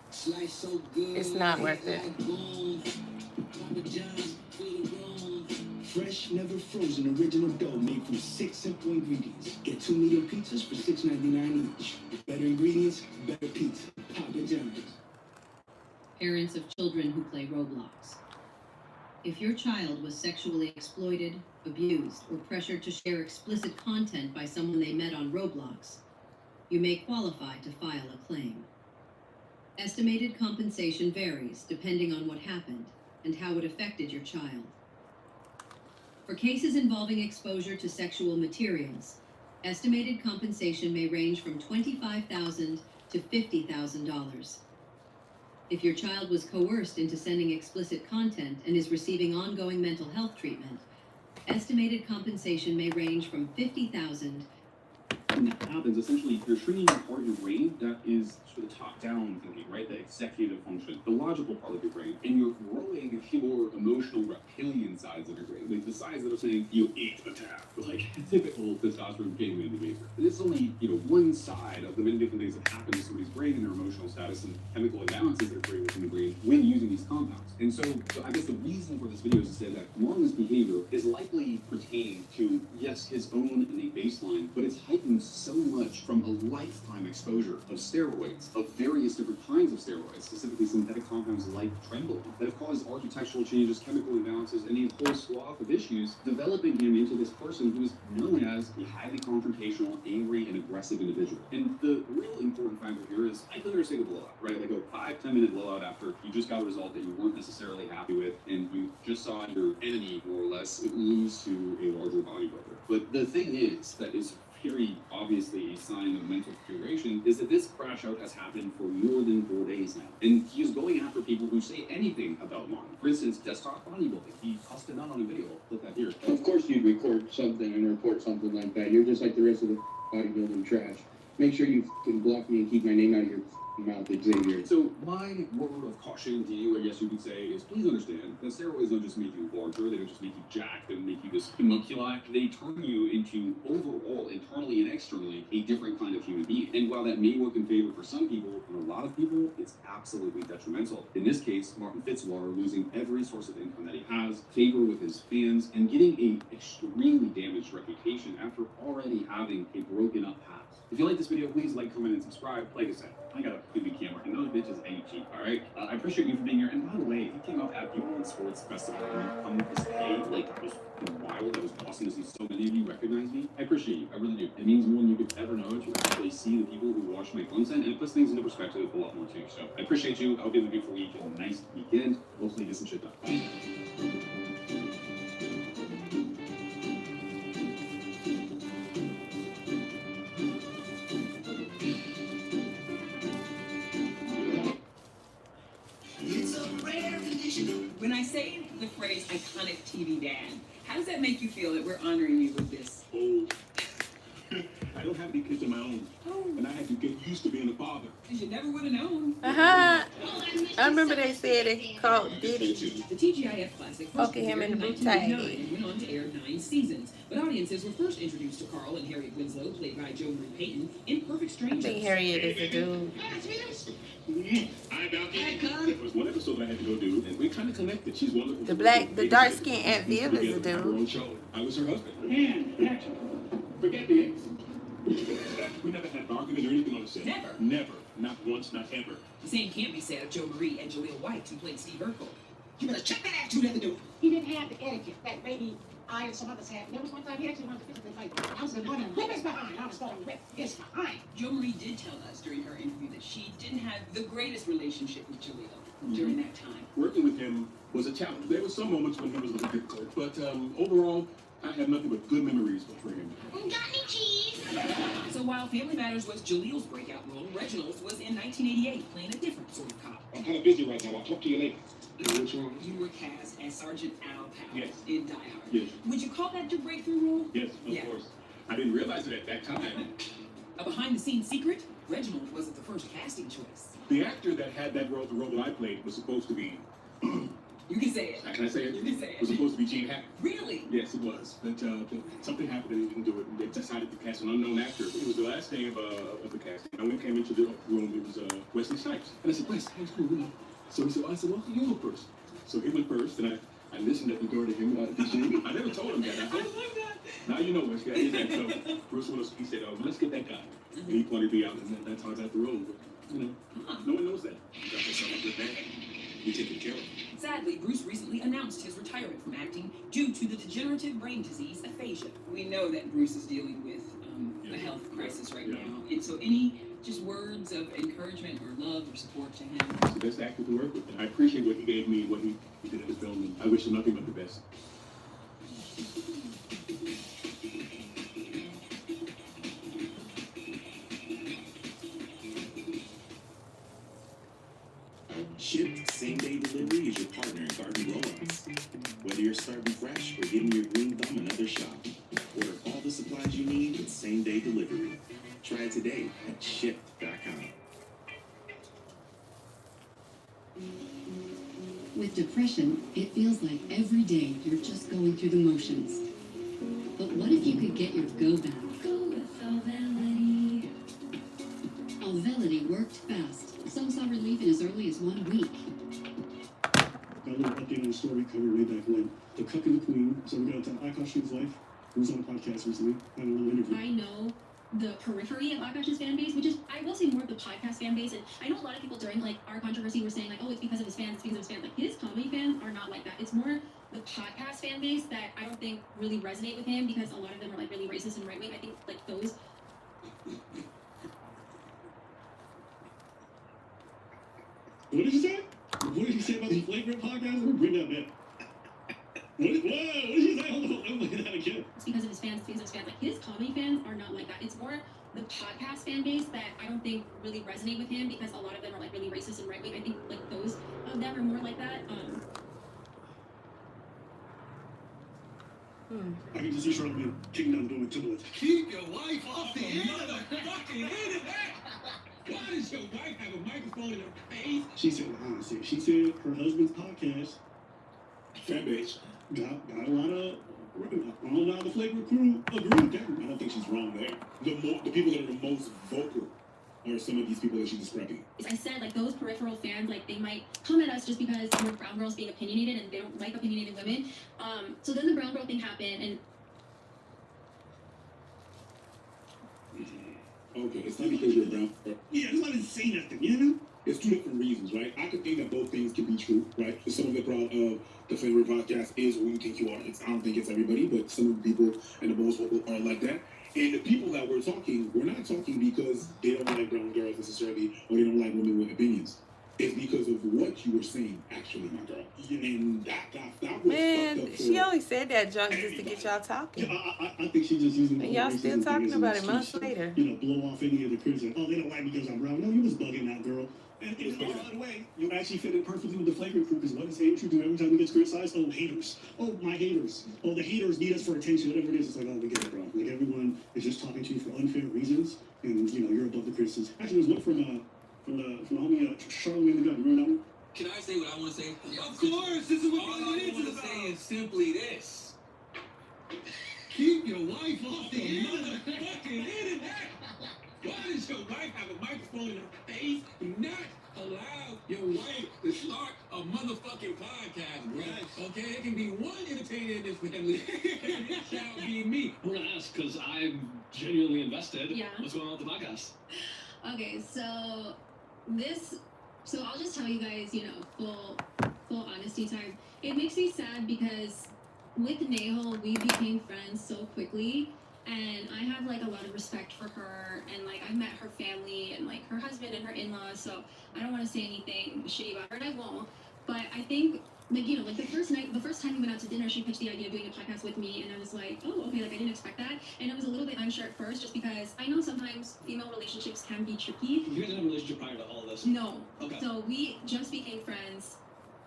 Speaker 6: it's not worth it.
Speaker 1: Fresh, never frozen, original dough made from 6 simple ingredients. Get 2 medium pizzas for $6.99 each. Better ingredients, better pizza. Papa John's.
Speaker 20: Parents of children who play Roblox. If your child was sexually exploited, abused, or pressured to share explicit content by someone they met on Roblox, you may qualify to file a claim. Estimated compensation varies depending on what happened and how it affected your child. For cases involving exposure to sexual materials, estimated compensation may range from $25,000 to $50,000. If your child was coerced into sending explicit content and is receiving ongoing mental health treatment, estimated compensation may range from $50,000.
Speaker 21: When that happens, essentially, you're shrinking the part of your brain that is sort of top-down thinking, right? The executive function, the logical part of your brain, and you're growing your emotional reptilian sides of your brain, like the sides that are saying, you ate a tab, like typical testosterone gateway behavior. And it's only, one side of the many different things that happen to somebody's brain and their emotional status and chemical imbalances that are created within the brain when using these compounds. And so I guess the reason for this video is to say that Martin's behavior is likely pertaining to, yes, his own innate baseline, but it's heightened so much from a lifetime exposure of steroids, of various different kinds of steroids, specifically synthetic compounds like trenbolone, that have caused architectural changes, chemical imbalances, and a whole swath of issues, developing him into this person who is known as a highly confrontational, angry, and aggressive individual. And the real important factor here is, I consider say the blowout, right? Like a 5-10 minute blowout after you just got a result that you weren't necessarily happy with, and you just saw your enemy, more or less, lose to a larger bodybuilder. But the thing is that is very obviously a sign of mental deterioration is that this crash out has happened for more than 4 days now. And he is going after people who say anything about Martin. For instance, desktop bodybuilding. He busted out on a video. Look at here.
Speaker 3: Of course you'd record something and report something like that. You're just like the rest of the bodybuilding trash. Make sure you can block me and keep my name out of your mouth, Xavier.
Speaker 21: So my word of caution to you, I guess you could say, is please understand that steroids don't just make you larger, they don't just make you jacked, they don't make you this homunculus, they turn you into overall, internally and externally, a different kind of human being. And while that may work in favor for some people, for a lot of people, it's absolutely detrimental. In this case, Martin Fitzwater losing every source of income that he has, favor with his fans, and getting an extremely damaged reputation after already having a broken up past. If you like this video, please like, comment, and subscribe. Like I said, I got a good camera, and those bitches ain't cheap, alright? I appreciate you for being here, and by the way, if you came up at the World Sports Festival and you come this day, like, just wild. viral that was awesome to see so many of you recognize me. I appreciate you. I really do. It means more than you could ever know to actually see the people who watch my content, and it puts things into perspective a lot more too. So I appreciate you. I hope you have a beautiful week and a nice weekend. Hopefully get some shit done.
Speaker 4: When I say the phrase iconic TV dad, how does that make you feel that we're honoring you with this?
Speaker 8: Oh, I don't have any kids of my own, and I had to get used to being a father.
Speaker 4: You never would have known.
Speaker 6: I remember they said they called Diddy.
Speaker 4: The TGIF classic first
Speaker 6: Poking him
Speaker 4: premiered
Speaker 6: in the
Speaker 4: 1989 and went on to air 9 seasons. But audiences were first introduced to Carl and Harriet Winslow, played by Joe Marie Payton, in Perfect
Speaker 6: I
Speaker 4: Strangers.
Speaker 6: think Harriet is a dude.
Speaker 8: Hi, Balky. There was one episode I had to go do, and we kind of connected. She's wonderful.
Speaker 6: The dark skinned Aunt Viv is a
Speaker 8: Her
Speaker 6: dude.
Speaker 8: own show. I was her husband. And action. Forget the ex. We never had an argument or anything on the set.
Speaker 4: Never?
Speaker 8: Never. Not once, not ever.
Speaker 4: The same can't be said of Joe Marie and Jaleel White, who played Steve Urkel.
Speaker 18: You better check that attitude at the door. He didn't have the etiquette that maybe I and some others had. There was one time he actually wanted to physically fight. I was going to whip his behind. I was going to whip his behind.
Speaker 4: Joe Marie did tell us during her interview that she didn't have the greatest relationship with Jaleel during that time.
Speaker 8: Working with him was a challenge. There were some moments when he was a little difficult, but overall, I have nothing but good memories for him.
Speaker 18: Got any cheese?
Speaker 4: So while Family Matters was Jaleel's breakout role, Reginald's was in 1988, playing a different sort of cop.
Speaker 8: I'm kind of busy right now. I'll talk to you later. What's wrong?
Speaker 4: You were cast as Sergeant Al Powell
Speaker 8: Yes.
Speaker 4: in Die Hard.
Speaker 8: Yes.
Speaker 4: Would you call that your breakthrough role?
Speaker 8: Yes, of course. I didn't realize it at that time.
Speaker 4: A behind-the-scenes secret? Reginald wasn't the first casting choice.
Speaker 8: The actor that had that role, the role that I played, was supposed to be.
Speaker 4: You can say it.
Speaker 8: Can I say it?
Speaker 4: You can say it.
Speaker 8: Was supposed to be Gene Hackman.
Speaker 4: Really?
Speaker 8: Yes, it was. But something happened and he didn't do it. And they decided to cast an unknown actor. It was the last day of the casting. And when we came into the room, it was Wesley Snipes. And I said, Wes, how's cool, you know? So he said, well, I said, well, you go first. So he went first, and I listened at the door to him. I never told him that. I love that. Now you know Wes. So Bruce Willis, he said, oh, let's get that guy. And he pointed me out, and that's how I got the role. But, you know, no one knows that. You got yourself a good man. You take good care of him.
Speaker 4: Sadly, Bruce recently announced his retirement from acting due to the degenerative brain disease aphasia. We know that Bruce is dealing with a health crisis right now. And so any just words of encouragement or love or support to him?
Speaker 8: He's the best actor to work with. And I appreciate what he gave me, what he did in the film. And I wish him nothing but the best.
Speaker 12: Shipped same-day delivery is your partner in garden roll-ups. Whether you're starting fresh or giving your green thumb another shot, order all the supplies you need with same-day delivery. Try it today at Shipped.com.
Speaker 20: With depression, it feels like every day you're just going through the motions. But what if you could get your go back? Go with Alvelity. Alvelity worked fast. Some saw relief in as early as 1 week.
Speaker 5: Got a little update on the story covered way back when. The Cuck and the Queen. So we got Aakasha's wife, who was on the podcast recently, had a little interview.
Speaker 23: I know the periphery of Aakasha's fan base, which is, I will say, more of the podcast fan base. And I know a lot of people during like our controversy were saying like, oh, it's because of his fans, it's because of his fans. Like his comedy fans are not like that. It's more the podcast fan base that I don't think really resonate with him because a lot of them are like really racist and right wing. I think like those.
Speaker 5: What did you say? What did you say about the flagrant podcast? We'll bring that back. What did you say? Hold on, I'm looking at that again.
Speaker 23: It's because of his fans, because of his fans. Like his comedy fans are not like that. It's more the podcast fan base that I don't think really resonate with him because a lot of them are like really racist and right wing. I think like those of them are more like that.
Speaker 5: I can just see Charlamagne kicking down the door with too much.
Speaker 1: Keep your wife off the motherfucking internet. Why does your wife have a microphone in her face?
Speaker 5: She said, honestly, she said her husband's podcast, fan base, got a lot of the flagrant crew agree with that.
Speaker 8: I don't think she's wrong there. The people that are the most vocal are some of these people that she's describing.
Speaker 23: As I said, like those peripheral fans, like they might come at us just because we're brown girls being opinionated and they don't like opinionated women. So then the brown girl thing happened and
Speaker 8: okay, it's not because you're brown.
Speaker 5: Yeah, that's why I didn't say nothing, you know?
Speaker 8: it's two different reasons, right? I could think that both things can be true, right? Some of the crowd of the favorite podcast is who you think you are. I don't think it's everybody, but some of the people and the most vocal are like that. And the people that we're not talking because they don't like brown girls necessarily, or they don't like women with opinions. It's because of what you were saying, actually, my girl. And that was
Speaker 6: Man,
Speaker 8: fucked up.
Speaker 6: she only said that junk just to get y'all talking.
Speaker 5: Yeah, I think she just using
Speaker 6: And y'all still talking about it months later.
Speaker 5: You know, blow off any of the criticism. Oh, they don't like me because I'm brown. No, you was bugging that girl. And by the way, you actually fit in perfectly with the flagrant crew, because what does hatred do every time he gets criticized? Oh, haters. Oh, my haters. Oh, the haters need us for attention. Whatever it is, it's like, oh, we get it, bro. Like, everyone is just talking to you for unfair reasons, and, you know, you're above the criticism. Actually, there's one from the homie Charlemagne the Gun. Remember that one?
Speaker 1: Can I say what I want to say?
Speaker 10: Of course, this is what
Speaker 1: all I want to say is simply this.
Speaker 10: Keep your wife off the motherfucking internet. Why does your wife have a microphone in her face? Do not allow your wife to start a motherfucking podcast, bro. Yes. Okay, it can be one entertainer in this family, and it shall be me.
Speaker 13: I want to ask, because I'm genuinely invested.
Speaker 23: Yeah.
Speaker 13: What's going on with the podcast?
Speaker 23: Okay, so I'll just tell you guys, you know, full honesty time. It makes me sad because with Nahal, we became friends so quickly, and I have like a lot of respect for her, and like I've met her family and like her husband and her in-laws, so I don't want to say anything shitty about her, and I won't. But I think, like, you know, like the first time we went out to dinner, she pitched the idea of doing a podcast with me, and I was like, oh, okay, like I didn't expect that, and I was a little bit unsure at first, just because I know sometimes female relationships can be tricky.
Speaker 13: You guys had a relationship prior to all of this?
Speaker 23: No.
Speaker 13: Okay.
Speaker 23: So we just became friends,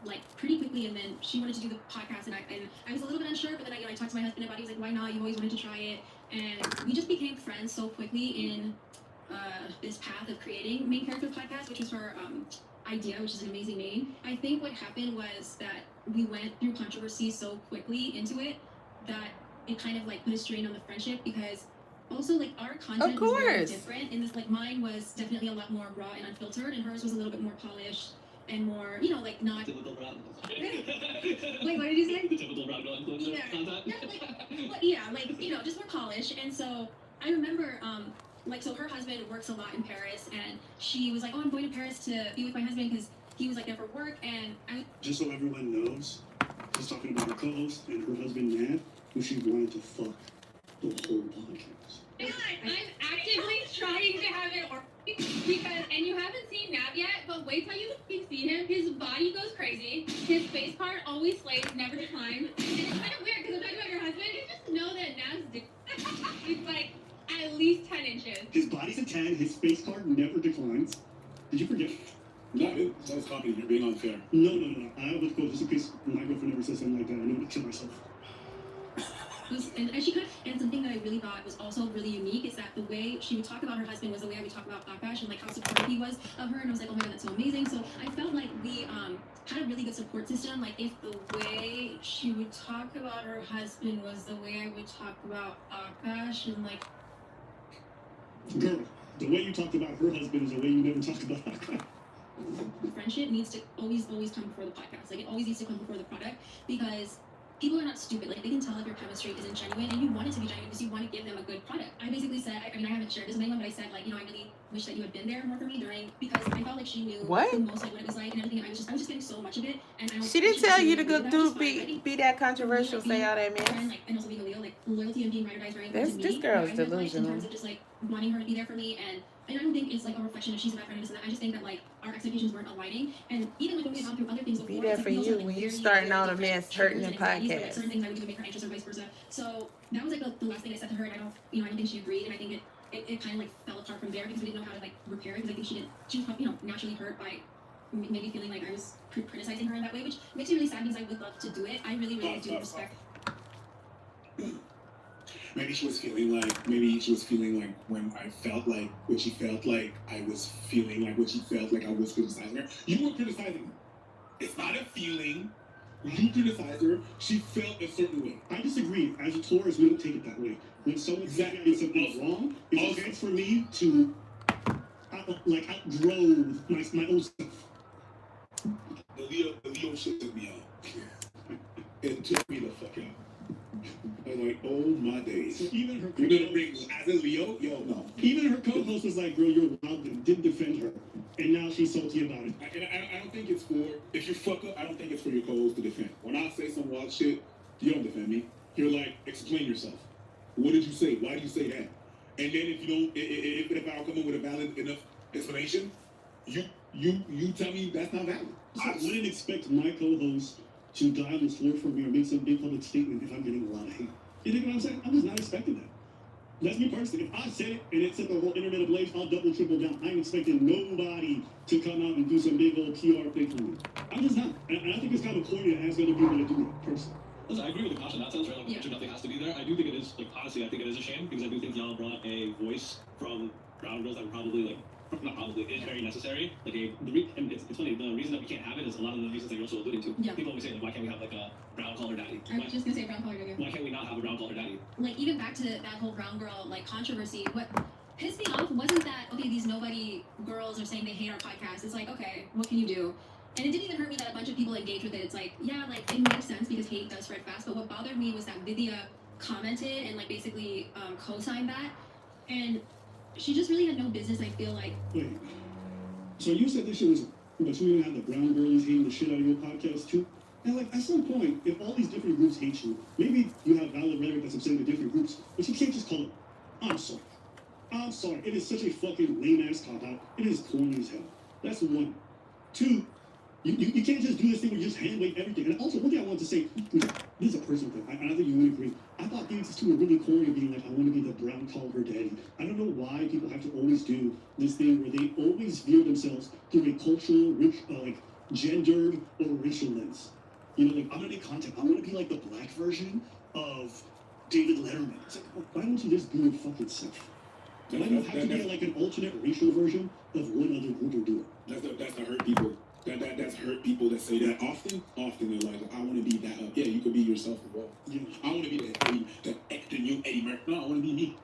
Speaker 23: like pretty quickly, and then she wanted to do the podcast, and I was a little bit unsure, but then I talked to my husband about it. He was like, why not? You always wanted to try it, and we just became friends so quickly in this path of creating Main Character Podcast, which was her idea, which is an amazing name. I think what happened was that we went through controversy so quickly into it that it kind of like put a strain on the friendship, because also like our content was very different. And this, like, mine was definitely a lot more raw and unfiltered, and hers was a little bit more polished and more, you know, like not.
Speaker 13: Typical brown.
Speaker 23: Wait, what did you say?
Speaker 13: Typical brown influencer content.
Speaker 23: Yeah, like, you know, just more polished. And so I remember, like, so her husband works a lot in Paris, and she was like, oh, I'm going to Paris to be with my husband because he was like there for work, and I.
Speaker 5: Just so everyone knows, she's talking about her co-host and her husband, Nat, who she wanted to fuck the whole podcast.
Speaker 23: I'm actively trying to have it because, and you haven't seen Nav yet, but wait till you see him. His body goes crazy. His face part always slays, never declines. And it's kind of weird because I'm talking about your husband. You just know that Nav's dick is like at least 10 inches.
Speaker 5: His body's a 10, his face card never declines. Did you forget?
Speaker 8: No, that was comedy. You're being unfair.
Speaker 5: No. I would go just in case my girlfriend ever says something like that. I know to kill myself.
Speaker 23: And something that I really thought was also really unique is that the way she would talk about her husband was the way I would talk about Aakash, and like how supportive he was of her, and I was like, oh my god, that's so amazing. So I felt like we had a really good support system. Like, if the way she would talk about her husband was the way I would talk about Aakash, and like,
Speaker 5: girl, the way you talked about her husband is the way you never talked about Aakash.
Speaker 23: Friendship needs to always come before the podcast. Like, it always needs to come before the product, because people are not stupid. Like, they can tell if your chemistry isn't genuine, and you want it to be genuine because you want to give them a good product. I basically said, I mean, I haven't shared this with anyone, but I said, like, you know, I really wish that you had been there more for me because I felt like she knew the most, like, what it was like and everything, and I was just getting so much of it. And
Speaker 6: she didn't tell you to go be that controversial, say all that, man.
Speaker 23: And also being a Leo, like, loyalty and being ride or die is very important to me.
Speaker 6: This girl is
Speaker 23: Like,
Speaker 6: delusional.
Speaker 23: in terms of just, like, wanting her to be there for me, and I don't think it's like a reflection if she's a bad friend or this and that. I just think that, like, our expectations weren't aligning, and even like when we had gone through other things before,
Speaker 6: Be there for you when you starting out a mess, hurting the
Speaker 23: like,
Speaker 6: podcast.
Speaker 23: certain things I would do to make her anxious or vice versa. So that was like the last thing I said to her, and I don't think she agreed, and I think it kind of like fell apart from there because we didn't know how to like repair it, because I think she was probably, you know, naturally hurt by maybe feeling like I was criticizing her in that way, which makes me really sad because I would love to do it. I really do respect.
Speaker 8: Maybe she was feeling like when I felt like what she felt like I was feeling like what she felt like I was criticizing her. You were criticizing her. It's not a feeling. You criticized her. She felt a certain way.
Speaker 5: I disagree. As a Taurus, we don't take it that way. When someone says something's wrong, it's okay for me to outgrow my old stuff.
Speaker 8: The Leo shit took me out. It took me the fuck out. was like, oh my days.
Speaker 22: So even her
Speaker 8: You're gonna bring as a Leo? Yo, no.
Speaker 22: even her co-host was like, girl, you're wild, and didn't defend her. And now she's salty about it.
Speaker 8: I don't think it's for, if you fuck up, I don't think it's for your co-host to defend. When I say some wild shit, you don't defend me. You're like, explain yourself. What did you say? Why did you say that? And then if you don't, if I don't come in with a valid enough explanation, you tell me that's not valid.
Speaker 22: So I wouldn't expect my co-host to die on the floor for me or make some big public statement if I'm getting a lot of hate. You think what I'm saying? I'm just not expecting that. That's me personally. If I said it and it set the whole internet ablaze, I'll double, triple down. I ain't expecting nobody to come out and do some big old PR thing for me. I'm just not. And I think it's kind of corny to ask other people to do it, personally.
Speaker 13: Listen, I agree with Aakasha in that sense, right? Like, sure, nothing has to be there. I do think it is, like, honestly, I think it is a shame because I do think y'all brought a voice from brown girls that were probably, like, not probably, is very necessary. Like, and it's funny, the reason that we can't have it is a lot of the reasons that you're also alluding to.
Speaker 23: Yeah.
Speaker 13: People always say, like, why can't we have, like, a brown collar daddy?
Speaker 23: I was just gonna say brown collar daddy.
Speaker 13: Why can't we not have a brown collar daddy?
Speaker 23: Like, even back to that whole brown girl, like, controversy, what pissed me off wasn't that, okay, these nobody girls are saying they hate our podcast. It's like, okay, what can you do? And it didn't even hurt me that a bunch of people engaged with it. It's like, yeah, like, it makes sense because hate does spread fast. But what bothered me was that Vidya commented and, like, basically co-signed that. And she just really had no business, I feel like.
Speaker 22: Wait. So you said this shit was, but you didn't have the brown girlies hating the shit out of your podcast too? And like, at some point, if all these different groups hate you, maybe you have valid rhetoric that's upsetting the different groups, but you can't just call it, I'm sorry. I'm sorry. It is such a fucking lame-ass cop-out. It is corny as hell. That's one. Two, you can't just do this thing where you just hand-wave everything. And also, one thing I wanted to say, this is a personal thing, and I think you would agree. I thought these two were really corny being like, I want to be the brown collar daddy. I don't know why people have to always do this thing where they always view themselves through a cultural, like, gendered or racial lens. You know, like, I'm gonna make content. I want to be like the black version of David Letterman. It's like, why don't you just be your fucking self? Why do you have to be like an alternate racial version of what other group are doing?
Speaker 8: That's the hurt people. That's hurt people that say that often. Often they're like, I want to be that. Yeah, you could be yourself as well. Yeah. I want to be the new Eddie Murphy. No, I want to be me.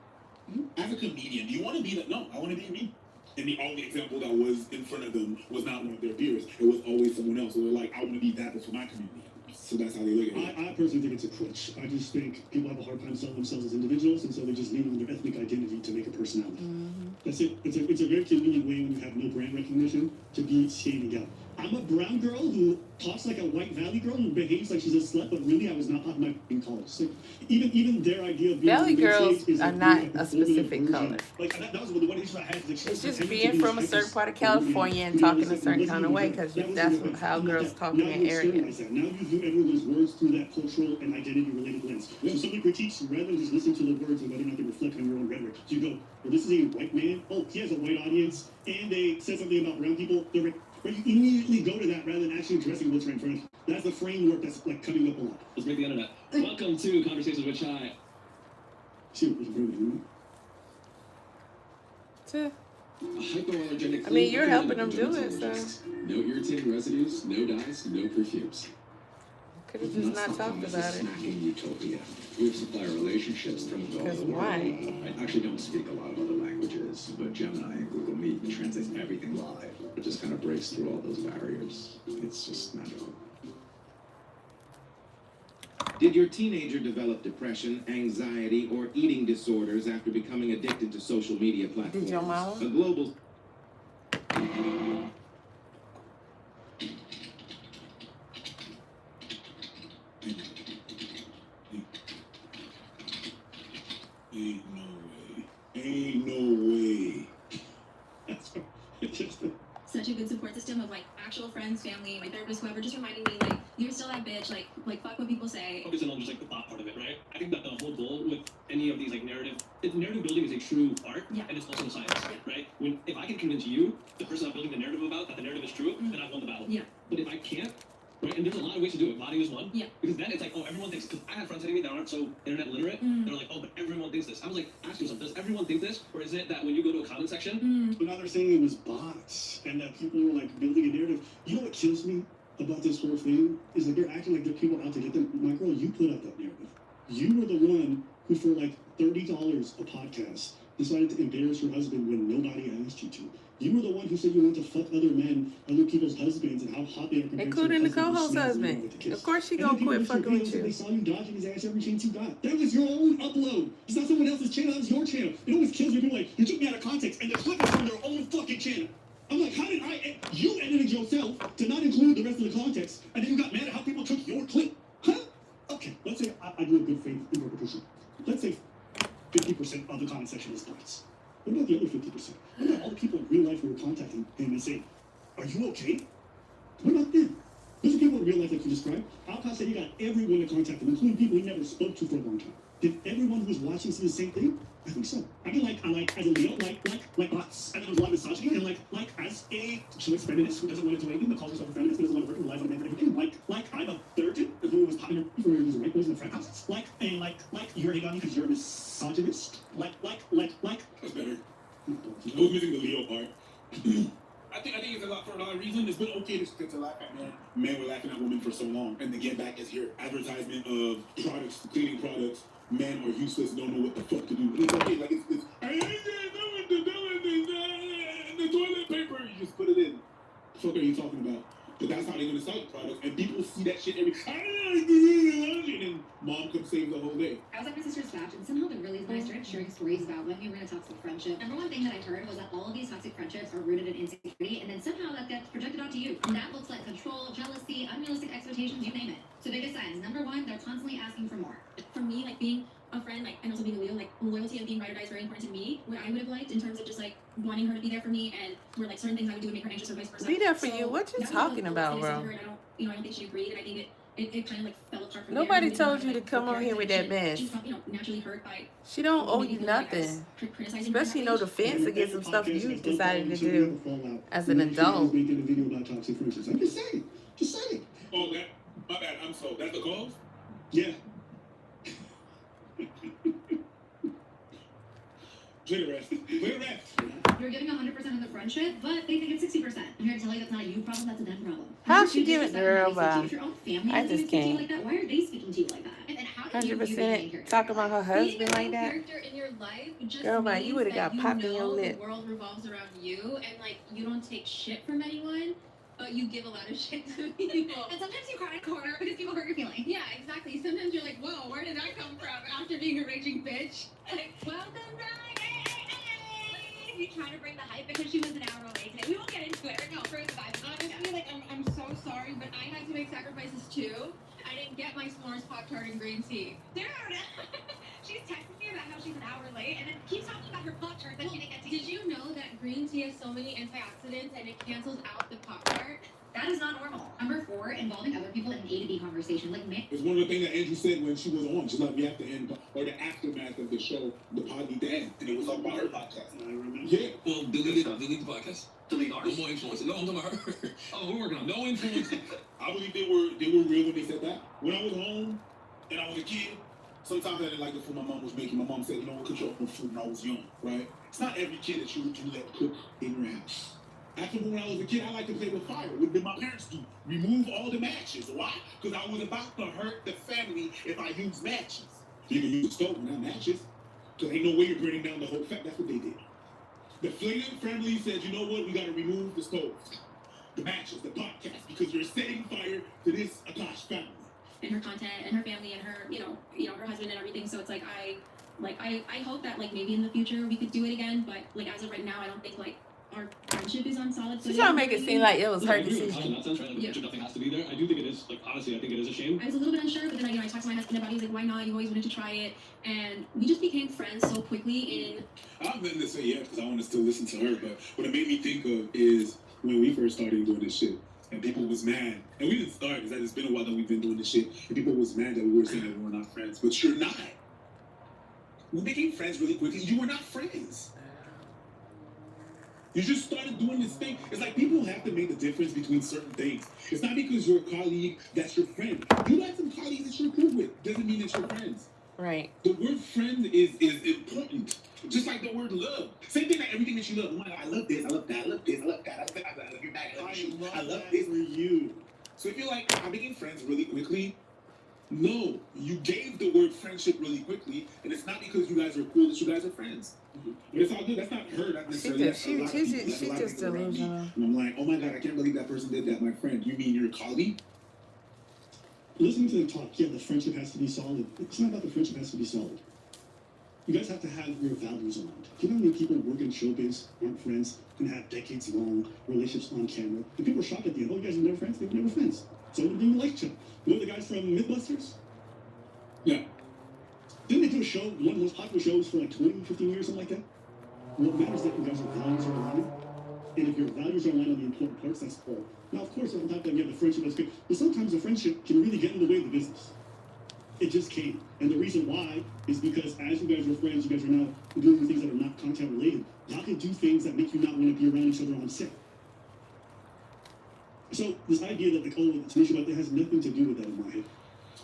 Speaker 8: As a comedian, do you want to be that? No, I want to be me. And the only example that was in front of them was not one of their peers. It was always someone else. So they're like, I want to be that, but for my community. So that's how they look at it.
Speaker 22: I personally think it's a crutch. I just think people have a hard time selling themselves as individuals, and so they just lean on their ethnic identity to make a personality. That's it. It's a very convenient way when you have no brand recognition to be standing out. I'm a brown girl who talks like a white valley girl who behaves like she's a slut, but really I was not hot in college. So even their idea of being
Speaker 6: Valley girls
Speaker 22: is
Speaker 6: are not a specific color.
Speaker 22: Like that was the one issue I had.
Speaker 6: It's just being from a certain part of California and talking a certain kind of way, because that's how girls talk in that area.
Speaker 22: Now you view everyone's words through that cultural and identity-related lens. So somebody critiques you rather than just listen to the words and whether or not they reflect on your own rhetoric. So you go, well, this is a white man. Oh, he has a white audience, and they said something about brown people. But you immediately go to that rather than actually addressing what's right in front of you. That's the framework that's like coming up a lot.
Speaker 13: Let's break the internet. Welcome to Conversations with Chai.
Speaker 6: I mean, you're helping them do it, so.
Speaker 7: No irritating residues, no dyes, no perfumes.
Speaker 6: Could have just not talked about it.
Speaker 7: Snacking utopia. We have supplier relationships throughout the world.
Speaker 6: Why?
Speaker 7: I actually don't speak a lot of other languages, but Gemini and Google Meet translates everything live. It just kind of breaks through all those barriers. It's just magical.
Speaker 14: Did your teenager develop depression, anxiety, or eating disorders after becoming addicted to social media platforms?
Speaker 6: Did your mom?
Speaker 14: A global...
Speaker 8: Ain't no way.
Speaker 23: Such a good support system of, like, actual friends, family, my therapist, whoever, just reminding me, like, you're still that bitch, like fuck what people say.
Speaker 13: Focusing on just, like, the thought part of it, right? I think that the whole goal with any of these, like, narrative building is a true art, and it's also a science, right? If I can convince you, the person I'm building the narrative about, that the narrative is true, then I've won the battle.
Speaker 23: Yeah.
Speaker 13: But if I can't, right, and there's a lot of ways to do it. Body is one.
Speaker 23: Yeah.
Speaker 13: Because then it's like, oh, everyone thinks, because I have friends hitting me that aren't so internet literate, they're like, oh, but everyone thinks this. I was like, ask yourself, does everyone think this? Or is it that when you go to a comment section?
Speaker 22: But now they're saying it was bots, and that people were, like, building a narrative. You know what kills me about this whole thing? Is that they're acting like there are people out to get them. My girl, you put up that narrative. You were the one who, for, like, $30 a podcast, decided to embarrass your husband when nobody asked you to. You were the one who said you wanted to fuck other men, other people's husbands, and how hot they are compared to
Speaker 6: Including
Speaker 22: your
Speaker 6: the co-host
Speaker 22: husband.
Speaker 6: husband. Of course she
Speaker 22: And
Speaker 6: gonna
Speaker 22: then people
Speaker 6: quit
Speaker 22: missed your
Speaker 6: fucking with
Speaker 22: videos and
Speaker 6: you.
Speaker 22: they saw you dodging his ass every chance you got. That was your own upload. It's not someone else's channel. That was your channel. It always kills me. People like, you took me out of context, and they're flipping from their own fucking channel. I'm like, how did you edited yourself to not include the rest of the context, and then you got mad at how people took your clip? Huh? Okay, let's say I do a good faith interpretation. Let's say 50% of the comment section is bots. What about the other 50%? What about all the people in real life who were contacting him and saying, are you okay? What about them? Those are people in real life that you described. Aakasha said he got everyone to contact him, including people he never spoke to for a long time. Did everyone who was watching see the same thing? I think so. I mean, as a Leo, like bots. And then there's a lot of misogyny, and like as a choice feminist who doesn't want to do anything but calls herself a feminist, but doesn't want to work and relies on men for everything. Like I'm a virgin who was popular for using white boys in the frat houses. Like you're a gun because you're a misogynist. Like.
Speaker 8: That's better. I was missing the Leo part. I think it's a lot for a lot of reasons. It's been okay to laugh at men. Men were laughing at women for so long, and to get back as your advertisement of products, cleaning products. Men are useless, don't know what the fuck to do. And it's okay, like it's I ain't know what to do with the toilet paper. You just put it in. The fuck are you talking about? But that's how they're gonna sell the products, and people see that shit every. And then mom comes save the whole day.
Speaker 2: I was at my sister's batch, and somehow the really I started sharing stories about when we were in a toxic friendship. And the one thing that I heard was that all of these toxic friendships are rooted in insecurity, and then somehow that gets projected onto you. And that looks like control, jealousy, unrealistic expectations, you name it. So biggest signs. Number one, they're constantly asking for more.
Speaker 23: For me, like being a friend, like, and also being a Leo, like loyalty and being ride or die is very important to me. What I would have liked in terms of just like wanting her to be there for me, and where like certain things I would do would make her anxious or vice versa.
Speaker 6: Be there for you. What you talking about, bro?
Speaker 23: And I don't think she agreed, and I think it kind of like fell apart from
Speaker 6: Nobody
Speaker 23: there.
Speaker 6: told you to come on here with that mess.
Speaker 23: She's naturally hurt by.
Speaker 6: She don't owe you nothing. Especially no defense against some stuff you decided to do as an adult.
Speaker 22: Making a video about toxic friendships. I'm just saying.
Speaker 8: Oh, my bad. I'm so. That's the cause?
Speaker 22: Yeah.
Speaker 8: Generous.
Speaker 2: You're giving 100% of the friendship, but they think it's 60%. I'm here to tell you that's not a you problem, that's a them problem.
Speaker 6: How's she giving girl
Speaker 2: If your own family
Speaker 6: I
Speaker 2: is
Speaker 6: just
Speaker 2: speaking to you
Speaker 6: can't.
Speaker 2: like that, why are they speaking to you like that? And how do you view the main
Speaker 6: 100%
Speaker 2: character?
Speaker 6: talk about her husband like that.
Speaker 23: Character in your life just
Speaker 6: Girl, man,
Speaker 23: means
Speaker 6: you would have
Speaker 23: that
Speaker 6: got popped in
Speaker 23: you
Speaker 6: your
Speaker 23: know
Speaker 6: lip.
Speaker 23: the world revolves around you, and like you don't take shit from anyone, but you give a lot of shit to people.
Speaker 2: And sometimes you cry in a corner because people hurt your feelings.
Speaker 23: Yeah, exactly. Sometimes you're like, whoa, where did that come from? After being a raging bitch. Like, welcome back.
Speaker 2: We trying to bring the hype because she was an hour late today. We won't get into it. No, for the vibe.
Speaker 23: Honestly, like, I'm so sorry, but I had to make sacrifices too. I didn't get my s'mores Pop-Tart and green tea.
Speaker 2: Dude, she's texting me about how she's an hour late and then keeps talking about her Pop-Tart that she didn't get to eat.
Speaker 23: Did you know that green tea has so many antioxidants and it cancels out the Pop-Tart?
Speaker 2: That is not normal. Number 4, involving other people in an A to B conversation. Like, man.
Speaker 8: It's one of the things that Andrew said when she was on. She's like, we have to end, or the aftermath of the show, the pod need to end. And it was all about her podcast. I remember. Yeah.
Speaker 10: Well, delete the podcast. Delete ours. No more influence. No, I'm talking about her. Oh, we're working on no influence.
Speaker 8: I believe they were real when they said that. When I was home and I was a kid, sometimes I didn't like the food my mom was making. My mom said, you know, cook your own food when I was young, right? It's not every kid that you can let cook in your house. Actually, when I was a kid, I liked to play with fire. What did my parents do? Remove all the matches. Why? Because I was about to hurt the family if I used matches. You can use a stove, not matches. Because ain't no way you're burning down the whole family. That's what they did. The Flamin' family said, you know what? We got to remove the stove, the matches, the podcast, because you're setting fire to this Akash family.
Speaker 23: And her content and her family and her, you know, her husband and everything. So it's like, I hope that like maybe in the future we could do it again. But like as of right now, I don't think like our friendship is on solid footing.
Speaker 6: She's trying to make it seem like it was her decision.
Speaker 13: In that sense, right? Like, nothing has to be there. I do think it is, like, honestly, I think it is a shame.
Speaker 23: I was a little bit unsure, but then again, I talked to my husband about it. He's like, why not? You always wanted to try it. And we just became friends so quickly in...
Speaker 8: I'm going to say yes, because I want to still listen to her, but what it made me think of is when we first started doing this shit, and people was mad, and we didn't start, because it's been a while that we've been doing this shit, and people was mad that we were saying that we were not friends, but you're not. We became friends really quickly. You were not friends. You just started doing this thing. It's like people have to make the difference between certain things. It's not because you're a colleague that's your friend. You like some colleagues that you're cool with. Doesn't mean that you're friends.
Speaker 6: Right.
Speaker 8: The word friend is important. Just like the word love. Same thing like everything that you love. Oh my God, I love this, I love that, I love this, I love that, I love that, I love your bag, I love you. I love this for you. So if you're like, I became friends really quickly, No, you gave the word friendship really quickly, and it's not because you guys are cool that you guys are friends. But it's all good. That's not her. Not necessarily.
Speaker 6: She's just delusional.
Speaker 8: And I'm like, oh my God, I can't believe that person did that, my friend. You mean your colleague?
Speaker 10: Listening to them talk, yeah, the friendship has to be solid. It's not about the friendship has to be solid. You guys have to have your values aligned. Do you know how many people work in showbiz, aren't friends, and have decades-long relationships on camera? And people are shocked at the end. Oh, you guys are never friends? They were never friends. So it would be a relationship. You know the guys from Mythbusters?
Speaker 8: Yeah.
Speaker 10: Didn't they do a show, one of the most popular shows for like 20, 15 years, something like that? What matters is that you guys' values are aligned. And if your values are aligned on the important parts, that's all. Now, of course, on top of that, you have the friendship that's good. But sometimes the friendship can really get in the way of the business. It just can. And the reason why is because as you guys are friends, you guys are now doing things that are not content related. Y'all can do things that make you not want to be around each other on set. So this idea that like, oh, it's an issue like that has nothing to do with that in my head.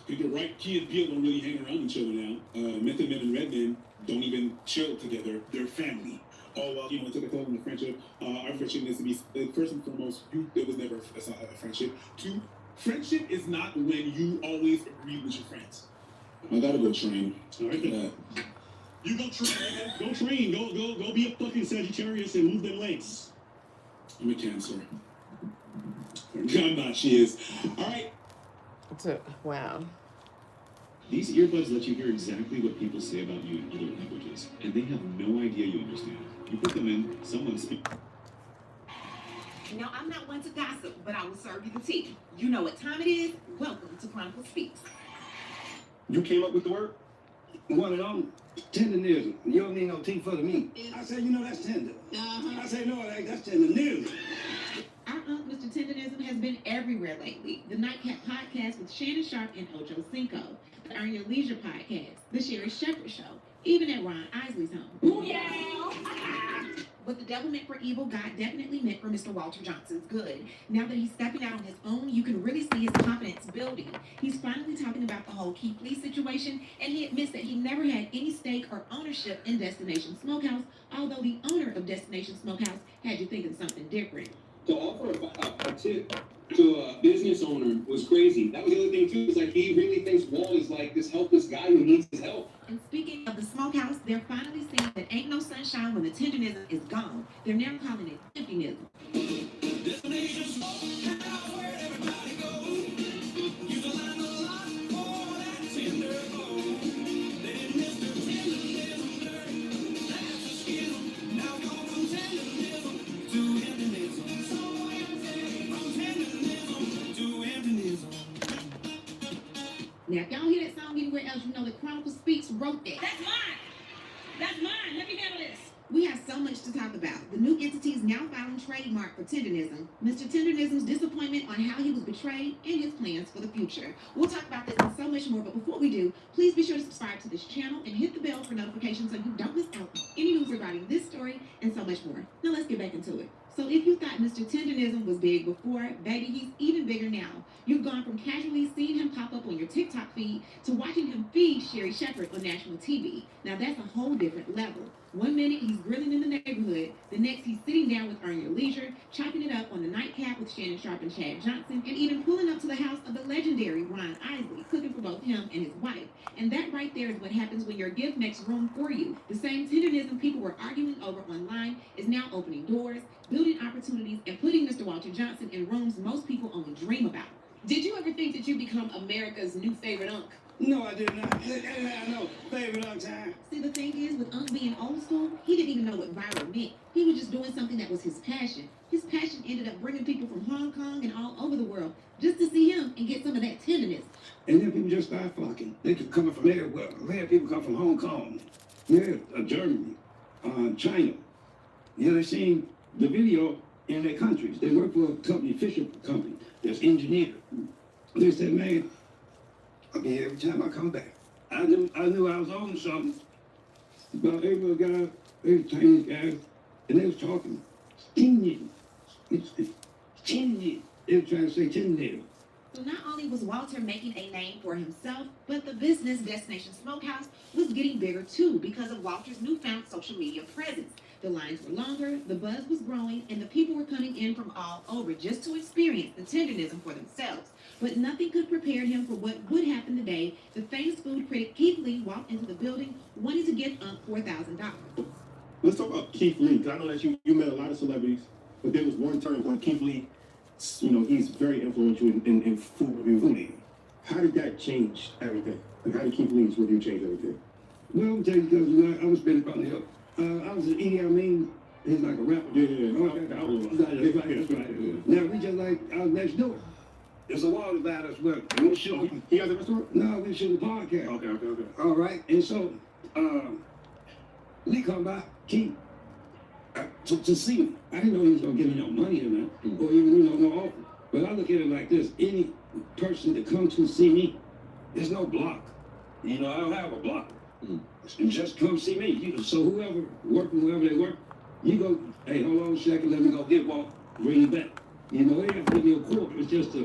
Speaker 8: You're right. Key and Peele don't really hang around each other now. Method Man and Redman don't even chill together. They're family. Oh, well, it took a toll on the friendship. Our friendship needs to be, first and foremost, it was never a friendship. Two, friendship is not when you always agree with your friends. I gotta go train.
Speaker 10: All right, then. You go train. Go train. Go be a fucking Sagittarius and move them legs.
Speaker 8: I'm a Cancer. I'm not. She is. All right.
Speaker 6: Wow.
Speaker 7: These earbuds let you hear exactly what people say about you in other languages, and they have no idea you understand. You put them in, someone speaks.
Speaker 9: Now, I'm not one to gossip, but I will serve you the tea. You know what time it is. Welcome to Chronicle Speaks.
Speaker 5: You came up with the word? One and only. Tenderism. You don't need no tea for the meat. I say, that's tender. I say, no, it ain't. That's tender.
Speaker 9: Our Mr. Tenderism has been everywhere lately. The Nightcap Podcast with Shannon Sharp and Ocho Cinco. The Earn Your Leisure Podcast. The Sherry Shepherd Show. Even at Ron Isley's home. Yeah. What the devil meant for evil, God definitely meant for Mr. Walter Johnson's good. Now that he's stepping out on his own, you can really see his confidence building. He's finally talking about the whole Keith Lee situation, and he admits that he never had any stake or ownership in Destination Smokehouse, although the owner of Destination Smokehouse had you thinking something different.
Speaker 1: To offer a tip to a business owner was crazy. That was the other thing too. Is like he really thinks Wall is like this helpless guy who needs his help.
Speaker 9: And speaking of the smokehouse, they're finally seeing that ain't no sunshine when the tenderism is gone. They're now calling it emptyism.
Speaker 19: Destination Smokehouse, where everybody goes. You can learn a lot for that tender bone. They didn't miss the tenderism dirt. That's a schism. Now go from tenderism to emptyism. So empty. From tenderism to emptyism.
Speaker 9: Now, if y'all hear that song anywhere else, you know that Chronicle Speaks wrote that.
Speaker 23: That's mine. That's mine. Let me handle this.
Speaker 9: We have so much to talk about. The new entity is now filing trademark for Tenderism. Mr. Tenderism's disappointment on how he was betrayed and his plans for the future. We'll talk about this and so much more, but before we do, please be sure to subscribe to this channel and hit the bell for notifications so you don't miss out on any news regarding this story and so much more. Now let's get back into it. So if you thought Mr. Tenderism was big before, baby, he's even bigger now. You've gone from casually seeing him pop up on your TikTok feed to watching him feed Sherry Shepherd on national TV. Now that's a whole different level. One minute he's grilling in the neighborhood, the next he's sitting down with Earn Your Leisure, chopping it up on the Nightcap with Shannon Sharp and Chad Johnson, and even pulling up to the house of the legendary Ron Isley, cooking for both him and his wife. And that right there is what happens when your gift makes room for you. The same tenderism people were arguing over online is now opening doors, building opportunities, and putting Mr. Walter Johnson in rooms most people only dream about.
Speaker 15: Did you ever think that you'd become America's new favorite unk?
Speaker 5: No, I did not. I know. Favorite on time.
Speaker 9: See, the thing is, with Unc being old school, he didn't even know what viral meant. He was just doing something that was his passion. His passion ended up bringing people from Hong Kong and all over the world just to see him and get some of that tenderness.
Speaker 5: And then people just started flocking. They keep coming from everywhere. We had people come from Hong Kong, Germany, China. They seen the video in their countries. They work for a company, Fisher Company, that's engineered. They said, man, every time I come back, I knew I was on something. About every little guy, every Chinese guy, and they was talking 10 years. It's 10 years. They were trying to say 10 years.
Speaker 9: So not only was Walter making a name for himself, but the business Destination Smokehouse was getting bigger too because of Walter's newfound social media presence. The lines were longer, the buzz was growing, and the people were coming in from all over just to experience the tenderism for themselves. But nothing could prepare him for what would happen the day the famous food critic Keith Lee walked into the building wanting to give Unc $4,000.
Speaker 8: Let's talk about Keith Lee, because I know that you met a lot of celebrities, but there was one turning point. Keith Lee, he's very influential in food review. How did that change everything? Like, how did Keith Lee's review change everything?
Speaker 11: Well, I'm telling you, because I was spending probably help. I was an Idi Amin. He's like a rapper. That's right. Now we just like I was next door. There's a wall about us. Well, we shoot.
Speaker 8: He has a restaurant?
Speaker 11: No, we shoot a podcast.
Speaker 8: Okay.
Speaker 11: All right, and so Lee come by, Keith, to see me. I didn't know he was gonna give me no money or nothing, or even no offer. But I look at it like this: any person that comes to see me, there's no block. I don't have a block. Just come see me. So whoever they work, you go, hey, hold on a second, let me go get Walt, bring it back. They have to give me a quarter. It's just a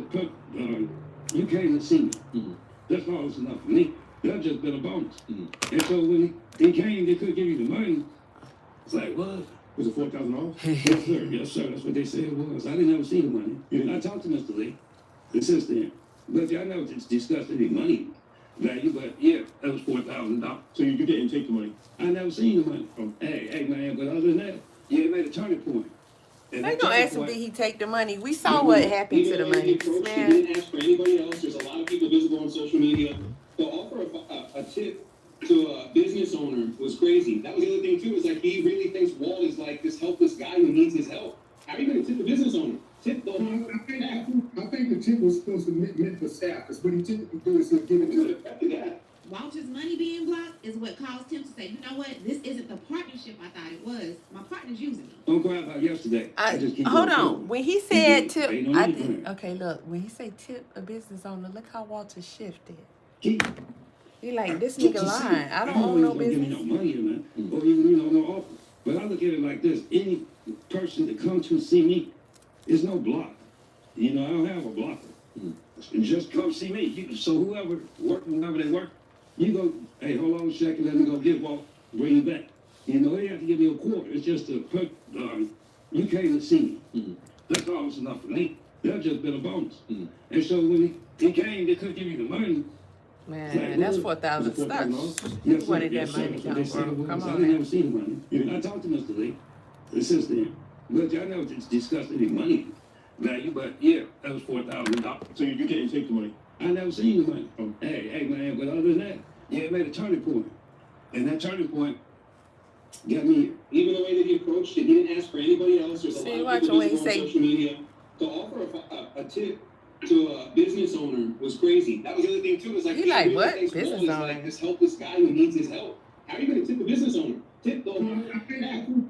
Speaker 11: you came to see me. That's all it's enough for me. That's just been a bonus. And so when he came, they couldn't give you the money. It's like, what?
Speaker 8: Was it $4,000?
Speaker 11: Yes, sir. Yes, sir. That's what they said it was. I didn't ever see the money. I talked to Mr. Lee since then. But I never discussed any money value, but yeah, that was $4,000.
Speaker 8: So you didn't take the money?
Speaker 11: I never seen the money. Hey, man, but other than that, yeah, it made a turning point.
Speaker 6: They gonna ask him, did he take the money? We saw what happened to the money. Man.
Speaker 1: He didn't ask for anybody else. There's a lot of people visible on social media. To offer a tip to a business owner was crazy. That was the other thing too. Is like he really thinks Walt is like this helpless guy who needs his help. How are you going to tip a business owner? Tip the whole staff.
Speaker 8: I think the tip was supposed to be meant for staff, because what he typically do is he'll give it to the
Speaker 9: Walter's money being blocked is what caused him to say, you know what, this isn't the partnership I thought it was. My partner's using me.
Speaker 11: Don't cry about yesterday.
Speaker 6: Hold on. When he said tip, okay, look. When he said tip a business owner, look how Walter shifted. He like, this nigga lying. I don't own no business.
Speaker 11: Give me no money or nothing, or even no offer. But I look at it like this: any person that comes to see me, there's no block. I don't have a blocker. Just come see me. So whoever they work, you go, hey, hold on a second, let me go get Walt, bring it back. They have to give me a quarter. It's just you came to see me. That's all it's enough for me. That's just been a bonus. And so when he came, they couldn't give you the money.
Speaker 6: Man, that's 4,000 stocks.
Speaker 11: Yes,
Speaker 6: Where did
Speaker 11: yes,
Speaker 6: that money come from? Come
Speaker 11: I
Speaker 6: on,
Speaker 11: didn't
Speaker 6: man.
Speaker 11: ever see the money. I talked to Mr. Lee since then. But I never discussed any money value, but yeah, that was $4,000.
Speaker 8: So you didn't take the money?
Speaker 11: I never seen the money. Hey, man, but other than that, yeah, it made a turning point. And that turning point got me here.
Speaker 1: Even the way that he approached it, he didn't ask for anybody else. There's a lot of people visible on social media. To offer a tip to a business owner was crazy. That was the other thing too. Is like,
Speaker 6: He like,
Speaker 1: really
Speaker 6: what?
Speaker 1: thinks
Speaker 6: Business
Speaker 1: Walt is
Speaker 6: owner?
Speaker 1: like this helpless guy who needs his help. How are you going to tip a business owner? Tip the whole staff.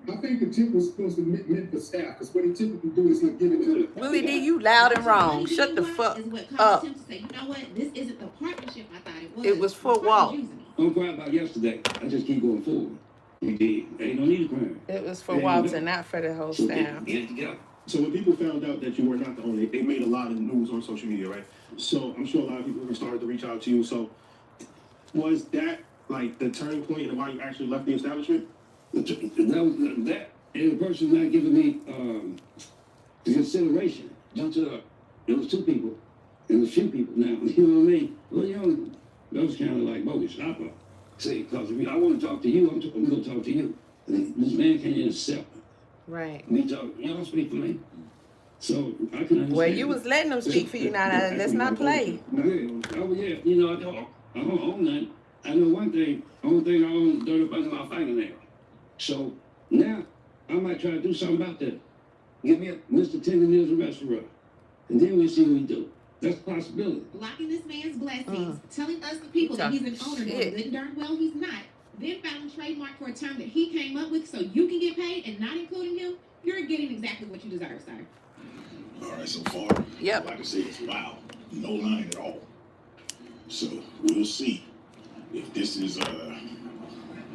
Speaker 8: I think the tip was supposed to be meant for staff, because what he typically do is he'll give it to the
Speaker 6: Willie D, you loud and wrong. Shut the fuck
Speaker 9: Is what caused
Speaker 6: up.
Speaker 9: him to say, you know what, this isn't the partnership I thought it was.
Speaker 6: It was for
Speaker 9: My
Speaker 6: Walt.
Speaker 9: partner's using me.
Speaker 11: Don't cry about yesterday. I just keep going forward. You did. Ain't no need to cry.
Speaker 6: It was for Walter, not for the whole staff.
Speaker 11: Get it together.
Speaker 8: So when people found out that you were not the owner, they made a lot of news on social media, right? So I'm sure a lot of people started to reach out to you. So was that like the turning point in why you actually left the establishment?
Speaker 11: That and the person not giving me the consideration. There was two people. There was a few people now. You know what I mean? Well, that was kind of like bogus. See, because I want to talk to you, I'm going to talk to you. This man can't accept
Speaker 6: Right.
Speaker 11: me talk. You don't speak for me. So I can understand.
Speaker 6: Well, you was letting them speak for you now. Let's not play.
Speaker 11: Oh, yeah. I don't own nothing. I know one thing. Only thing I own is dirt up under my fingernail. So now I might try to do something about that. Give me a Mr. Tenderness restaurant. And then we'll see what we do. That's a possibility.
Speaker 9: Blocking this man's blessings, telling us the people that he's an owner, knowing good and darn well he's not, then filing trademark for a term that he came up with so you can get paid and not including him, you're getting exactly what you deserve, sir.
Speaker 10: All right, so far,
Speaker 6: yep.
Speaker 10: Like I said, it's wow, no line at all. So we'll see if this is, let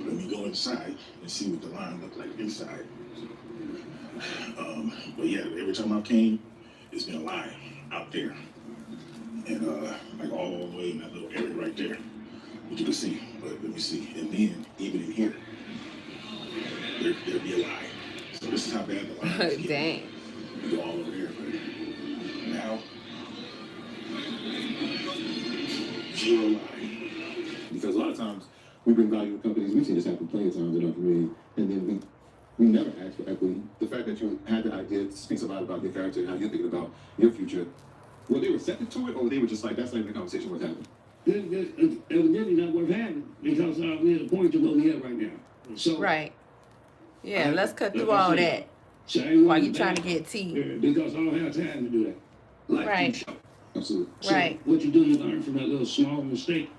Speaker 10: me go inside and see what the line looked like inside. But yeah, every time I came, it's been a line out there. and like all the way in that little area right there, what you can see. But let me see, and then even in here, there'd be a line. So this is how bad the line is.
Speaker 6: Dang.
Speaker 10: You go all over there, but now zero line.
Speaker 8: Because a lot of times we bring value to companies, we've seen this happen plenty of times in our community, and then we never ask for equity. The fact that you had the idea speaks a lot about your character and how you're thinking about your future. Were they receptive to it, or they were just like, that's not even the conversation worth having?
Speaker 11: It's evidently not worth having because we're at a point to where we at right now. So
Speaker 6: Right. Yeah, let's cut through all that while you're trying to get tea.
Speaker 11: Because I don't have time to do that. Like
Speaker 6: Right.
Speaker 8: Absolutely.
Speaker 11: So
Speaker 6: Right.
Speaker 11: what you do, you learn from that little small mistake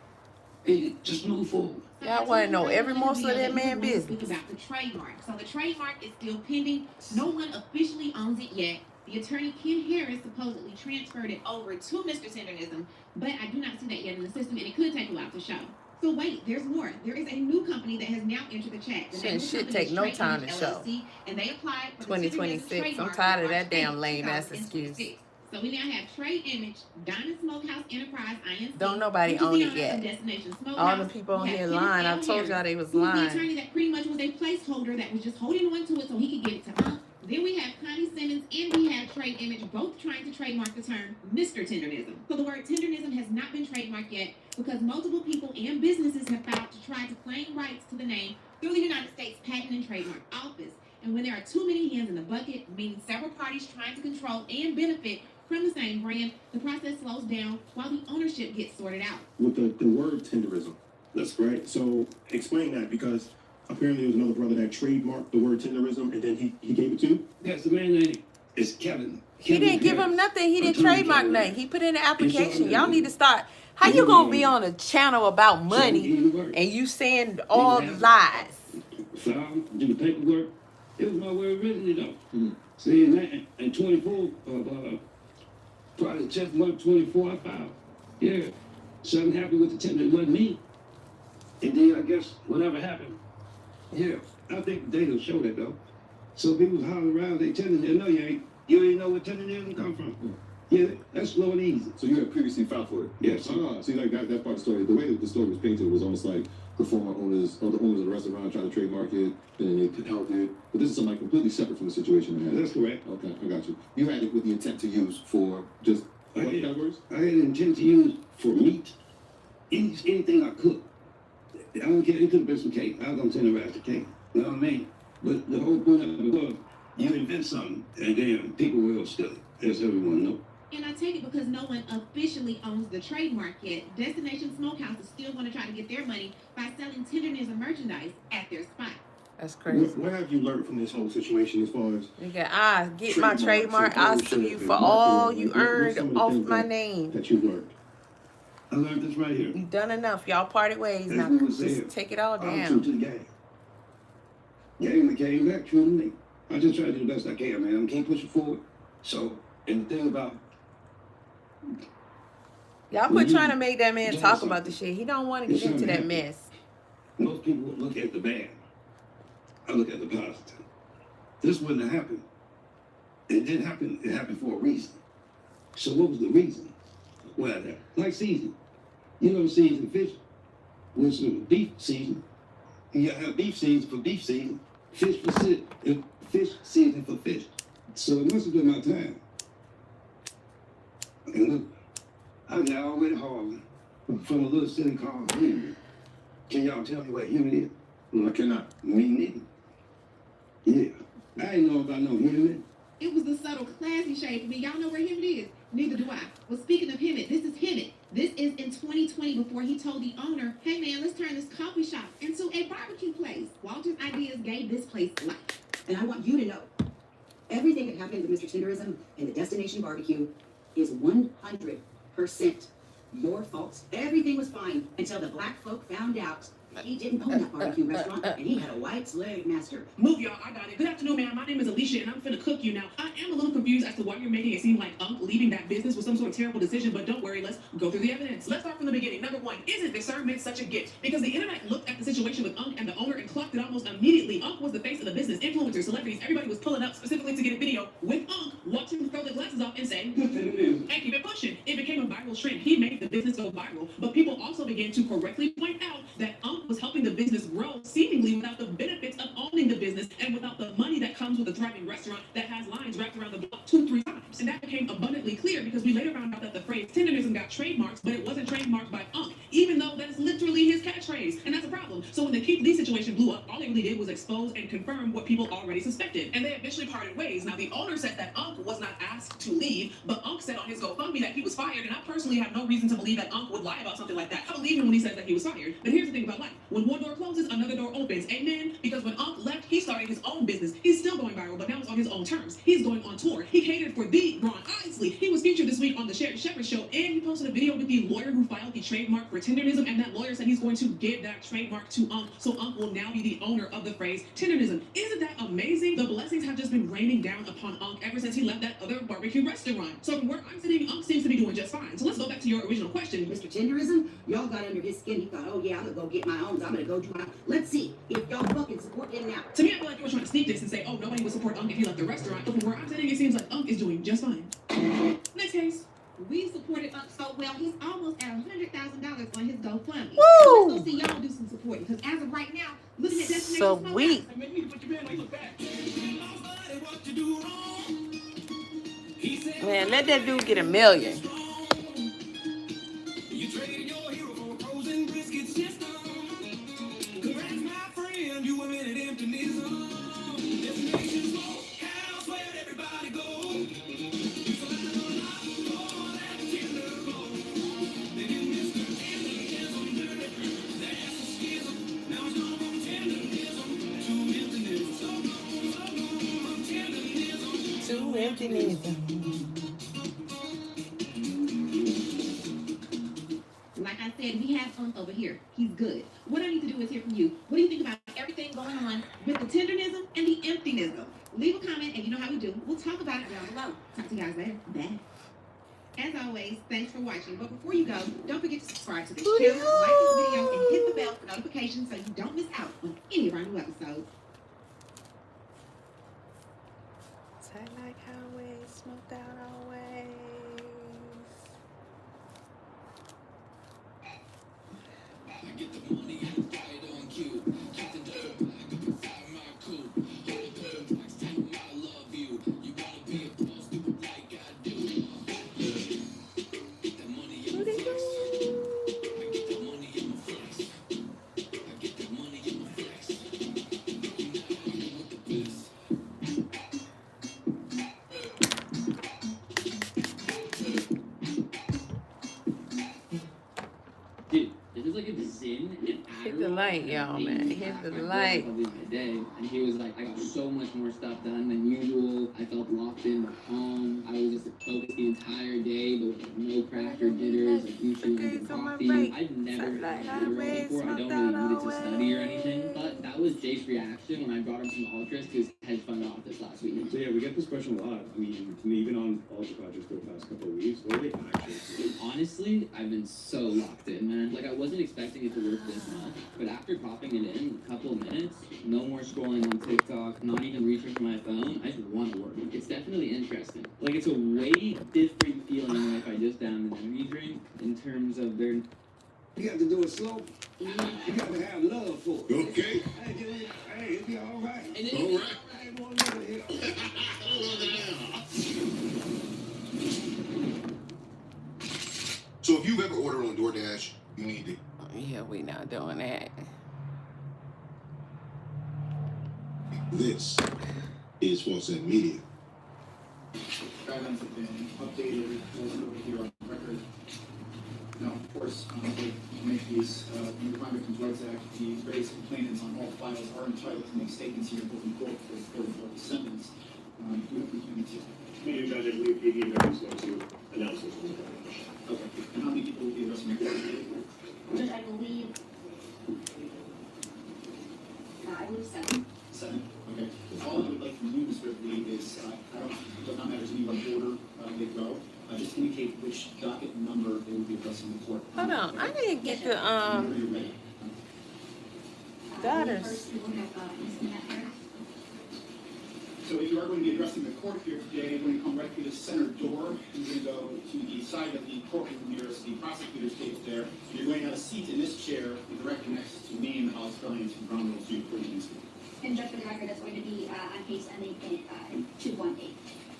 Speaker 11: and just move forward.
Speaker 6: Y'all want to know every morsel of that man business.
Speaker 9: About the trademark. So the trademark is still pending. No one officially owns it yet. The attorney Ken Harris supposedly transferred it over to Mr. Tendernism, but I do not see that yet in the system, and it could take a while to show. So wait, there's more. There is a new company that has now entered the chat. The name of the
Speaker 6: Shit
Speaker 9: company
Speaker 6: take
Speaker 9: is
Speaker 6: no
Speaker 9: Trade
Speaker 6: time to
Speaker 9: Image
Speaker 6: show.
Speaker 9: LLC, and they applied for the
Speaker 6: 2026.
Speaker 9: Tendernism
Speaker 6: I'm
Speaker 9: trademark
Speaker 6: tired of
Speaker 9: on
Speaker 6: that damn
Speaker 9: March
Speaker 6: lame
Speaker 9: 8th,
Speaker 6: ass excuse.
Speaker 9: 2026. So we now have Trade Image, Dinah Smokehouse Enterprise, INC.
Speaker 6: Don't nobody
Speaker 9: which is
Speaker 6: own
Speaker 9: the
Speaker 6: it
Speaker 9: owner
Speaker 6: yet.
Speaker 9: of Destination
Speaker 6: All
Speaker 9: Smokehouse.
Speaker 6: the people on
Speaker 9: We have
Speaker 6: here
Speaker 9: Kenneth
Speaker 6: lying. I
Speaker 9: L.
Speaker 6: told y'all
Speaker 9: Harris,
Speaker 6: they was
Speaker 9: who's the
Speaker 6: lying.
Speaker 9: attorney that pretty much was a placeholder that was just holding on to it so he could get it to us. Then we have Connie Simmons and we have Trade Image both trying to trademark the term Mr. Tendernism. So the word tendernism has not been trademarked yet because multiple people and businesses have filed to try to claim rights to the name through the United States Patent and Trademark Office. And when there are too many hands in the bucket, meaning several parties trying to control and benefit from the same brand, the process slows down while the ownership gets sorted out.
Speaker 8: With the word tenderism, that's right. So explain that, because apparently there was another brother that trademarked the word tenderism, and then he gave it to you?
Speaker 11: That's the man name. It's Kevin.
Speaker 6: He didn't give him nothing. He didn't
Speaker 11: Attorney
Speaker 6: trademark
Speaker 11: Kevin.
Speaker 6: nothing. He put in an application.
Speaker 11: all
Speaker 6: Y'all
Speaker 11: good.
Speaker 6: need to start. How you gonna be on a channel about money and you saying all lies?
Speaker 11: File, do the paperwork. It was my word originally though. See, in that, in 24 of probably 10th month 24, I filed. Yeah. Something happened with the tender. It wasn't me. And then I guess whatever happened. Yeah. I think the data will show that though. So people was hollering around, they telling me, no, you ain't know where tenderism come from. Yeah, that's slow and easy.
Speaker 8: So you had previously filed for it?
Speaker 11: Yes.
Speaker 8: See, like that part of the story, the way that the story was painted was almost like the former owners, or the owners of the restaurant trying to trademark it, and then they held it. But this is something completely separate from the situation they had.
Speaker 11: That's correct.
Speaker 8: Okay, I got you. You had it with the intent to use for just what that words?
Speaker 11: I had an intent to use for meat, anything I cook. I don't care, it could have been some cake. I was gonna tenderize the cake. You know what I mean? But the whole point of it was, you invent something, and then people will steal it, as everyone knows.
Speaker 9: And I take it because no one officially owns the trademark yet. Destination Smokehouse is still going to try to get their money by selling tendernism merchandise at their spot.
Speaker 6: That's crazy.
Speaker 8: What have you learned from this whole situation as far as
Speaker 6: Nigga, get my trademark. I'll sue you for all you earned off my name.
Speaker 8: that you learned?
Speaker 11: I learned this right here.
Speaker 6: You done enough. Y'all parted ways now.
Speaker 11: That's what was
Speaker 6: Just
Speaker 11: said.
Speaker 6: take it all
Speaker 11: I'm true
Speaker 6: down.
Speaker 11: to the game. Game came back true to me. I just try to do the best I can, man. I can't push it forward. So, and the thing about
Speaker 6: Y'all quit trying to make that man talk about the shit. He don't want to get into that mess.
Speaker 11: most people look at the bad. I look at the positive. This wouldn't have happened. It didn't happen. It happened for a reason. So what was the reason? Well, like season. You know, season fish with some beef season. You gotta have beef season for beef season. Fish season for fish. So it must have been my time. And look, I got all the way to Harlem from a little city called Henry. Can y'all tell me what Henry is?
Speaker 8: No, I cannot.
Speaker 11: Me neither. Yeah. I ain't know about no Henry.
Speaker 9: It was the subtle, classy shade for me. Y'all know where Hemet is? Neither do I. Well, speaking of Hemet, this is Hemet. This is in 2020 before he told the owner, hey man, let's turn this coffee shop into a barbecue place. Walter's ideas gave this place life.
Speaker 3: And I want you to know, everything that happened with Mr. Tenderism and the Destination Barbecue is 100% your fault. Everything was fine until the black folk found out he didn't own that barbecue restaurant and he had a white slave master.
Speaker 16: Move, y'all. I got it. Good afternoon, ma'am. My name is Alicia, and I'm finna cook you now. I am a little confused as to why you're making it seem like Unc leaving that business was some sort of terrible decision, but don't worry. Let's go through the evidence. Let's start from the beginning. Number one, isn't discernment such a gift? Because the internet looked at the situation with Unc and the owner and clocked it almost immediately. Unc was the face of the business. Influencers, celebrities, everybody was pulling up specifically to get a video with Unc, watch him throw the glasses off and say, and keep it pushing. It became a viral viral trend. He made the business go viral, but people also began to correctly point out that Unc was helping the business grow seemingly without the benefits of owning the business and without the money that comes with a thriving restaurant that has lines wrapped around the block 2-3 times. And that became abundantly clear because we later found out that the phrase tenderism got trademarks, but it wasn't trademarked by Unc, even though that is literally his catchphrase. And that's a problem. So when the Keith Lee situation blew up, all they really did was expose and confirm what people already suspected. And they eventually parted ways. Now, the owner says that Unc was not asked to leave, but Unc said on his GoFundMe that he was fired, and I personally have no reason to believe that Unc would lie about something like that. I believe him when he says that he was fired. But here's the thing about life. When one door closes, another door opens. Amen? Because when Unc left, he started his own business. He's still going viral, but now it's on his own terms. He's going on tour. He catered for the Ron Isley. He was featured this week on the Sherry Shepherd Show, and he posted a video with the lawyer who filed the trademark for tenderism, and that lawyer said he's going to give that trademark to Unc, so Unc will now be the owner of the phrase tenderism. Isn't that amazing? The blessings have just been raining down upon Unc ever since he left that other barbecue restaurant. So from where I'm sitting, Unc seems to be doing just fine. So let's go back to your original question.
Speaker 3: Mr. Tenderism, y'all got under his skin. He thought, oh yeah, I'm gonna go get my own. I'm gonna go do my. Let's see if y'all fucking support him now.
Speaker 16: To me, I feel like you were trying to sneak this and say, oh, nobody would support Unc if he left the restaurant. But from where I'm sitting, it seems like Unc is doing just fine. Next case.
Speaker 9: We supported Unc so well, he's almost at $100,000 on his GoFundMe.
Speaker 6: Woo!
Speaker 9: So let's go see y'all do some supporting, because as of right now, looking at Destination
Speaker 6: So
Speaker 9: Smokehouse,
Speaker 6: weak. Man, let that dude get $1 million.
Speaker 9: like I said, we have Unc over here. He's good. What I need to do is hear from you. What do you think about everything going on with the tenderism and the emptyism? Leave a comment, and you know how we do. We'll talk about it down below. Talk to you guys later. Bye. As always, thanks for watching. But before you go, don't forget to subscribe to this channel, like this video, and hit the bell for notifications so you don't miss out on any of our new episodes.
Speaker 6: Tight like highways, smoked out always.
Speaker 10: I get the money and right on cue. Get the dirt back up inside my coupe. Hold the curve back, tell me I love you. You wanna be a boss, do it like I do. Get that money in my flex. I get that money in my flex. I get that money in my flex. You know I go with the best.
Speaker 1: Dude, this is like a Zen and
Speaker 6: Hit the light, y'all, man. Hit the light.
Speaker 1: My day, and he was like, I got so much more stuff done than usual. I felt locked in, but calm. I was just focused the entire day, but with no crash or jitters. Like usually I drink coffee. I've never had a Adderall before. I don't really need it to study or anything. But that was Jake's reaction when I brought him some ultras to his hedge fund office last week.
Speaker 11: So yeah, we get this question a lot. I mean, even on Ultra Projects for the past couple of weeks, what are they actually?
Speaker 1: Honestly, I've been so locked in, man. Like I wasn't expecting it to work this much, but after popping it in a couple of minutes, no more scrolling on TikTok, not even reaching for my phone. I just want to work. It's definitely interesting. Like it's a way different feeling than if I just downed an energy drink in terms of their.
Speaker 11: You have to do it slow. You got to have love for it.
Speaker 10: Okay.
Speaker 11: Hey, it'll be all right.
Speaker 10: All right.
Speaker 11: Hey, boy, look at here.
Speaker 17: So if you've ever ordered on DoorDash, you need to.
Speaker 6: Yeah, we not doing that.
Speaker 17: This is Falset Media.
Speaker 18: Guidelines have been updated over here on record. Now, of course, to make these, in the Crime Victims' Rights Act, the various complainants on all files are entitled to make statements here in court for the sentence. Do you plan to?
Speaker 8: Me and Judge, I believe PDA is going to announce this.
Speaker 18: Okay. And how many people will be addressing the court?
Speaker 2: Judge, I believe 7.
Speaker 18: 7. Okay. All I would like from you, Mr. Lee, is it does not matter to me what order they go. Just indicate which docket number they will be addressing the court.
Speaker 6: Hold on, I didn't get the
Speaker 18: Whenever you're ready.
Speaker 6: daughters.
Speaker 2: First, we will have Ms. Matt here.
Speaker 18: So So if you are going to be addressing the court here today, when you come right through the center door, you're going to go to the side of the courtroom nearest the prosecutor's table there. You're going to have a seat in this chair directly next to me in the House Building to run with you for the incident.
Speaker 2: And just for the record, that's going to be on case ending in 218.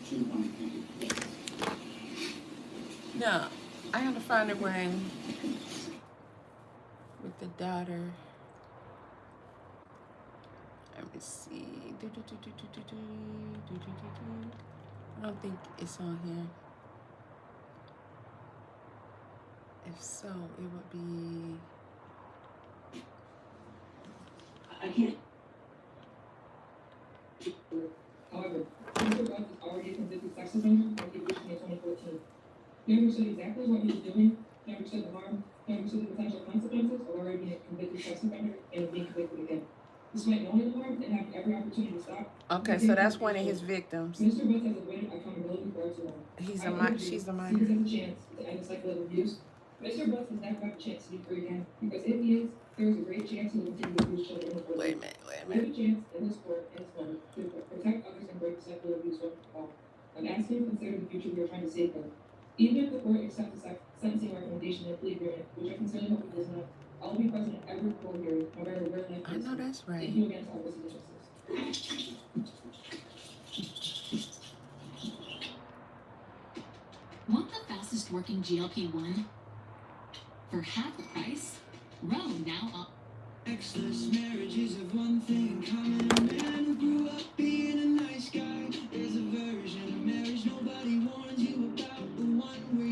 Speaker 18: 218, thank you.
Speaker 6: No, I had to find it when with the daughter. Let me see. I don't think it's on here. If so, it would be.
Speaker 16: I can't. However, Mr. Buck is already a convicted sex offender and convicted in 2014. He understood exactly what he was doing, he understood the harm, he understood the potential consequences of already being a convicted sex offender and being convicted again. Despite knowing the harm and having every opportunity to stop.
Speaker 6: Okay, so that's one of his victims.
Speaker 16: Mr. Buck has avoided accountability for too long.
Speaker 6: She's a minor.
Speaker 16: He has a chance to end the cycle of abuse. Mr. Buck has never had a chance to be free again, because if he is, there is a great chance he will continue to abuse children in the court.
Speaker 6: Wait a minute.
Speaker 16: We have a chance in this court and this moment to protect others and break the cycle of abuse once for all. I'm asking you to consider the future we are trying to safeguard. Even if the court accepts the sentencing recommendation and plea agreement, which I sincerely hope it does not, I will be present at every court hearing, no matter where life
Speaker 6: I know that's right.
Speaker 16: Thank you again to all those justice.
Speaker 4: Want the fastest working GLP-1 for half the price? Row now up.
Speaker 19: Sexless marriages have one thing in common. A man who grew up being a nice guy. There's a version of marriage nobody warns you about. The one where